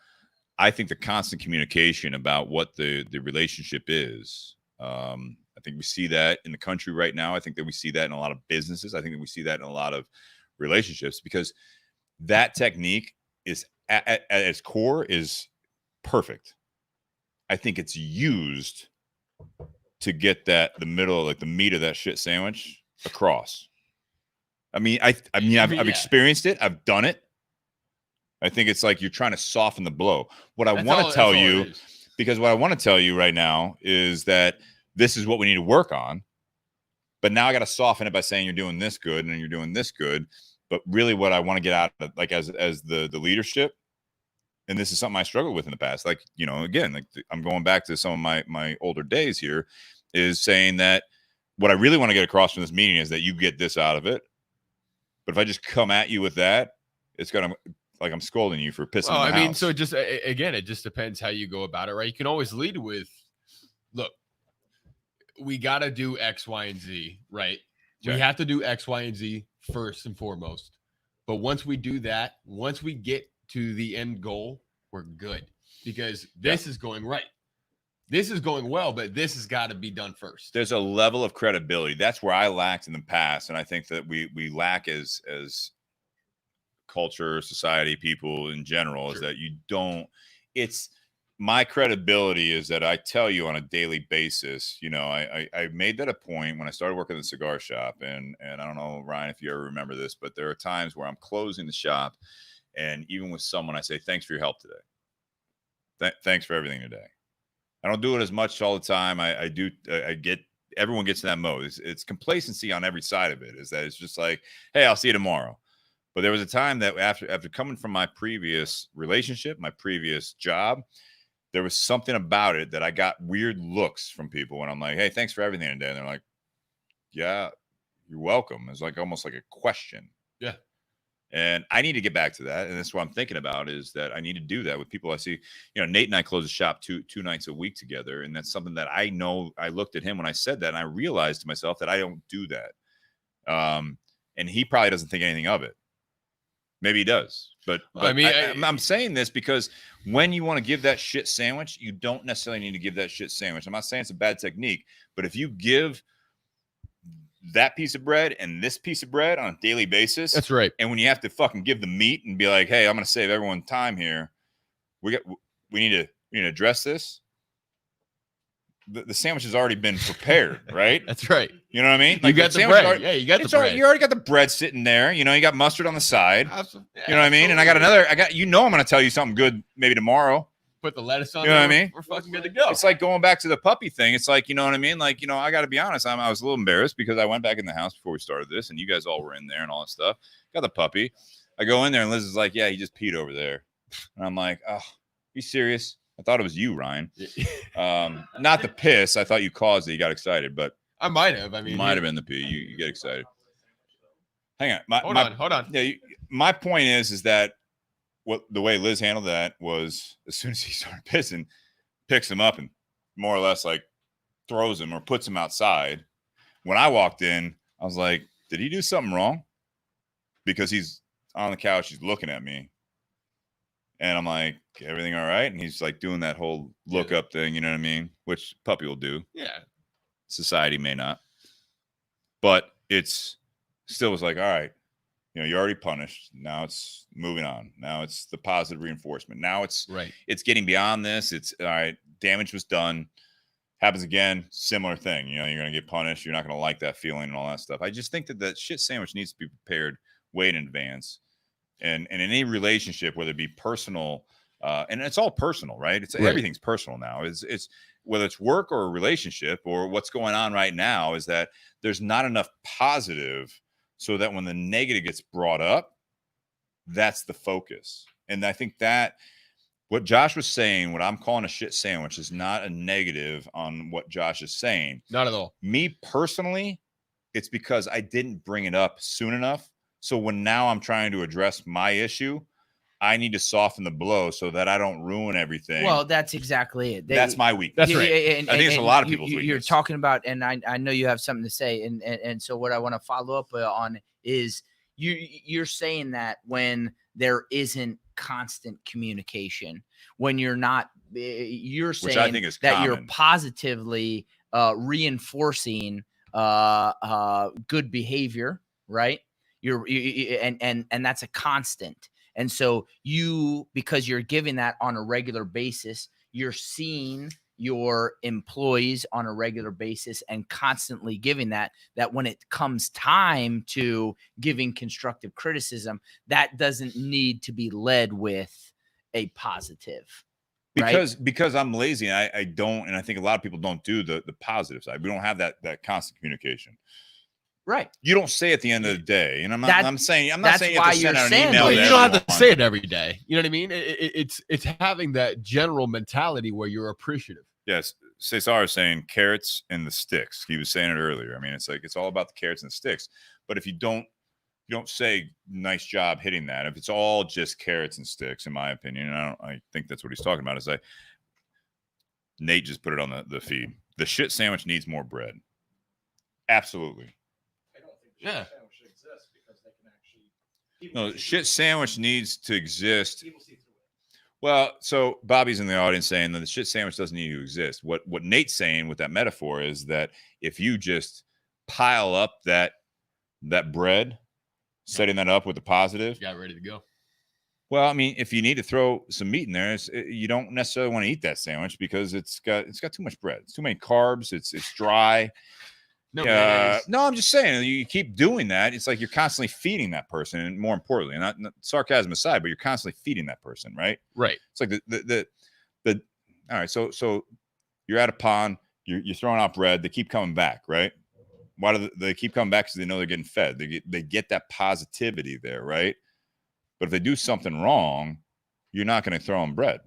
I think the constant communication about what the relationship is. I think we see that in the country right now. I think that we see that in a lot of businesses. I think that we see that in a lot of relationships, because that technique is at its core is perfect. I think it's used to get the middle, like the meat of that shit sandwich across. I've experienced it. I've done it. I think it's like you're trying to soften the blow. What I want to tell you right now is that this is what we need to work on. But now I got to soften it by saying you're doing this good and you're doing this good. But really what I want to get out of it, like as the leadership, and this is something I struggled with in the past, like, you know, again, like I'm going back to some of my older days here, is saying that what I really want to get across from this meeting is that you get this out of it. But if I just come at you with that, it's going to, like, I'm scolding you for pissing in the house. So just, again, it just depends how you go about it, right? You can always lead with, look, we got to do X, Y, and Z, right? Okay. We have to do X, Y, and Z first and foremost. But once we do that, once we get to the end goal, we're good, because this is going right. This is going well, but this has got to be done first. There's a level of credibility. That's where I lacked in the past. And I think that we lack as culture, society, people in general, is that you don't, it's my credibility is that I tell you on a daily basis. You know, I made that a point when I started working in the cigar shop, and I don't know, Ryan, if you ever remember this, but there are times where I'm closing the shop, and even with someone, I say, thanks for your help today. Thanks for everything today. I don't do it as much all the time. I get, everyone gets in that mode. It's complacency on every side of it, is that it's just like, hey, I'll see you tomorrow. But there was a time that after coming from my previous relationship, my previous job, there was something about it that I got weird looks from people when I'm like, hey, thanks for everything today. And they're like, yeah, you're welcome. It's like almost like a question. Yeah. And I need to get back to that. And that's what I'm thinking about, is that I need to do that with people I see. You know, Nate and I close the shop two nights a week together. And that's something that I know. I looked at him when I said that, and I realized to myself that I don't do that. And he probably doesn't think anything of it. Maybe he does. But I mean, I'm saying this because when you want to give that shit sandwich, you don't necessarily need to give that shit sandwich. I'm not saying it's a bad technique, but if you give that piece of bread and this piece of bread on a daily basis, that's right. And when you have to fucking give the meat and be like, hey, I'm going to save everyone time here, we need to address this. The sandwich has already been prepared, right? That's right. You know what I mean? Like, you got the bread. Yeah, you got the bread. You already got the bread sitting there. You know, you got mustard on the side. Absolutely. Yeah, you know what I mean? And I got, I'm going to tell you something good maybe tomorrow. Put the lettuce on. You know what I mean? We're fucking good to go. It's like going back to the puppy thing. It's like, you know what I mean? Like, you know, I got to be honest. I was a little embarrassed because I went back in the house before we started this, and you guys all were in there and all that stuff. Got the puppy. I go in there, and Liz is like, yeah, he just peed over there. And I'm like, oh, you serious? I thought it was you, Ryan. Not the piss. I thought you caused it. You got excited, but I might have. I mean, might have been the pee. You get excited. Hang on. Hold on. Yeah. My point is that the way Liz handled that was, as soon as he started pissing, picks him up and more or less like throws him or puts him outside. When I walked in, I was like, did he do something wrong? Because he's on the couch, he's looking at me. And I'm like, everything all right? And he's like doing that whole look up thing, you know what I mean? Which puppy will do. Yeah. Society may not. But it's still was like, all right, you know, you're already punished. Now it's moving on. Now it's the positive reinforcement. Now it's It's getting beyond this. It's all right. Damage was done. Happens again. Similar thing. You know, you're going to get punished. You're not going to like that feeling and all that stuff. I just think that shit sandwich needs to be prepared way in advance. And in any relationship, whether it be personal, and it's all personal, right? Everything's personal now. It's whether it's work or a relationship or what's going on right now, is that there's not enough positive so that when the negative gets brought up, that's the focus. And I think that what Josh was saying, what I'm calling a shit sandwich, is not a negative on what Josh is saying. Not at all. Me personally, it's because I didn't bring it up soon enough. So when now I'm trying to address my issue, I need to soften the blow so that I don't ruin everything. Well, that's exactly it. That's my weakness. That's right. I think it's a lot of people's weakness. You're talking about, and I know you have something to say. And so what I want to follow up on is you're saying that when there isn't constant communication, when you're not, you're saying I think is that common. you're positively reinforcing good behavior, right? And that's a constant. And so because you're giving that on a regular basis, you're seeing your employees on a regular basis and constantly giving that when it comes time to giving constructive criticism, that doesn't need to be led with a positive. Because I'm lazy and I don't, and I think a lot of people don't do the positive side. We don't have that constant communication. Right. You don't say at the end of the day, and I'm not saying you that's have to why send you're out an saying email. that. You to don't have to everyone. say it every day. You know what I mean? It's having that general mentality where you're appreciative. Yes, Cesar is saying carrots and the sticks. He was saying it earlier. I mean, it's like it's all about the carrots and the sticks. But if you don't say nice job hitting that, if it's all just carrots and sticks, in my opinion, and I think that's what he's talking about. Is like Nate just put it on the feed. The shit sandwich needs more bread. Absolutely. I don't think Yeah. sandwich should exist because they can actually. No, shit sandwich needs to exist. People see through it. Well, so Bobby's in the audience saying that the shit sandwich doesn't need to exist. What Nate's saying with that metaphor is that if you just pile up that bread, setting that up with the positive, Got ready to go. well, I mean, if you need to throw some meat in there, you don't necessarily want to eat that sandwich because it's got too much bread. It's too many carbs. It's dry. No, No, I'm just saying, you keep doing that. It's like you're constantly feeding that person, and more importantly, not sarcasm aside, but you're constantly feeding that person, right? right. It's like the all right. So you're at a pond, you're throwing out bread. They keep coming back, right? Why do they keep coming back? Because they know they're getting fed. They get that positivity there, right? But if they do something wrong, you're not going to throw them bread.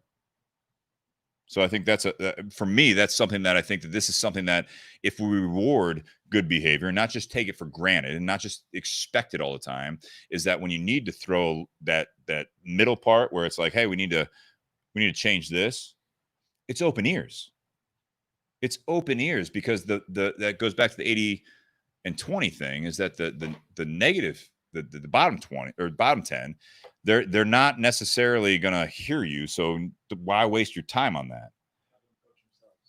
So I think that's for me, that's something that I think that this is something that if we reward good behavior and not just take it for granted and not just expect it all the time, is that when you need to throw that middle part where it's like, hey, we need to change this, it's open ears. It's open ears because that goes back to the 80 and 20 thing, is that the negative, the bottom 20 or bottom 10, they're not necessarily going to hear you. So why waste your time on that?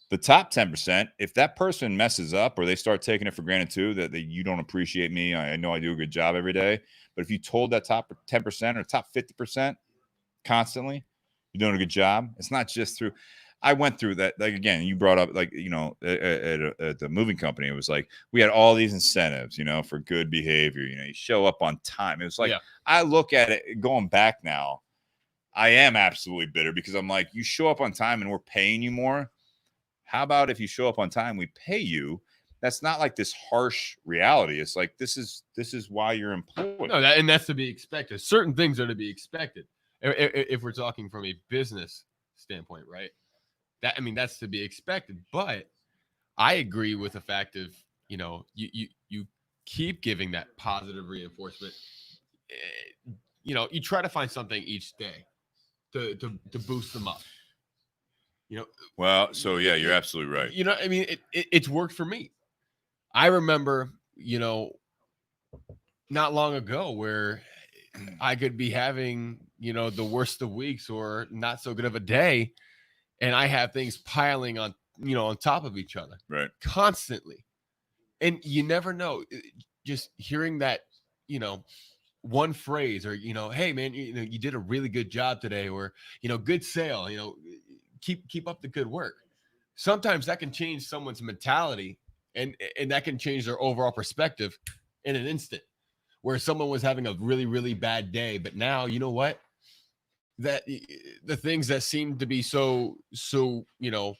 The top 10%, if that person messes up or they start taking it for granted too, that you don't appreciate me, I know I do a good job every day. But if you told that top 10% or top 50% constantly, you're doing a good job. It's not just through. I went through that. Like, again, you brought up, like, you know, at the moving company, it was like we had all these incentives, you know, for good behavior. You know, you show up on time. It was like, I look at it going back now, I am absolutely bitter because I'm like, you show up on time and we're paying you more. How about if you show up on time, we pay you? That's not like this harsh reality. It's like this is why you're employed. No, and that's to be expected. Certain things are to be expected. If we're talking from a business standpoint, right? That's to be expected. But I agree with the fact of, you know, you keep giving that positive reinforcement. You know, you try to find something each day to boost them up. You know, well, so yeah, you're absolutely right. You know, I mean, it's worked for me. I remember, you know, not long ago where I could be having, you know, the worst of weeks or not so good of a day, and I have things piling on, you know, on top of each other, right, constantly. And you never know, just hearing that, you know, one phrase, or, you know, hey man, you know, you did a really good job today, or, you know, good sale, you know, keep up the good work. Sometimes that can change someone's mentality, and that can change their overall perspective in an instant, where someone was having a really, really bad day, but now, you know what, that the things that seem to be so, you know,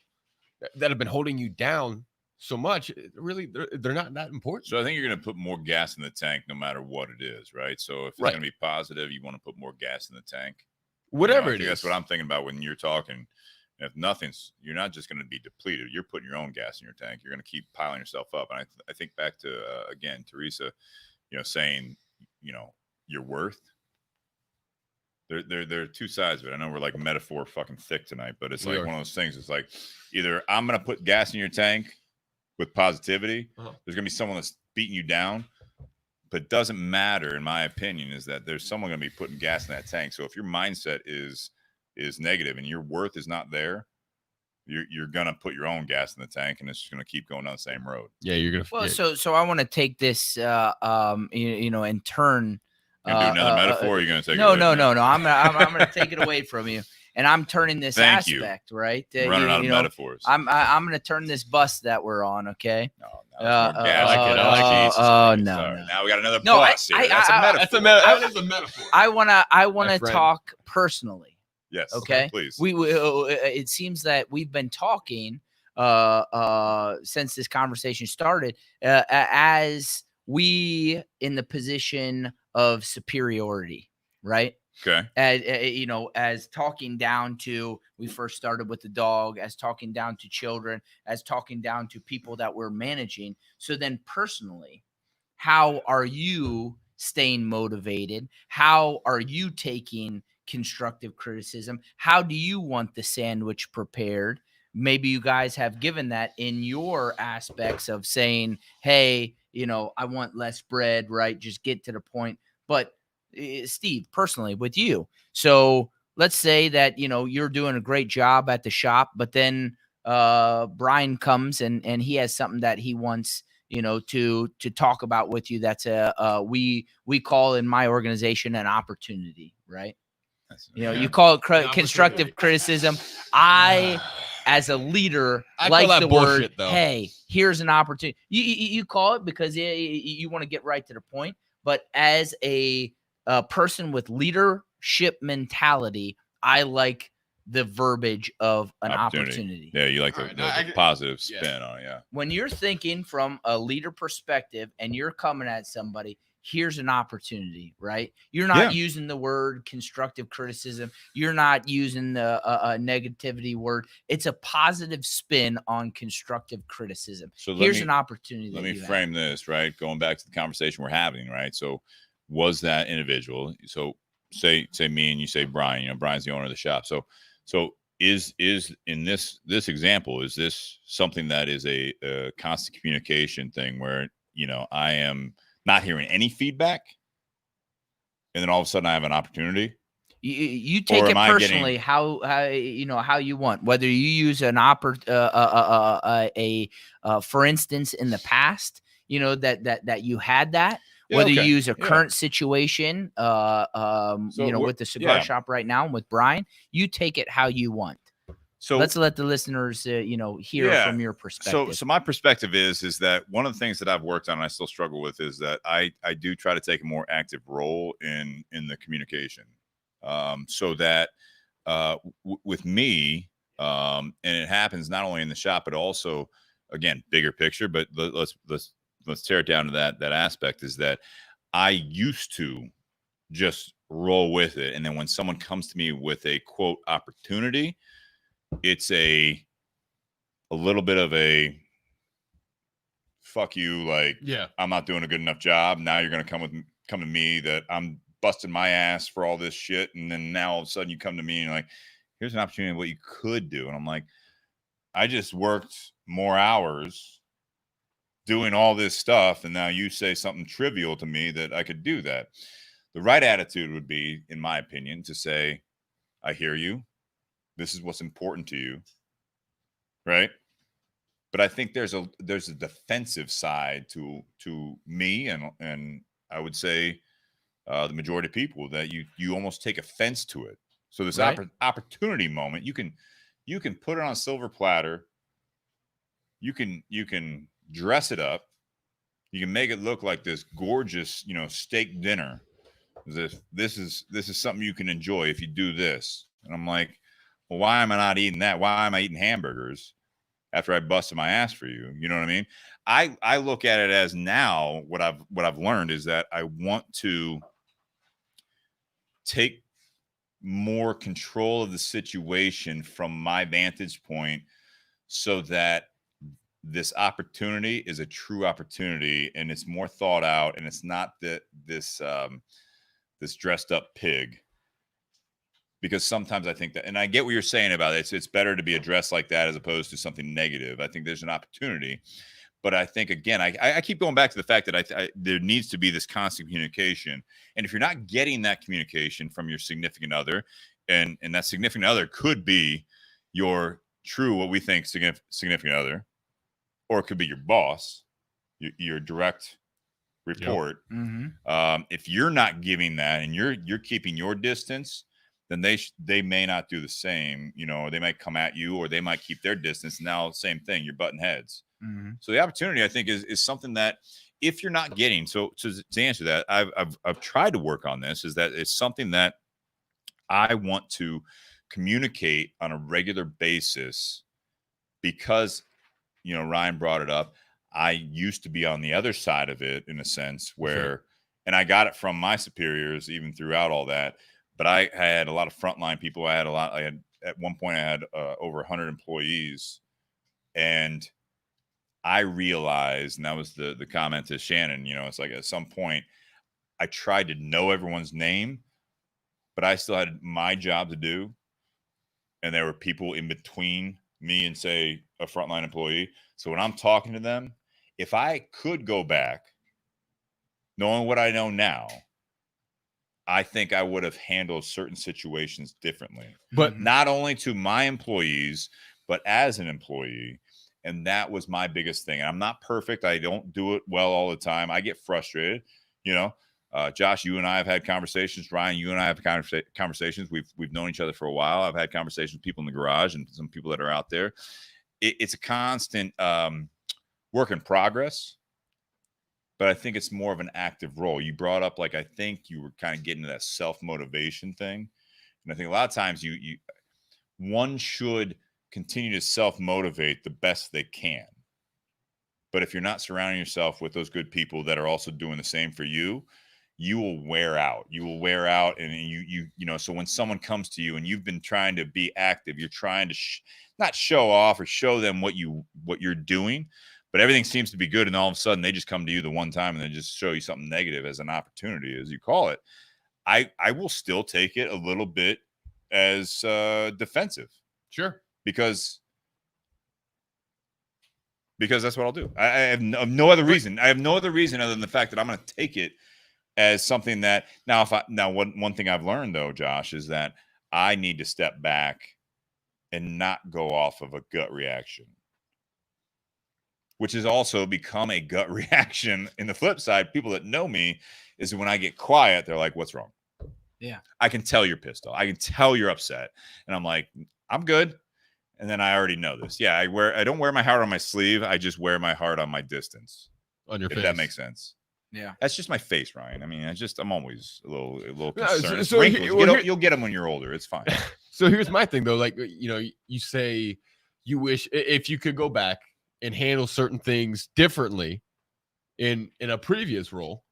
that have been holding you down so much, really, they're not that important. So I think you're going to put more gas in the tank no matter what it is, right? So if it's going to be positive, you want to put more gas in the tank. Whatever it is. That's what I'm thinking about when you're talking. If nothing's, you're not just going to be depleted. You're putting your own gas in your tank. You're going to keep piling yourself up. And I think back to, again, Teresa, you know, saying, you know, your worth. There are two sides of it. I know we're like metaphor fucking thick tonight, but it's like one of those things. It's like either I'm going to put gas in your tank with positivity. There's going to be someone that's beating you down, but it doesn't matter, in my opinion, is that there's someone going to be putting gas in that tank. So if your mindset is negative and your worth is not there, you're going to put your own gas in the tank, and it's just going to keep going down the same road. Yeah, you're going to. Well, so I want to take this, you know, and turn. Do another metaphor? Or are you going to take no. it away I'm going to take it away from you, and I'm turning this aspect, right? Running out of metaphors. I'm going to turn this bus that we're on. Okay. No, I like it. No. Now we got another bus here. That's a metaphor. That is a metaphor. I want to talk personally. Yes. Okay. Please. It seems that we've been talking since this conversation started as we in the position of superiority, right? Okay. As as talking down to, we first started with the dog, as talking down to children, as talking down to people that we're managing. So then personally, how are you staying motivated? How are you taking constructive criticism? How do you want the sandwich prepared? Maybe you guys have given that in your aspects of saying, hey, I want less bread, right? Just get to the point. But Steve, personally with you, so let's say that you're doing a great job at the shop, but then Brian comes and he has something that he wants to talk about with you. That's we call in my organization an opportunity, right? You call it constructive criticism. I, as a leader, I like call that the bullshit, word, though. hey, here's an opportunity. You call it because you want to get right to the point. But as a person with leadership mentality, I like the verbiage of an opportunity. Yeah, you like the positive spin on it. Yeah. When you're thinking from a leader perspective and you're coming at somebody, here's an opportunity, right? You're not using the word constructive criticism. You're not using the negativity word. It's a positive spin on constructive criticism. So here's an opportunity. Let me frame this, right? Going back to the conversation we're having, right? So was that individual? So say me and you say Brian, Brian's the owner of the shop. So is in this example, is this something that is a constant communication thing where, I am not hearing any feedback and then all of a sudden I have an opportunity? You take it personally, how you want, whether you use an for instance, in the past, that you had that, whether you use a current situation, with the cigar shop right now and with Brian, you take it how you want. So let's let the listeners, hear from your perspective. So my perspective is that one of the things that I've worked on and I still struggle with is that I do try to take a more active role in the communication. So that with me, and it happens not only in the shop, but also, again, bigger picture, but let's tear it down to that aspect, is that I used to just roll with it. And then when someone comes to me with a quote opportunity, it's a little bit of a fuck you. Like, I'm not doing a good enough job. Now you're going to come to me that I'm busting my ass for all this shit. And then now all of a sudden you come to me and like, here's an opportunity of what you could do. And I'm like, I just worked more hours doing all this stuff, and now you say something trivial to me that I could do that. The right attitude would be, in my opinion, to say, I hear you. This is what's important to you. Right? But I think there's a defensive side to me, and I would say the majority of people, that you almost take offense to it. So this opportunity moment, you can put it on a silver platter. You can dress it up. You can make it look like this gorgeous, steak dinner. This is something you can enjoy if you do this. And I'm like, well, why am I not eating that? Why am I eating hamburgers after I busted my ass for you? You know what I mean? I look at it as, now what I've learned is that I want to take more control of the situation from my vantage point, so that this opportunity is a true opportunity and it's more thought out, and it's not this dressed up pig. Because sometimes I think that, and I get what you're saying about it, it's better to be addressed like that as opposed to something negative. I think there's an opportunity, but I think, again, I keep going back to the fact that there needs to be this constant communication. And if you're not getting that communication from your significant other, and that significant other could be your true, what we think, significant other, or it could be your boss, your direct report. Yep. Mm-hmm. If you're not giving that and you're keeping your distance, then they may not do the same. They might come at you, or they might keep their distance. Now, same thing, you're butting heads. Mm-hmm. So the opportunity, I think, is something that, if you're not getting, so to answer that, I've tried to work on this, is that it's something that I want to communicate on a regular basis, because, you know, Ryan brought it up. I used to be on the other side of it in a sense where, and I got it from my superiors even throughout all that. But I had a lot of frontline people. I had at one point I had over 100 employees, and I realized, and that was the comment to Shannon, you know, it's like at some point I tried to know everyone's name, but I still had my job to do. And there were people in between me and, say, a frontline employee. So when I'm talking to them, if I could go back, knowing what I know now, I think I would have handled certain situations differently. But not only to my employees, but as an employee. And that was my biggest thing. And I'm not perfect. I don't do it well all the time. I get frustrated, you know. Josh, you and I have had conversations. Ryan, you and I have conversations. We've known each other for a while. I've had conversations with people in the garage and some people that are out there. It's a constant work in progress, but I think it's more of an active role. You brought up, like, I think you were kind of getting to that self-motivation thing. And I think a lot of times one should continue to self-motivate the best they can. But if you're not surrounding yourself with those good people that are also doing the same for you, you will wear out. You will wear out. And you know, so when someone comes to you and you've been trying to be active, you're trying to not show off or show them what you're doing, but everything seems to be good. And all of a sudden they just come to you the one time and they just show you something negative as an opportunity, as you call it. I will still take it a little bit as defensive. Sure. Because that's what I'll do. I have no other reason. I have no other reason other than the fact that I'm going to take it as something that one thing I've learned, though, Josh, is that I need to step back and not go off of a gut reaction, which has also become a gut reaction. In the flip side, people that know me is when I get quiet, they're like, "What's wrong?" Yeah. I can tell you're pissed off. I can tell you're upset. And I'm like, "I'm good." And then I already know this. Yeah, I don't wear my heart on my sleeve. I just wear my heart on my distance. On your if face. That makes sense. Yeah. That's just my face, Ryan. I mean, I'm always a little Yeah, concerned. so You'll get them when you're older. It's fine. So here's my thing, though. Like, you know, you say you wish if you could go back and handle certain things differently in a previous role.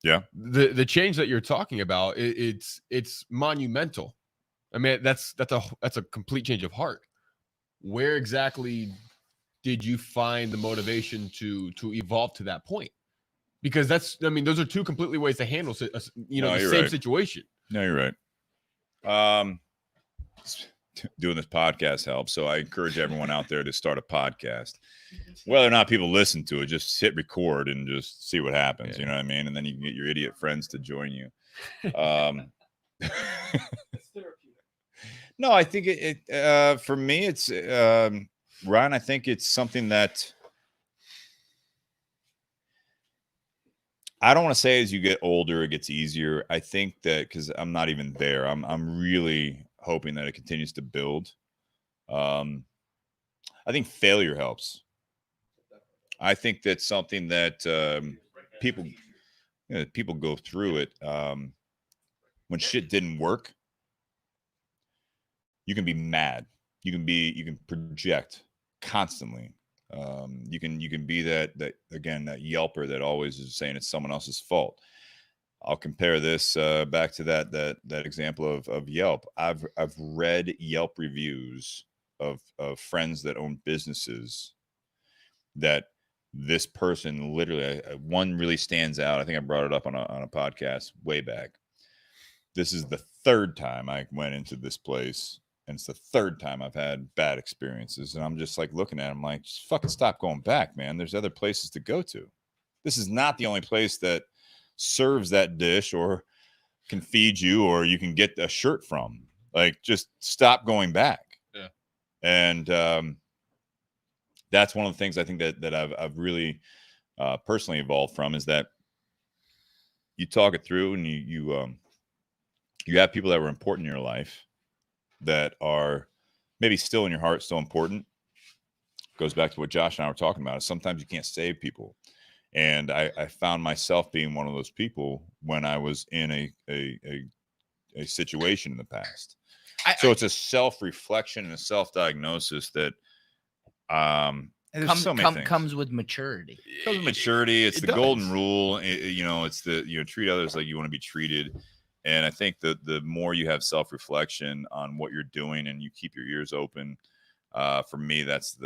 Yeah. The change that you're talking about, it's monumental. I mean, that's a complete change of heart. Where exactly did you find the motivation to evolve to that point? Because those are two completely ways to handle, the same situation. No, you're right. Doing this podcast helps. So I encourage everyone out there to start a podcast. Whether or not people listen to it, just hit record and just see what happens. Yeah. You know what I mean? And then you can get your idiot friends to join you. No, I think it for me, it's Ryan. I think it's something that I don't want to say as you get older, it gets easier. I think that because I'm not even there, I'm really hoping that it continues to build. I think failure helps. I think that's something that people go through it. When shit didn't work, you can be mad. You can project constantly. You can be that Yelper that always is saying it's someone else's fault. I'll compare this back to that example of Yelp. I've read Yelp reviews of friends that own businesses that this person literally, one really stands out. I think I brought it up on a podcast way back. This is the third time I went into this place, and it's the third time I've had bad experiences. And I'm just like looking at him like, just fucking stop going back, man. There's other places to go to. This is not the only place that serves that dish or can feed you or you can get a shirt from. Like, just stop going back. Yeah. And that's one of the things I think that I've really personally evolved from, is that you talk it through and you have people that were important in your life that are maybe still in your heart, still important. Goes back to what Josh and I were talking about. Sometimes you can't save people. And I found myself being one of those people when I was in a situation in the past. So it's a self-reflection and a self-diagnosis that there's so many things. Comes with maturity. It comes with maturity. It's the does. golden rule. It's treat others like you want to be treated. And I think the more you have self-reflection on what you're doing and you keep your ears open, for me, that's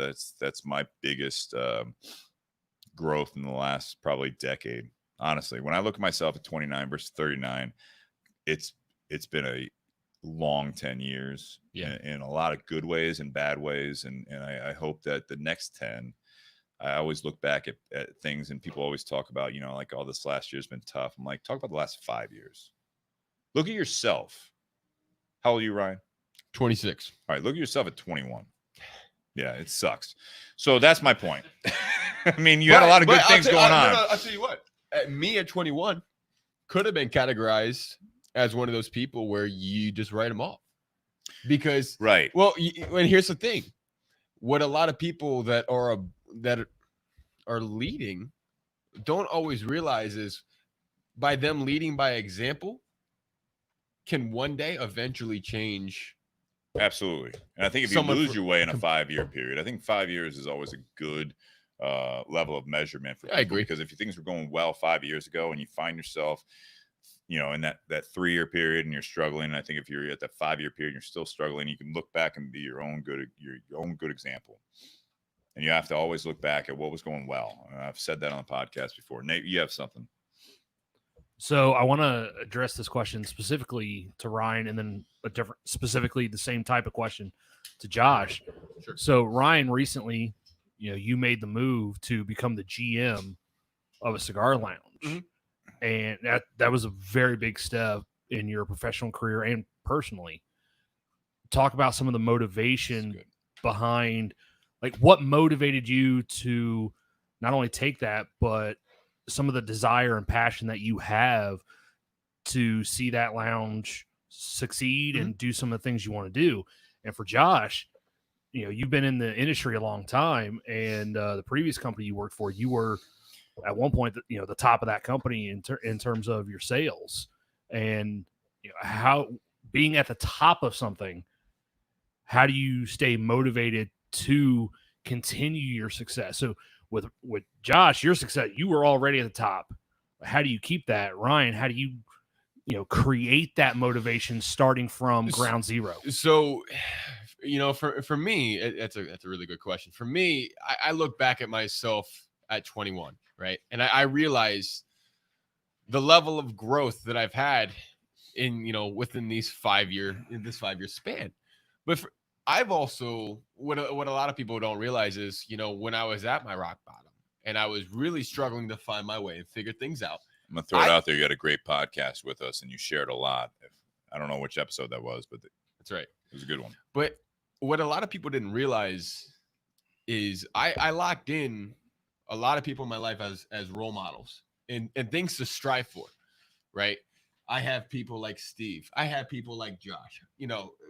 my biggest growth in the last probably decade. Honestly, when I look at myself at 29 versus 39, it's been a long 10 years in a lot of good ways and bad ways. And I hope that the next 10, I always look back at things, and people always talk about, like, oh, this last year's been tough. I'm like, talk about the last 5 years. Look at yourself. How old are you, Ryan? 26. All right. Look at yourself at 21. Yeah, it sucks. So that's my point. I mean, you had a lot of good things going on. I'll tell you what. Me at 21 could have been categorized as one of those people where you just write them off. Because, right. Well, and here's the thing. What a lot of people that are leading don't always realize is by them leading by example can one day eventually change. Absolutely. And I think if you lose your way in a 5-year period, I think 5 years is always a good level of measurement for people. I agree. Because if things were going well 5 years ago and you find yourself, in that 3-year period and you're struggling, and I think if you're at that 5-year period and you're still struggling, you can look back and be your own good example. And you have to always look back at what was going well. I've said that on the podcast before. Nate, you have something. So I want to address this question specifically to Ryan, and then specifically the same type of question to Josh. Sure. So Ryan, recently, you made the move to become the GM of a cigar lounge. Mm-hmm. And that was a very big step in your professional career and personally. Talk about some of the motivation behind, like, what motivated you to not only take that, but some of the desire and passion that you have to see that lounge succeed and do some of the things you want to do. And for Josh, you've been in the industry a long time, and the previous company you worked for, you were at one point, the top of that company in terms of your sales, and how being at the top of something, how do you stay motivated to continue your success? So with Josh, your success, you were already at the top. How do you keep that? Ryan, how do you create that motivation starting from ground zero? So, for me, that's a really good question. For me, I look back at myself at 21, right? And I realize the level of growth that I've had in, within this 5 year span. But I've also, what a lot of people don't realize is, when I was at my rock bottom and I was really struggling to find my way and figure things out. I'm going to throw it out there. You had a great podcast with us and you shared a lot. I don't know which episode that was, but that's right. It was a good one. But what a lot of people didn't realize is I locked in a lot of people in my life as role models and things to strive for, right? I have people like Steve. I have people like Josh,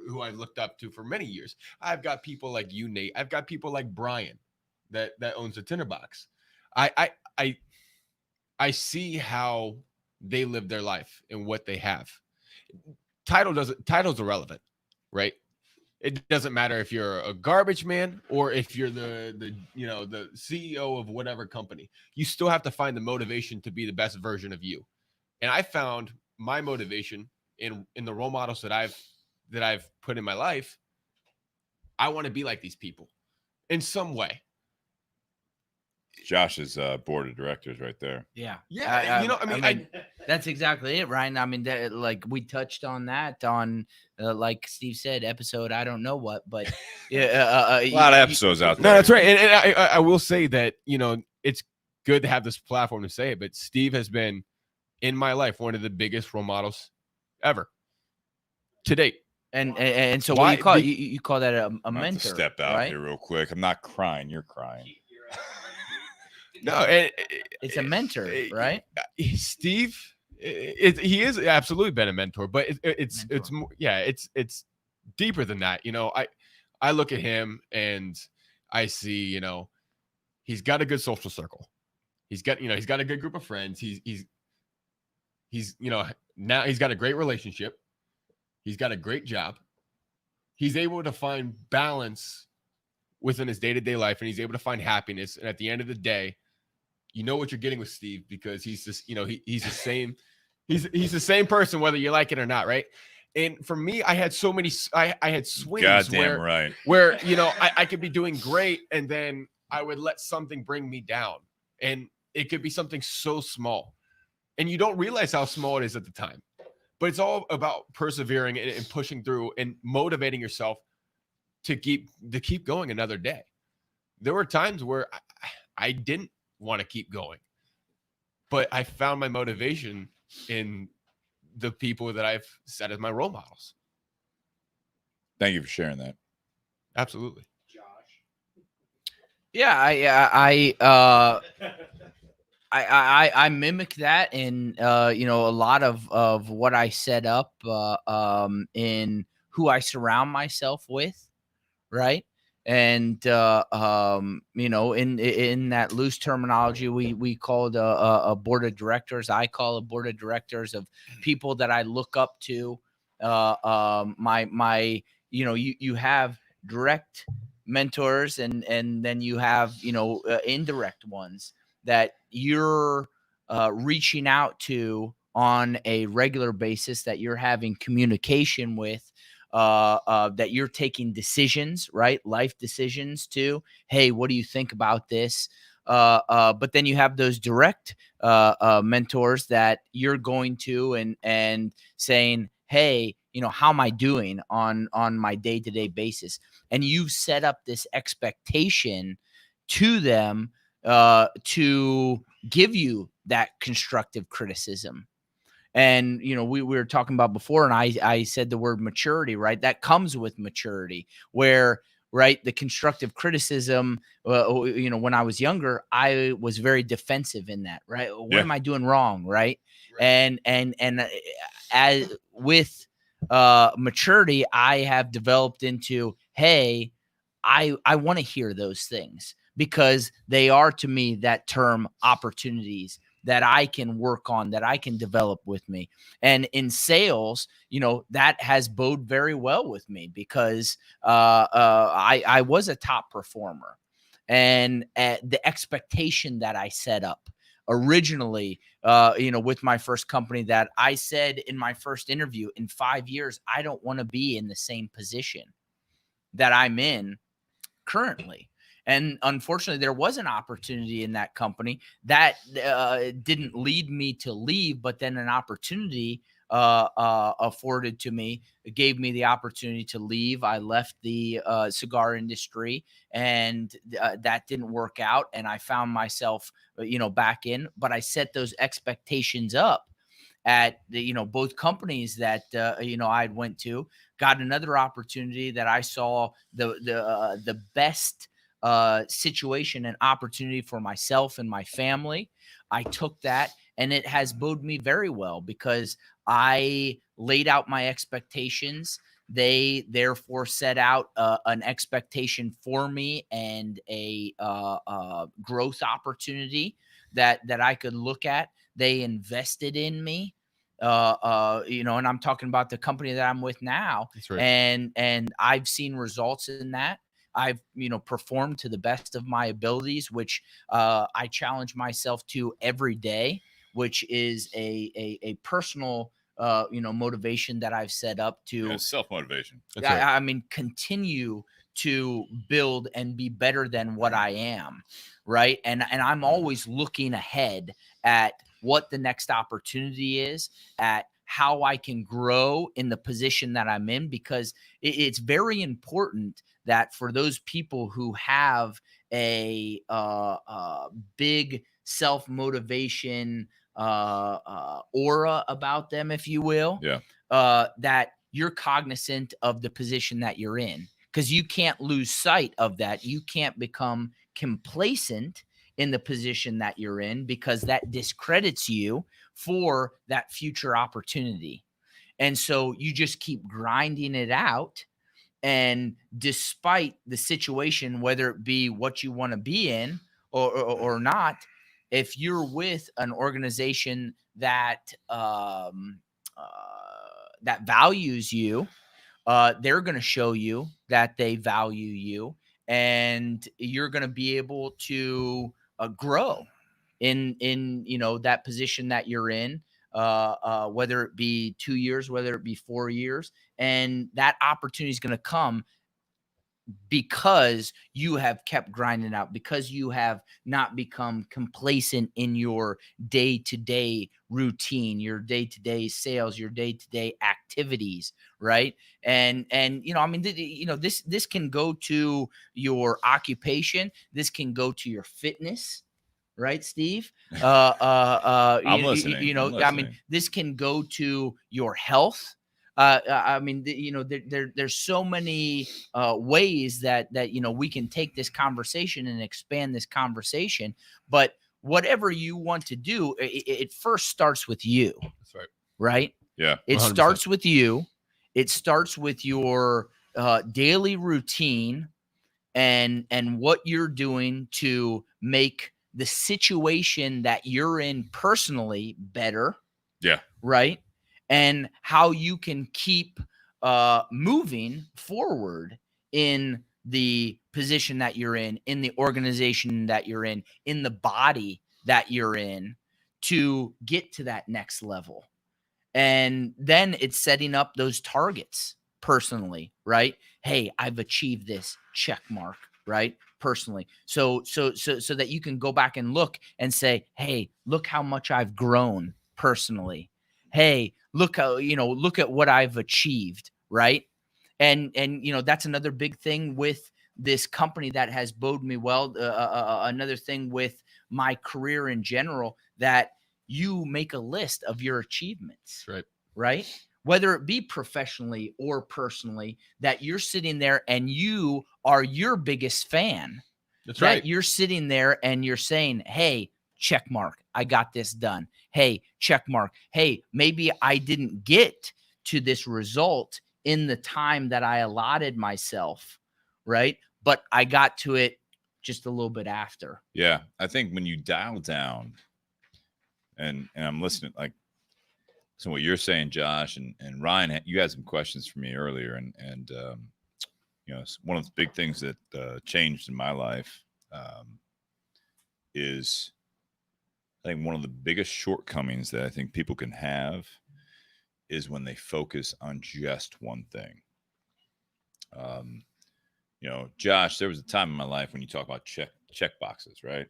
who I looked up to for many years. I've got people like you, Nate. I've got people like Brian that owns the Tinder Box. I see how they live their life and what they have. Title's irrelevant, right? It doesn't matter if you're a garbage man or if you're the CEO of whatever company. You still have to find the motivation to be the best version of you. And I found my motivation in the role models that I've put in my life. I want to be like these people in some way. Josh's board of directors right there. Yeah. I that's exactly it, Ryan. I mean, like we touched on that on, like Steve said, episode, I don't know what, but a lot of episodes out there. No, that's right. And I will say that, it's good to have this platform to say it, but Steve has been in my life one of the biggest role models ever to date. And so what do you call it? You call that a mentor? To step out right? here real quick. I'm not crying. You're crying. No, it's a mentor, right? Steve, he is absolutely been a mentor, but it's deeper than that. I look at him and I see, he's got a good social circle. He's got a good group of friends. He's now he's got a great relationship. He's got a great job. he's able to find balance within his day-to-day life, and he's able to find happiness. And at the end of the day, you know what you're getting with Steve, because he's just, he's the same. He's the same person, whether you like it or not, right? And for me, I had so many, I had swings Goddamn right. where I could be doing great, and then I would let something bring me down, and it could be something so small, and you don't realize how small it is at the time. But it's all about persevering and pushing through and motivating yourself to keep going another day. There were times where I didn't want to keep going, but I found my motivation in the people that I've set as my role models. Thank you for sharing that. Absolutely. Yeah, I mimic that in a lot of what I set up in who I surround myself with, right? And in that loose terminology, we call it a board of directors. I call a board of directors of people that I look up to. You have direct mentors, and then you have indirect ones that you're reaching out to on a regular basis, that you're having communication with, that you're taking decisions, right? Life decisions too. Hey, what do you think about this? But then you have those direct mentors that you're going to and saying, hey, how am I doing on my day-to-day basis? And you've set up this expectation to them to give you that constructive criticism. And, we were talking about before, and I said the word maturity, right? That comes with maturity, where, right, the constructive criticism, when I was younger, I was very defensive in that, right? What am I doing wrong, right? And as with maturity, I have developed into, hey, I want to hear those things, because they are, to me, that term, opportunities that I can work on, that I can develop with me. And in sales, that has bode very well with me, because I was a top performer, and the expectation that I set up originally, with my first company, that I said in my first interview, in 5 years, I don't want to be in the same position that I'm in currently. And unfortunately, there was an opportunity in that company that didn't lead me to leave, but then an opportunity afforded to me, gave me the opportunity to leave. I left the cigar industry, and that didn't work out. And I found myself, back in, but I set those expectations up at the, both companies that, I'd went to. Got another opportunity that I saw the best situation and opportunity for myself and my family. I took that, and it has bode me very well, because I laid out my expectations. They therefore set out an expectation for me, and a growth opportunity that I could look at. They invested in me. And I'm talking about the company that I'm with now. That's right. And I've seen results in that. I've, performed to the best of my abilities, which I challenge myself to every day, which is a personal, motivation that I've set up to self-motivation. Continue to build and be better than what I am. Right. And I'm always looking ahead at what the next opportunity is, at how I can grow in the position that I'm in, because it's very important that for those people who have a big self-motivation aura about them, if you will, that you're cognizant of the position that you're in, because you can't lose sight of that. You can't become complacent in the position that you're in, because that discredits you for that future opportunity. And so you just keep grinding it out. And despite the situation, whether it be what you want to be in or not, if you're with an organization that that values you, they're going to show you that they value you, and you're going to be able to grow in that position that you're in, whether it be 2 years, whether it be 4 years, and that opportunity is going to come because you have kept grinding out, because you have not become complacent in your day-to-day routine, your day-to-day sales, your day-to-day activities, right? And I mean, this can go to your occupation, this can go to your fitness, right, Steve? I'm listening. I'm I mean, listening. this can go to your health. I mean, there's so many ways that we can take this conversation and expand this conversation. But whatever you want to do, it first starts with you. That's right. Right? Yeah. It 100%. starts with you. It starts with your daily routine and what you're doing to make the situation that you're in personally better. Yeah. Right? And how you can keep moving forward in the position that you're in the organization that you're in the body that you're in, to get to that next level. And then it's setting up those targets personally, right? Hey, I've achieved this, check mark, right? Personally. So that you can go back and look and say, hey, look how much I've grown personally. Hey, look how, look at what I've achieved, right? And that's another big thing with this company that has bode me well. Another thing with my career in general, that you make a list of your achievements. That's right. Right? Whether it be professionally or personally, that you're sitting there and you are your biggest fan. That's that right. You're sitting there and you're saying, hey, check mark, I got this done. Hey, check mark. Hey, maybe I didn't get to this result in the time that I allotted myself, right? But I got to it just a little bit after. Yeah. I think when you dial down, and I'm listening, like, so what you're saying, Josh and Ryan, you had some questions for me earlier, and one of the big things that changed in my life is, I think one of the biggest shortcomings that I think people can have is when they focus on just one thing. Josh, there was a time in my life when you talk about check boxes, right?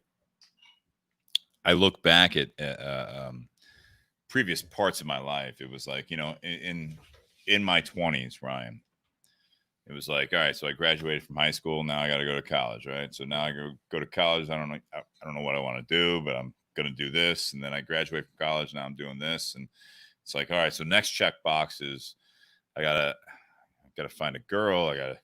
I look back at previous parts of my life. It was like, in my 20s, Ryan, it was like, all right, so I graduated from high school. Now I got to go to college, right? So now I go to college. I don't know what I want to do, but I'm going to do this. And then I graduate from college. Now I'm doing this. And it's like, all right, so next checkbox is I gotta find a girl. I gotta,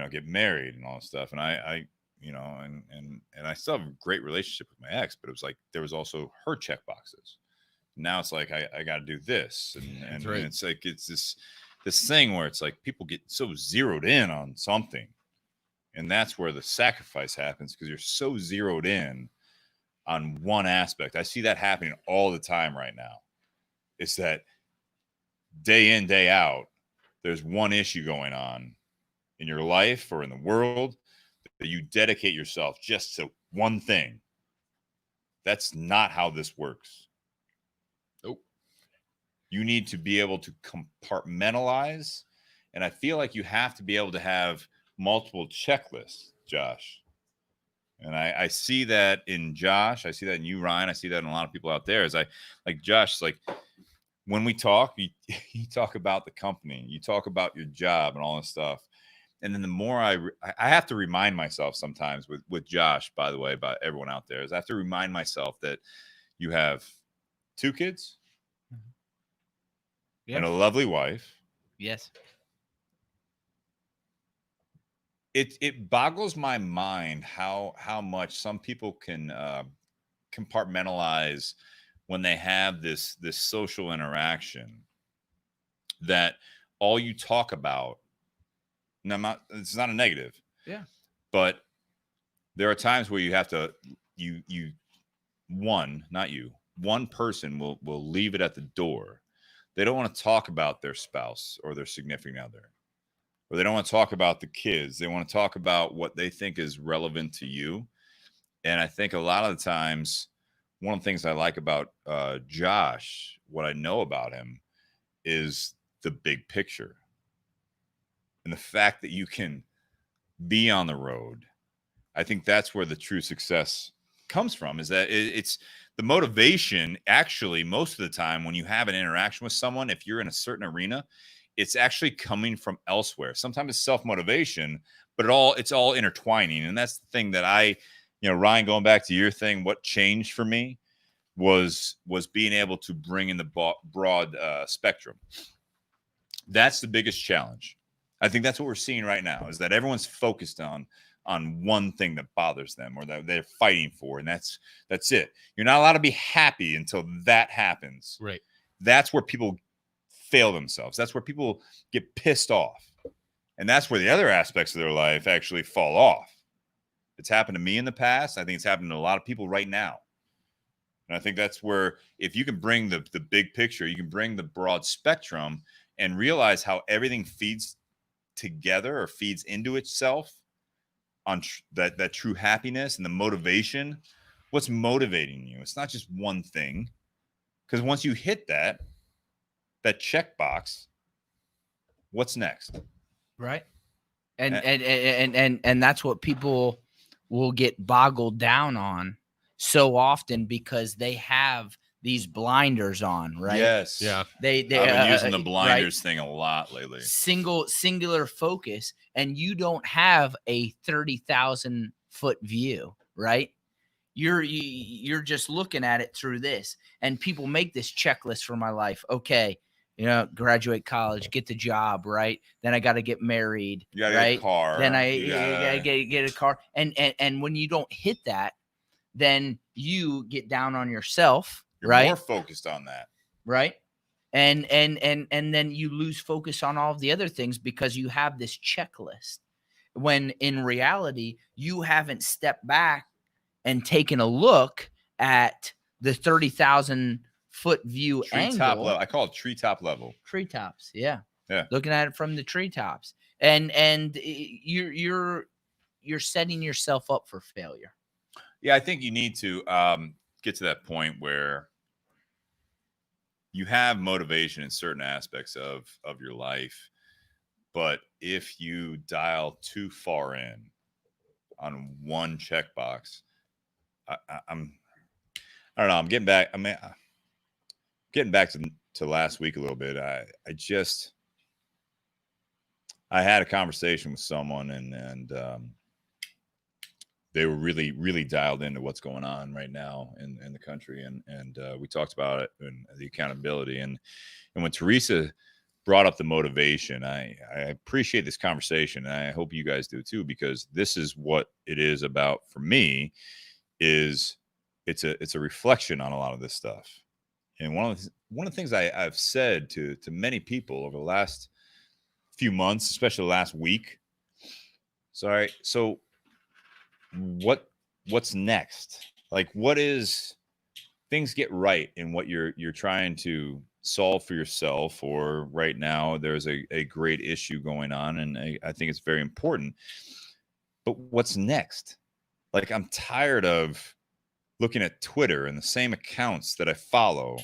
get married and all this stuff. And I I still have a great relationship with my ex, but it was like, there was also her checkboxes. Now it's like, I got to do this. And right. it's like, it's this thing where it's like people get so zeroed in on something. And that's where the sacrifice happens, because you're so zeroed in on one aspect. I see that happening all the time right now. It's that day in, day out, there's one issue going on in your life or in the world that you dedicate yourself just to one thing. That's not how this works. Nope. You need to be able to compartmentalize. And I feel like you have to be able to have multiple checklists, Josh. And I see that in Josh. I see that in you, Ryan. I see that in a lot of people out there. Josh, like, when we talk, you talk about the company, you talk about your job and all this stuff. And then the more I have to remind myself sometimes with Josh, by the way, about everyone out there, is I have to remind myself that you have 2 kids and a lovely wife. Yes. It boggles my mind how much some people can compartmentalize when they have this social interaction, that all you talk about. And it's not a negative. Yeah. But there are times where you have to, one person will leave it at the door. They don't want to talk about their spouse or their significant other. or they don't want to talk about the kids. They want to talk about what they think is relevant to you. And I think a lot of the times, one of the things I like about Josh, what I know about him, is the big picture. And the fact that you can be on the road. I think that's where the true success comes from, is that it's the motivation. Actually, most of the time when you have an interaction with someone, if you're in a certain arena, it's actually coming from elsewhere. Sometimes it's self-motivation, but it's all intertwining. And that's the thing that Ryan, going back to your thing, what changed for me was being able to bring in the broad spectrum. That's the biggest challenge. I think that's what we're seeing right now, is that everyone's focused on one thing that bothers them or that they're fighting for. And that's it. You're not allowed to be happy until that happens. Right. That's where people fail themselves. That's where people get pissed off. And that's where the other aspects of their life actually fall off. It's happened to me in the past. I think it's happening to a lot of people right now. And I think that's where, if you can bring the big picture, you can bring the broad spectrum and realize how everything feeds together or feeds into itself on that true happiness and the motivation. What's motivating you? It's not just one thing. Because once you hit that checkbox, what's next? Right. And that's what people will get boggled down on so often, because they have these blinders on, right? Yes. Yeah. They I've been using the right? blinders thing a lot lately. Singular focus, and you don't have a 30,000 foot view, right? You're just looking at it through this. And people make this checklist for my life. Okay, graduate college, get the job, right? Then I got to get married, You gotta right? get a car. Then I You gotta gotta- get a car. And when you don't hit that, then you get down on yourself, You're right? more focused on that. Right. And then you lose focus on all of the other things because you have this checklist, when in reality you haven't stepped back and taken a look at the 30,000 foot view Treetop angle. level. I call it treetop level. Treetops, yeah. Yeah. Looking at it from the treetops, and you're setting yourself up for failure. Yeah, I think you need to get to that point where you have motivation in certain aspects of your life, but if you dial too far in on one checkbox, I don't know. I'm getting back. Getting back to last week a little bit. I had a conversation with someone, and they were really, really dialed into what's going on right now in the country. And we talked about it and the accountability. And when Teresa brought up the motivation, I appreciate this conversation. And I hope you guys do too, because this is what it is about for me. It's a reflection on a lot of this stuff. And one of the things I've said to many people over the last few months, especially the last week. So what's next? Like, what is things get right in what you're trying to solve for yourself, or right now there's a great issue going on, and I think it's very important. But what's next? Like, I'm tired of looking at Twitter and the same accounts that I follow.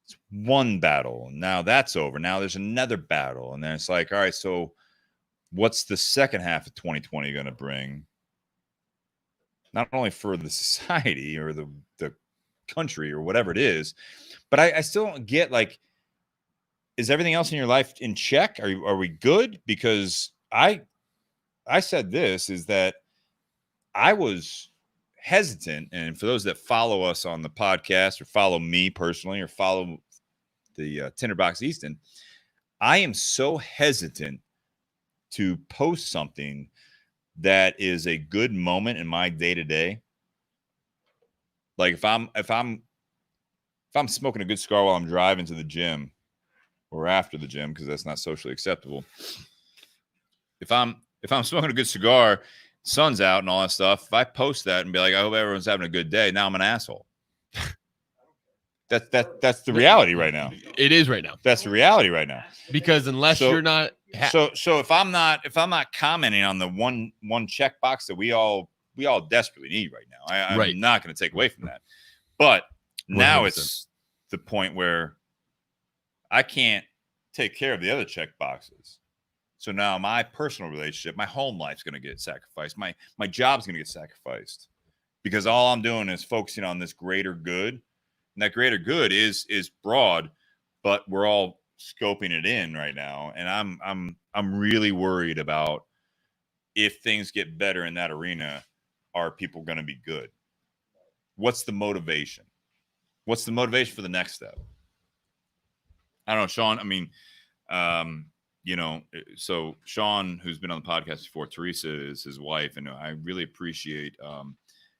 It's one battle, and now that's over. Now there's another battle, and then it's like, all right, so what's the second half of 2020 going to bring? Not only for the society or the country or whatever it is, but I still don't get, like, is everything else in your life in check? Are we good? Because I said this, is that I was hesitant, and for those that follow us on the podcast or follow me personally or follow the Tinder Box Easton, I am so hesitant to post something that is a good moment in my day-to-day. Like, if I'm smoking a good cigar while I'm driving to the gym or after the gym, because that's not socially acceptable. If I'm smoking a good cigar, sun's out and all that stuff, if I post that and be like, I hope everyone's having a good day, now I'm an asshole. That's the reality right now. It is right now. That's the reality right now. Because unless So- you're not So if I'm not commenting on the one checkbox that we all desperately need right now, I'm Right. not going to take away from that. But now 100%. it's the point where I can't take care of the other checkboxes. So now my personal relationship, my home life's going to get sacrificed. My job's going to get sacrificed because all I'm doing is focusing on this greater good. And that greater good is broad, but we're all scoping it in right now. And I'm really worried about if things get better in that arena, are people going to be good? What's the motivation? What's the motivation for the next step? I don't know, Sean. I mean, so Sean, who's been on the podcast before, Teresa is his wife, and I really appreciate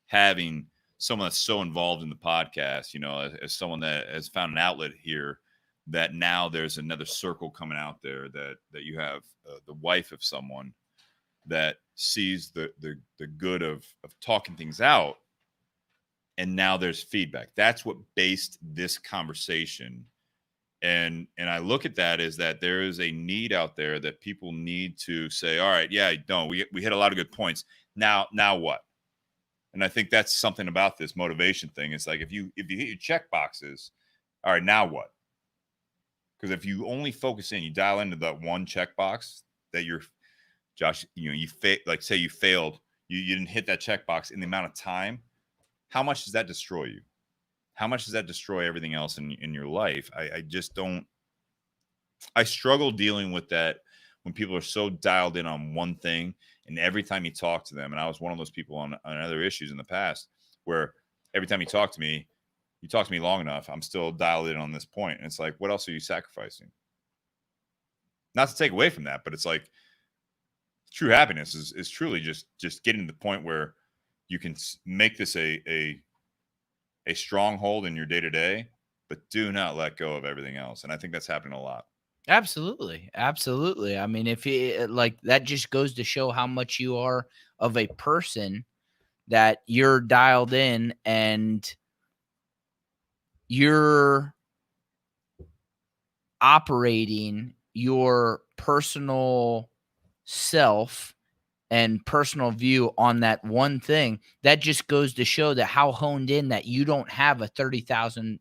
having someone that's so involved in the podcast, as someone that has found an outlet here, that now there's another circle coming out there that you have the wife of someone that sees the good of talking things out. And now there's feedback. That's what based this conversation. And I look at that as that there is a need out there that people need to say, all right, yeah, no, we hit a lot of good points. Now what? And I think that's something about this motivation thing. It's like, if you hit your check boxes, all right, now what? Because if you only focus in, you dial into that one checkbox that Josh, say you failed, you didn't hit that checkbox in the amount of time. How much does that destroy you? How much does that destroy everything else in your life? I just don't. I struggle dealing with that when people are so dialed in on one thing, and every time you talk to them, and I was one of those people on other issues in the past, where every time you talk to me long enough, I'm still dialed in on this point, and it's like, what else are you sacrificing? Not to take away from that, but it's like true happiness is truly just getting to the point where you can make this a stronghold in your day-to-day, but do not let go of everything else. And I think that's happening a lot. Absolutely. I mean, if you like, that just goes to show how much you are of a person, that you're dialed in and you're operating your personal self and personal view on that one thing. That just goes to show that how honed in that you don't have a 30,000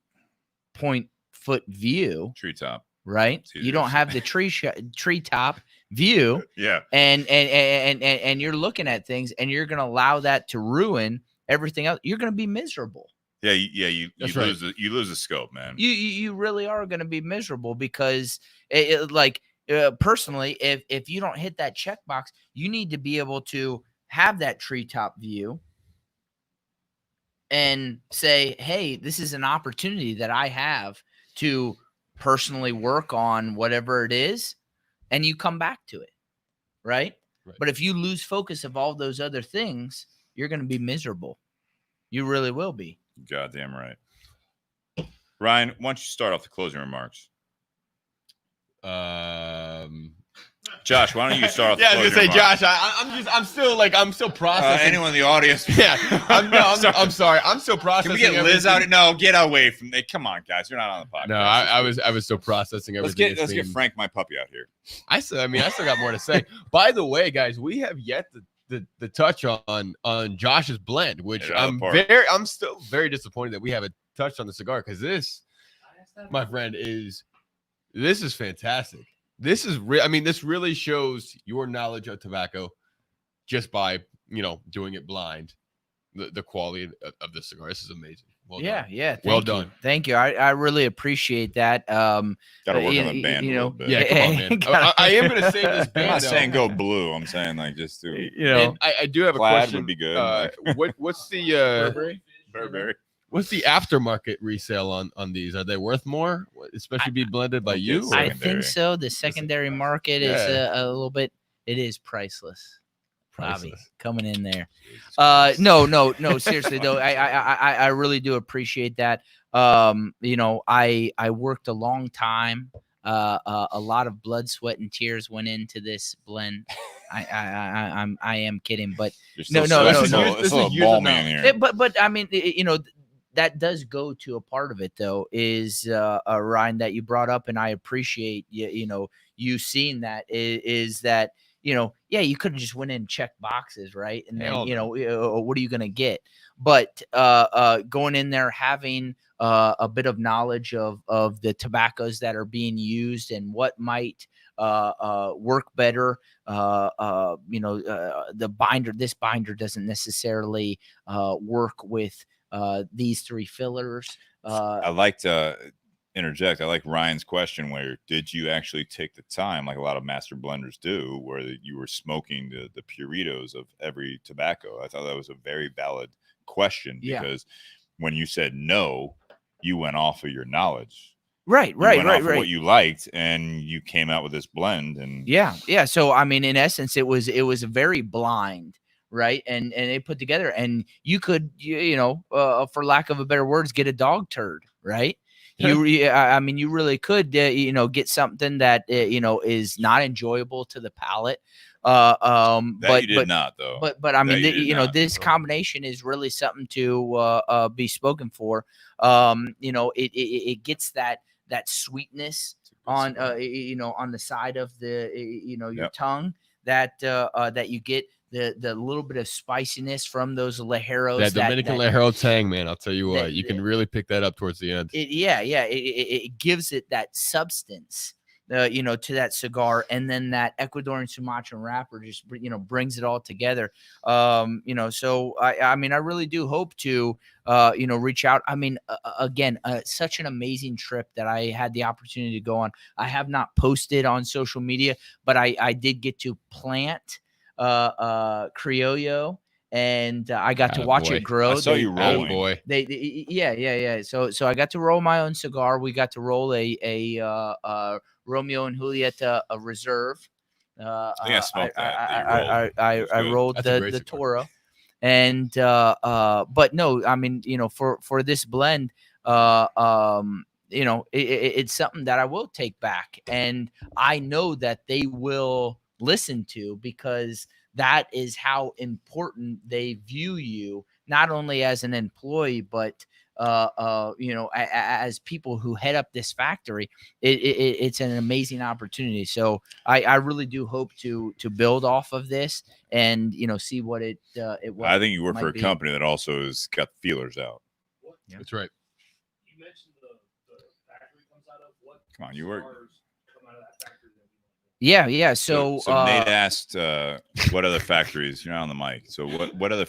foot view. Treetop. Right? You don't have the treetop view. Yeah. And you're looking at things, and you're going to allow that to ruin everything else. You're going to be miserable. Yeah. You lose the scope, man. You really are going to be miserable because personally, if you don't hit that checkbox, you need to be able to have that treetop view and say, hey, this is an opportunity that I have to personally work on whatever it is, and you come back to it, right? But if you lose focus of all those other things, you're going to be miserable. You really will be. Goddamn right. Ryan, why don't you start off the closing remarks? Josh, why don't you start off? Yeah, I was gonna say, Josh. I'm still processing. Anyone in the audience? Yeah, I'm sorry. I'm still processing. Can we get Liz out? No, get away from me. Come on, guys. You're not on the podcast. No, I was still processing everything. Let's get Frank, my puppy, out here. I still got more to say. By the way, guys, we have yet to touch on Josh's blend, which I'm still very disappointed that we haven't touched on the cigar, because this, my friend, is fantastic. This is this really shows your knowledge of tobacco just by, doing it blind. The quality of the cigar. This is amazing. Well done. Yeah. Well done. Thank you. I really appreciate that. Gotta work on the band a little bit. Yeah, come on, man. I am going to save this band. I'm not saying go blue. I'm saying just to, And I do have a question. Would be good. What's the Burberry? What's the aftermarket resale on these? Are they worth more, especially be blended by you? I think so. The secondary market is a little bit. It is priceless. Bobby coming in there. No. Seriously though, I really do appreciate that. I worked a long time. A lot of blood, sweat, and tears went into this blend. I am kidding, but no. It's a little balmy in here. But I mean, that does go to a part of it, though, is Ryan, that you brought up, and I appreciate you seeing that is that yeah, you could have just went in and checked boxes, right? And then what are you gonna get? But going in there, having a bit of knowledge of the tobaccos that are being used and what might work better. The binder, this binder doesn't necessarily work with these 3 fillers. I like to interject. I like Ryan's question where did you actually take the time, like a lot of master blenders do, where you were smoking the puritos of every tobacco? I thought that was a very valid question, because when you said no, you went off of your knowledge. Right. What you liked, and you came out with this blend. And yeah. So I mean, in essence, it was very blind, right? And they put together, and you could, for lack of a better words, get a dog turd, right? I mean, you really could, get something that is not enjoyable to the palate. But you did not, though. But I mean, this combination is really something to be spoken for. It gets that sweetness on on the side of the your tongue, that you get the little bit of spiciness from those ligeros. That Dominican ligero tang, man, I'll tell you what, you can really pick that up towards the end. It gives it that substance, to that cigar, and then that Ecuadorian Sumatran wrapper just brings it all together. So I mean, I really do hope to reach out. I mean, again, such an amazing trip that I had the opportunity to go on. I have not posted on social media, but I did get to plant Criollo, and I got to watch it grow. I saw you rolling. Boy. So I got to roll my own cigar. We got to roll a Romeo and Julieta Reserve. I smoked that. I rolled the Toro, and but no, I mean, for this blend, it's something that I will take back, and I know that they will listen to, because that is how important they view you, not only as an employee, but as people who head up this factory. It's an amazing opportunity. So I really do hope to build off of this, and see what it I think you work for a company that also has got feelers out. Yeah. That's right. You mentioned the factory comes out of what? Come on, you work. Come out of that factory. Yeah. So Nate asked, what other factories? You're not on the mic. So what other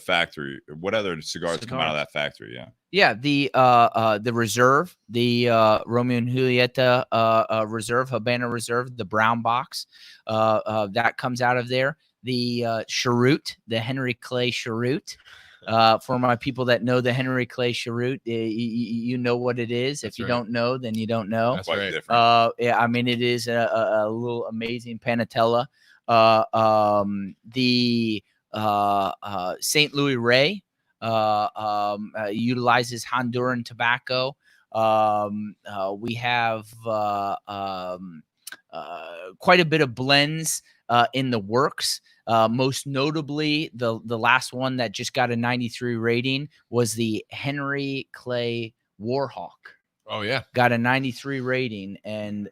cigars come out of that factory? Yeah, the Reserve, the Romeo and Julieta Reserve, Habana Reserve, the brown box, that comes out of there. The Cheroot, the Henry Clay Cheroot. For my people that know the Henry Clay Cheroot, you know what it is. That's if you right. don't know, then you don't know. That's Quite right. different. Yeah, I mean, it is a little amazing Panatella. The St. Louis Ray utilizes Honduran tobacco. We have quite a bit of blends in the works. Most notably, the last one that just got a 93 rating was the Henry Clay Warhawk. Oh yeah, Got a 93 rating, and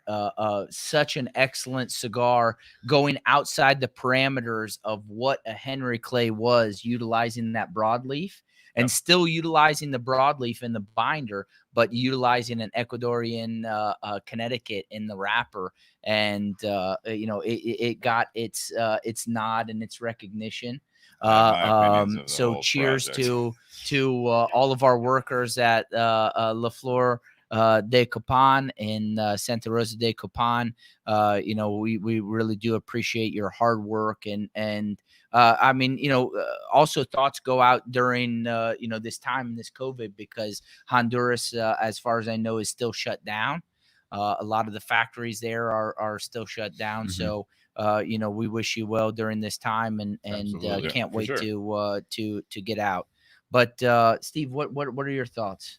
such an excellent cigar, going outside the parameters of what a Henry Clay was, utilizing that broadleaf and still utilizing the broadleaf in the binder, but utilizing an Ecuadorian Connecticut in the wrapper. And it got its nod and its recognition. So cheers to all of our workers at La Flor de Copan in Santa Rosa de Copan. We really do appreciate your hard work, and I mean, also thoughts go out during this time, this COVID, because Honduras, as far as I know, is still shut down. A lot of the factories there are still shut down. Mm-hmm. So we wish you well during this time, and can't wait to get out. But Steve, what are your thoughts?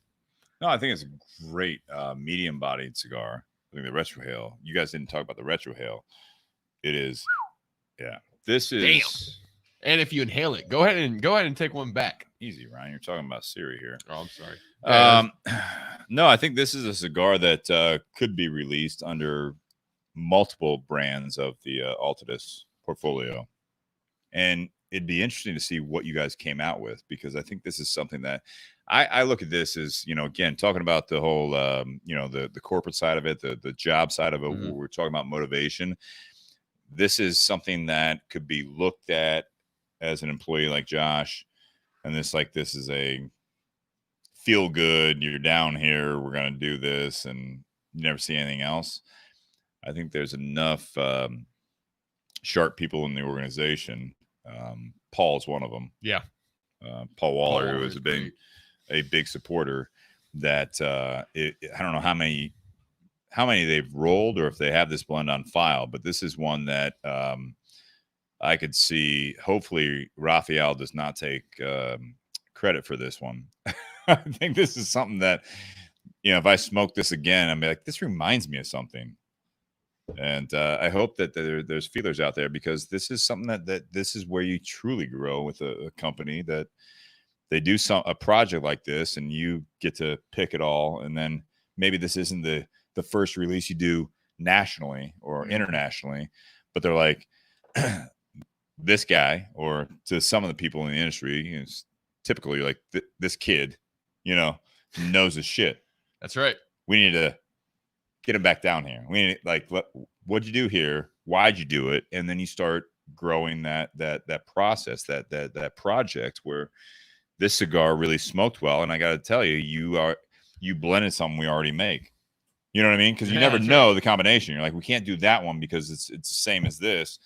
No, I think it's a great medium-bodied cigar. I think the retrohale. You guys didn't talk about the retrohale. It is, yeah. This is And if you inhale it, go ahead and take one back. Easy, Ryan. You're talking about Siri here. Oh, I'm sorry. No, I think this is a cigar that could be released under multiple brands of the Altadis portfolio. And it'd be interesting to see what you guys came out with, because I think this is something that I look at this as, again, talking about the whole, the corporate side of it, the job side of it, where we're talking about motivation. This is something that could be looked at as an employee like Josh. And this is a feel good. You're down here. We're going to do this. And you never see anything else. I think there's enough sharp people in the organization. Paul's one of them. Yeah. Paul Waller, who has been a big supporter, that I don't know how many they've rolled or if they have this blend on file, but this is one that I could see. Hopefully Raphael does not take credit for this one. I think this is something that, if I smoke this again, I'm like, this reminds me of something. And I hope that there's feelers out there, because this is something that this is where you truly grow with a company, that they do a project like this and you get to pick it all. And then maybe this isn't the first release you do nationally or internationally, but they're like, this guy, or to some of the people in the industry, is typically like this kid, knows his shit. That's right. We need to get him back down here. We need what'd you do here? Why'd you do it? And then you start growing that process, that project where this cigar really smoked well. And I got to tell you, you blended something we already make. You know what I mean? Because you never know the combination. You're like, we can't do that one because it's the same as this,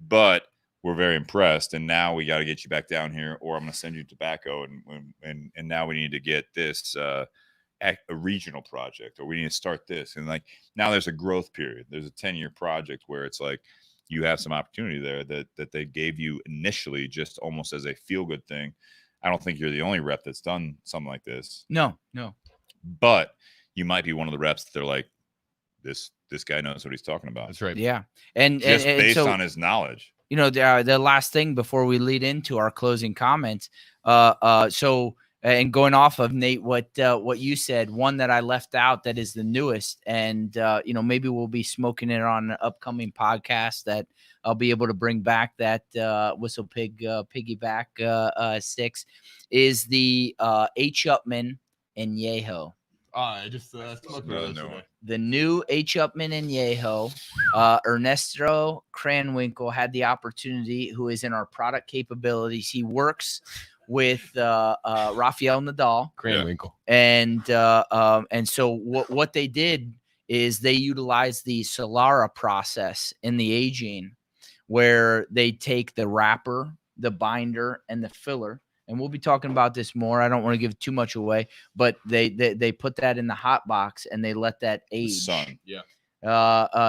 but we're very impressed. And now we got to get you back down here, or I'm going to send you tobacco. And now we need to get this a regional project, or we need to start this. And now there's a growth period. There's a 10-year project where it's like you have some opportunity there that they gave you initially just almost as a feel-good thing. I don't think you're the only rep that's done something like this. No. But you might be one of the reps that they're like, this guy knows what he's talking about. That's right. Yeah. And just based so, on his knowledge. The last thing before we lead into our closing comments, and going off of Nate, what you said, one that I left out that is the newest, and maybe we'll be smoking it on an upcoming podcast that I'll be able to bring back, that Whistle Pig piggyback 6 is the H. Upman and Yeho. I just smoked The new H. Upman and Yeho. Ernesto Cranwinkle had the opportunity, who is in our product capabilities. He works with Rafael Nadal, Cranwinkle, and so what they did is they utilized the Solara process in the aging, where they take the wrapper, the binder, and the filler. And we'll be talking about this more. I don't want to give too much away, but they put that in the hot box and they let that age. Sun. Yeah.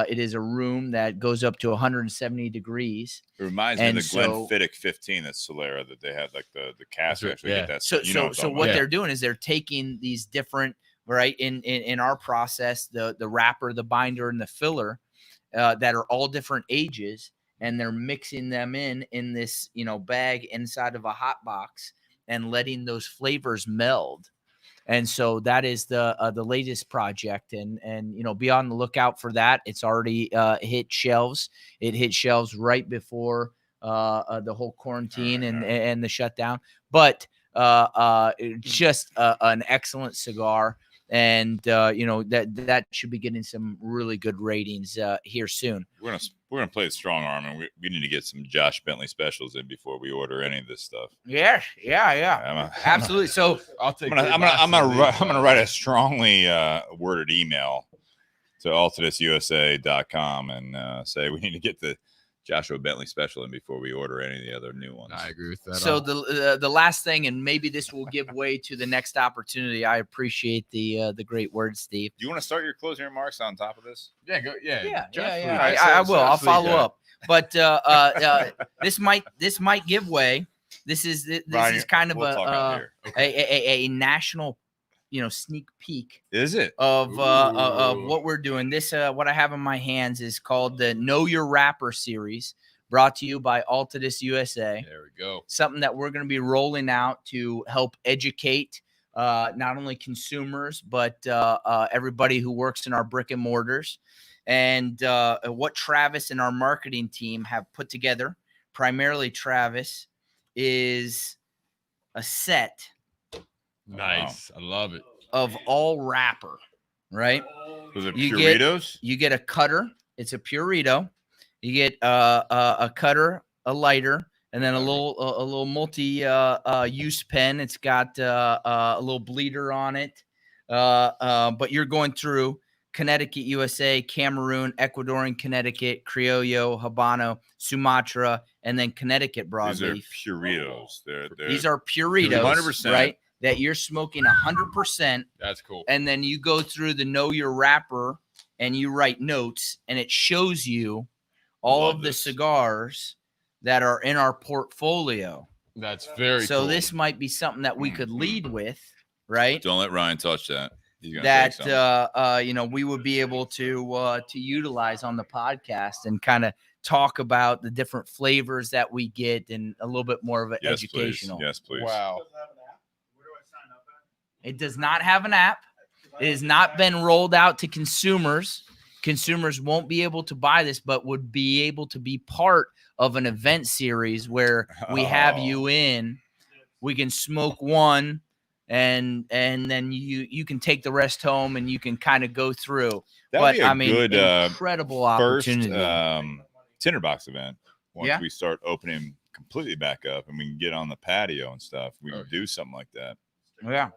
It is a room that goes up to 170 degrees. It reminds me of the Glenfiddich 15 that's Solera, that they had like the cast actually get that. So what they're doing is they're taking these different, right, in our process, the wrapper, the binder, and the filler that are all different ages, and they're mixing them in this bag inside of a hot box and letting those flavors meld. And so that is the latest project, and be on the lookout for that. It's already hit shelves. It hit shelves right before the whole quarantine and the shutdown. But just an excellent cigar, and that should be getting some really good ratings here soon. We're gonna play strong arm, and we need to get some Josh Bentley specials in before we order any of this stuff. Yeah. Absolutely. So I'm gonna write a strongly worded email to altadisusa.com and say we need to get the Joshua Bentley special in before we order any of the other new ones. I agree with that. So the last thing, and maybe this will give way to the next opportunity. I appreciate the great words, Steve. Do you want to start your closing remarks on top of this? Yeah, go. Yeah. I will. I'll follow up. But this might give way. This is kind of a national, sneak peek. Is it of what we're doing? This what I have in my hands is called the Know Your Rapper series, brought to you by Altadis USA. There we go. Something that we're going to be rolling out to help educate not only consumers, but everybody who works in our brick and mortars. And what Travis and our marketing team have put together, primarily Travis, is a set Nice. I love it. of all wrapper, right? Was it You get- Puritos? You get a cutter. It's a Purito. You get a cutter, a lighter, and then a little multi use pen. It's got a little bleeder on it. But you're going through Connecticut, USA, Cameroon, Ecuadorian, Connecticut, Criollo, Habano, Sumatra, and then Connecticut These are broadleaf. Puritos. They're These are Puritos, 100%. right? That you're smoking 100%. That's cool. And then you go through the know your wrapper and you write notes, and it shows you all Love of the this. cigars that are in our portfolio. That's very So cool. this might be something that we could lead with, right? Don't let Ryan touch that. He's gonna take something. That we would be able to utilize on the podcast and kind of talk about the different flavors that we get and a little bit more of an Yes, educational. please. Yes, please. Wow. It does not have an app. It has not been rolled out to consumers. Consumers won't be able to buy this, but would be able to be part of an event series where we have you in. We can smoke one, and then you can take the rest home, and you can kind of go through. That would But be a good incredible first opportunity. Tinder Box event. Once Yeah. we start opening completely back up and we can get on the patio and stuff, we can Okay. do something like that. Yeah.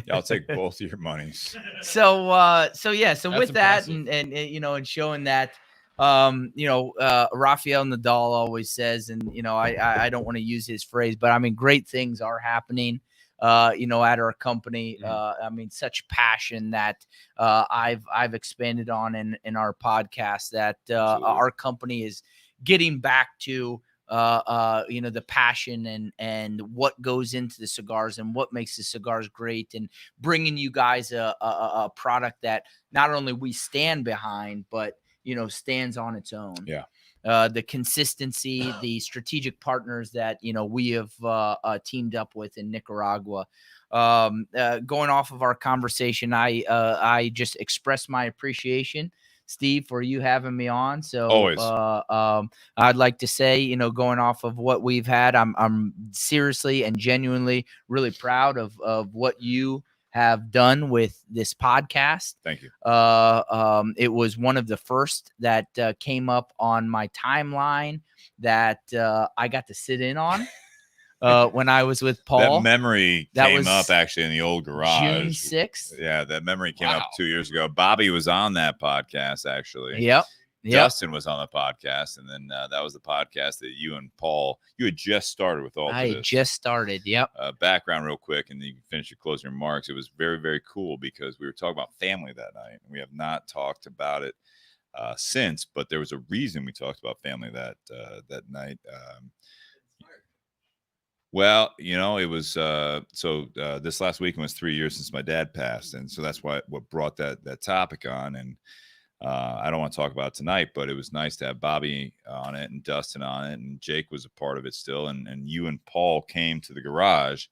Yeah, I'll take both of your monies. So That's with that impressive. and showing that Rafael Nadal always says, and I don't want to use his phrase, but I mean great things are happening at our company. I mean such passion that I've expanded on in our podcast that our company is getting back to the passion and what goes into the cigars and what makes the cigars great, and bringing you guys a product that not only we stand behind, but stands on its own. Yeah. The consistency, the strategic partners that we have teamed up with in Nicaragua. Going off of our conversation, I just expressed my appreciation, Steve, for you having me on. So Always. I'd like to say, going off of what we've had, I'm seriously and genuinely really proud of what you have done with this podcast. Thank you. It was one of the first that came up on my timeline that I got to sit in on when I was with Paul. That memory That came was up actually in the old garage. June 6th. Yeah, that memory came Wow. up 2 years ago. Bobby was on that podcast actually. Yep. Justin was on the podcast, and then that was the podcast that you and Paul had just started with all I of this. just started. Yep. Background real quick, and then you can finish your closing remarks. It was very, very cool because we were talking about family that night, and we have not talked about it since, but there was a reason we talked about family that night. Well, it was this last weekend was 3 years since my dad passed, and so that's what brought that topic on. And I don't want to talk about it tonight, but it was nice to have Bobby on it and Dustin on it, and Jake was a part of it still, and you and Paul came to the garage.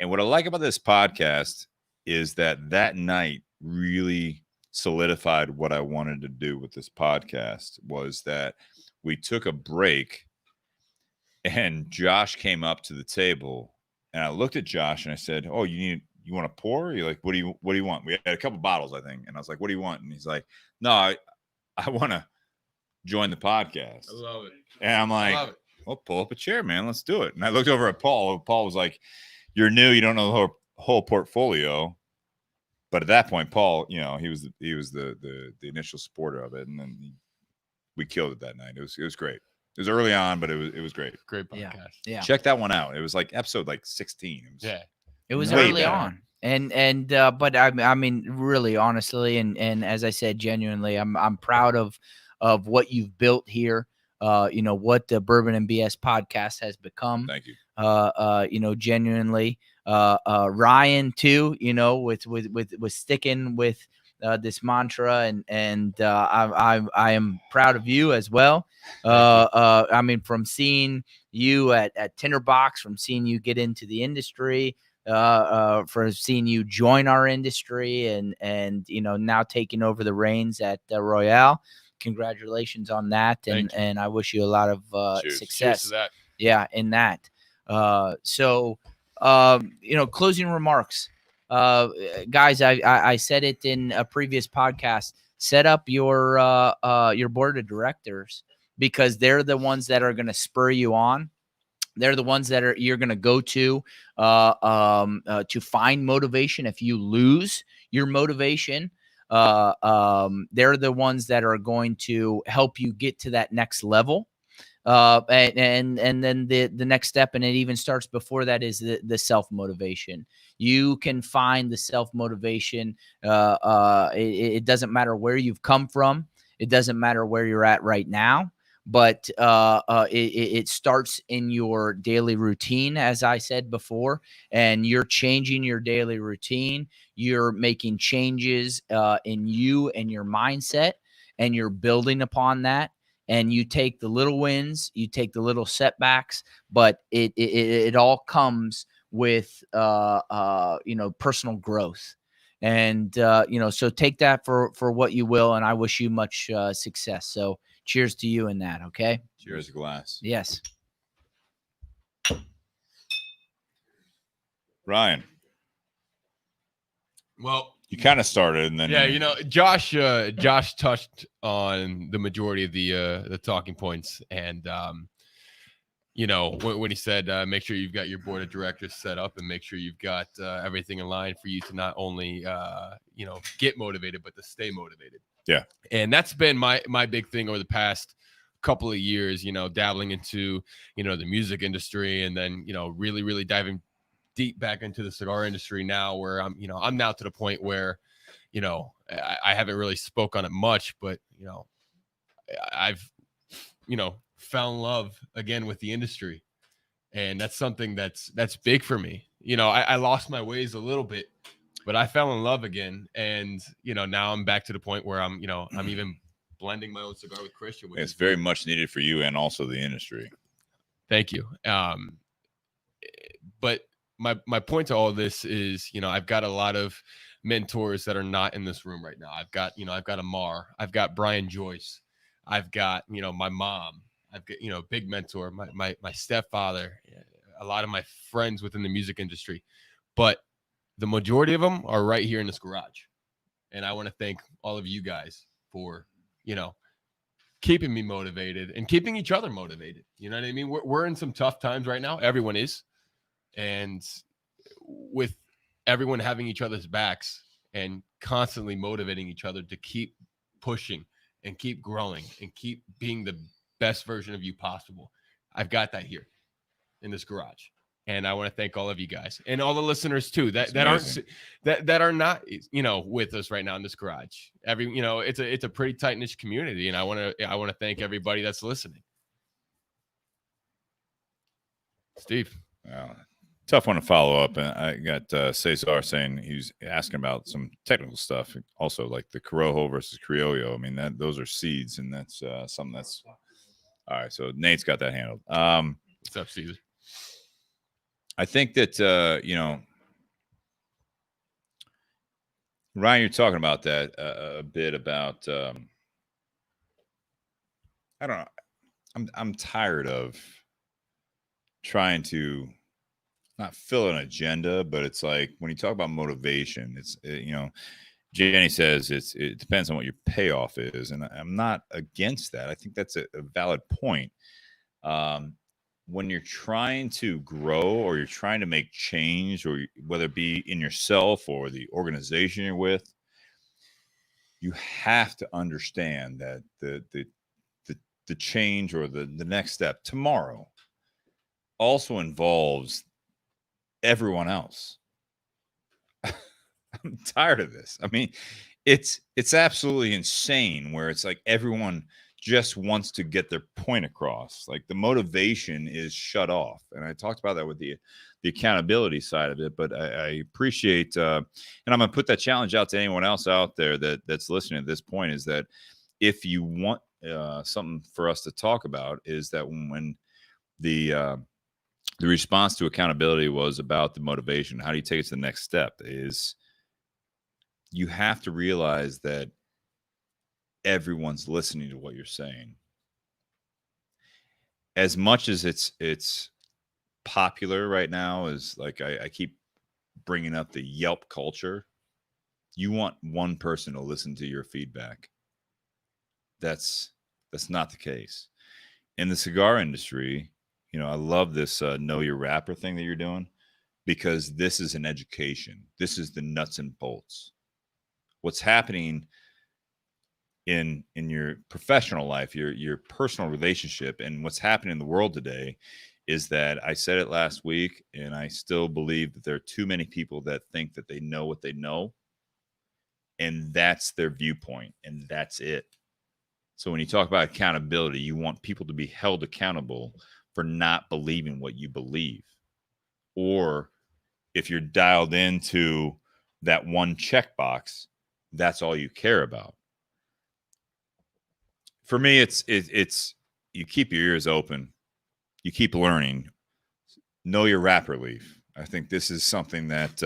And what I like about this podcast is that night really solidified what I wanted to do with this podcast, was that we took a break. And Josh came up to the table, and I looked at Josh and I said, "Oh, you want to pour? You're like, what do you want?" We had a couple bottles, I think, and I was like, "What do you want?" And he's like, "No, I want to join the podcast." I love it. And I'm I like, love it. "Well, pull up a chair, man. Let's do it." And I looked over at Paul. Paul was like, "You're new. You don't know the whole portfolio." But at that point, Paul, he was the initial supporter of it, and then we killed it that night. It was great. It was early on, but it was great. Great Yeah. podcast. Yeah. Check that one out. It was like episode 16. It was, Yeah. It was Way early better. on. But I mean, really, honestly, and as I said, genuinely, I'm proud of what you've built here. What the Bourbon and BS podcast has become. Thank you. Genuinely, Ryan too. With sticking with this mantra, and I am proud of you as well. I mean, from seeing you at Tinder Box, from seeing you get into the industry, for seeing you join our industry, and now taking over the reins at Royale. Congratulations on that, and I wish you a lot of success. Cheers to that. Yeah, in that. Closing remarks. Guys, I said it in a previous podcast. Set up your board of directors, because they're the ones that are going to spur you on. They're the ones that you're going to go to find motivation. If you lose your motivation, they're the ones that are going to help you get to that next level. And then the next step, and it even starts before that, is the self-motivation. You can find the self-motivation. It doesn't matter where you've come from. It doesn't matter where you're at right now. But it starts in your daily routine, as I said before, and you're changing your daily routine. You're making changes in you and your mindset, and you're building upon that. And you take the little wins, you take the little setbacks, but it all comes with personal growth. And so take that for what you will, and I wish you much success. So cheers to you in that. Okay. Cheers, glass. Yes. Ryan. Well, you kind of started, and then Josh touched on the majority of the talking points, and when he said make sure you've got your board of directors set up, and make sure you've got everything in line for you to not only get motivated, but to stay motivated. Yeah. And that's been my big thing over the past couple of years, dabbling into the music industry, and then really, really diving deep back into the cigar industry now, where I'm now to the point where I haven't really spoke on it much, but I've fell in love again with the industry, and that's something that's big for me. I lost my ways a little bit, but I fell in love again, and now I'm back to the point where I'm even blending my own cigar with Christian, which it's very much needed for you and also the industry. Thank you. But my point to all of this is, I've got a lot of mentors that are not in this room right now. I've got Amar, I've got Brian Joyce, I've got, my mom, I've got, big mentor, my stepfather, a lot of my friends within the music industry, but the majority of them are right here in this garage. And I want to thank all of you guys for, keeping me motivated and keeping each other motivated. You know what I mean? We're in some tough times right now. Everyone is. And with everyone having each other's backs and constantly motivating each other to keep pushing and keep growing and keep being the best version of you possible, I've got that here in this garage. And I want to thank all of you guys and all the listeners too that are not with us right now in this garage. It's a pretty tight knit community, and I want to thank everybody that's listening. Steve. Tough one to follow up, and I got Cesar saying he's asking about some technical stuff, also like the Corojo versus Criollo. I mean, those are seeds, and that's something that's all right. So Nate's got that handled. What's up, Caesar? I think that Ryan, you're talking about that a bit about. I don't know. I'm tired of trying to not fill an agenda, but it's like when you talk about motivation, it's Jenny says it depends on what your payoff is, and I'm not against that. I think that's a valid point. When you're trying to grow or you're trying to make change, or whether it be in yourself or the organization you're with, you have to understand that the change or the next step tomorrow also involves everyone else. I'm tired of this. I mean, it's absolutely insane where it's like everyone just wants to get their point across. Like the motivation is shut off. And I talked about that with the accountability side of it, but I appreciate, and I'm going to put that challenge out to anyone else out there that's listening at this point, is that if you want something for us to talk about, is that when the response to accountability was about the motivation, how do you take it to the next step, is you have to realize that everyone's listening to what you're saying. As much as it's popular right now, is like I keep bringing up the Yelp culture. You want one person to listen to your feedback. That's not the case. In the cigar industry, you know, I love this know your rapper thing that you're doing, because this is an education. This is the nuts and bolts. What's happening in your professional life, your personal relationship, and what's happening in the world today is that, I said it last week, and I still believe that there are too many people that think that they know what they know, and that's their viewpoint, and that's it. So when you talk about accountability, you want people to be held accountable for not believing what you believe. Or if you're dialed into that one checkbox, that's all you care about. For me, it's you keep your ears open, you keep learning, know your rapper leaf. I think this is something that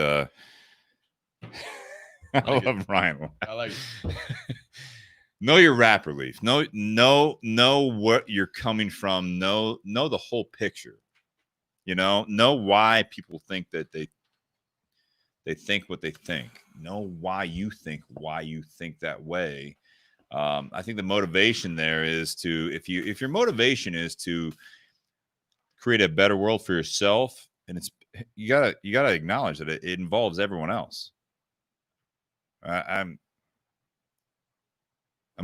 I love Ryan. I like it. Know your rapper leaf. Know what you're coming from. Know the whole picture. You know why people think that they think what they think. Know why you think that way. I think the motivation there is to, if your motivation is to create a better world for yourself, and it's you gotta acknowledge that it involves everyone else. I'm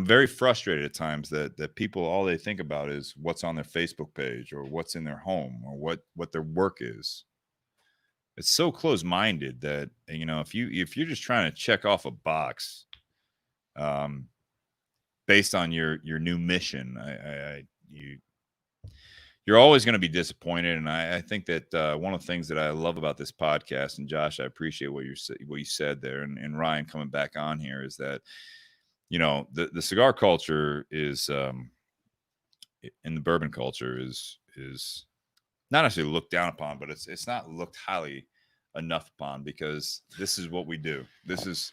very frustrated at times that people, all they think about is what's on their Facebook page or what's in their home or what their work is. It's so close-minded that, you know, if you're just trying to check off a box, based on your new mission, you're always going to be disappointed. And I think that one of the things that I love about this podcast, and Josh, I appreciate what you said there, and Ryan coming back on here, is that, you know, the cigar culture is, in the bourbon culture is not necessarily looked down upon, but it's not looked highly enough upon, because this is what we do. This is,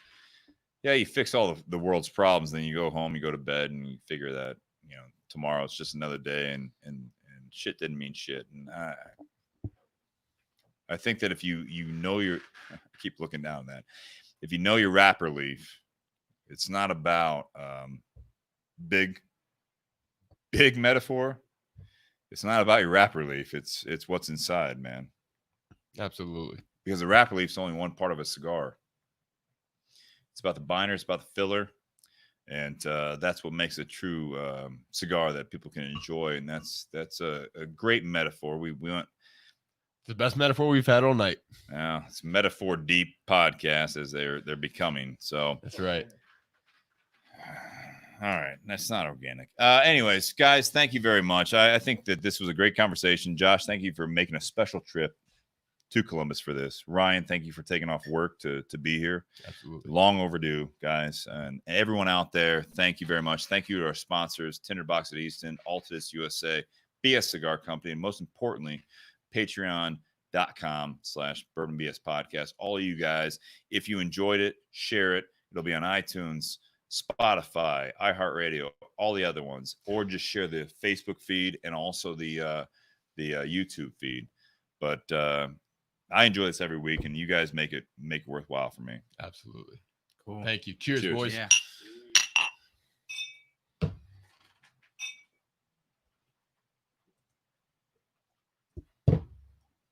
yeah, you fix all the world's problems, then you go home, you go to bed, and you figure that, you know, tomorrow it's just another day, and shit didn't mean shit. And I think that if you know your, I keep looking down that, if you know your rapper leaf, it's not about big metaphor. It's not about your rapper leaf. It's what's inside, man. Absolutely. Because the rapper leaf's only one part of a cigar. It's about the binder, it's about the filler, and that's what makes a true cigar that people can enjoy. And that's a great metaphor. We went. It's the best metaphor we've had all night. Yeah, it's metaphor deep podcast as they're becoming. So that's right. All right, that's not organic. Anyways, guys, thank you very much. I think that this was a great conversation. Josh, thank you for making a special trip to Columbus for this. Ryan, thank you for taking off work to be here. Absolutely. Long overdue, guys. And everyone out there, thank you very much. Thank you to our sponsors, Tinder Box at Easton, Altadis USA, Cigar Company, and most importantly, patreon.com/Bourbon BS podcast. All of you guys, if you enjoyed it, share it. It'll be on iTunes, Spotify, iHeartRadio, all the other ones, or just share the Facebook feed and also the YouTube feed. But I enjoy this every week, and you guys make it worthwhile for me. Absolutely. Cool. Thank you. Cheers. Boys. Yeah.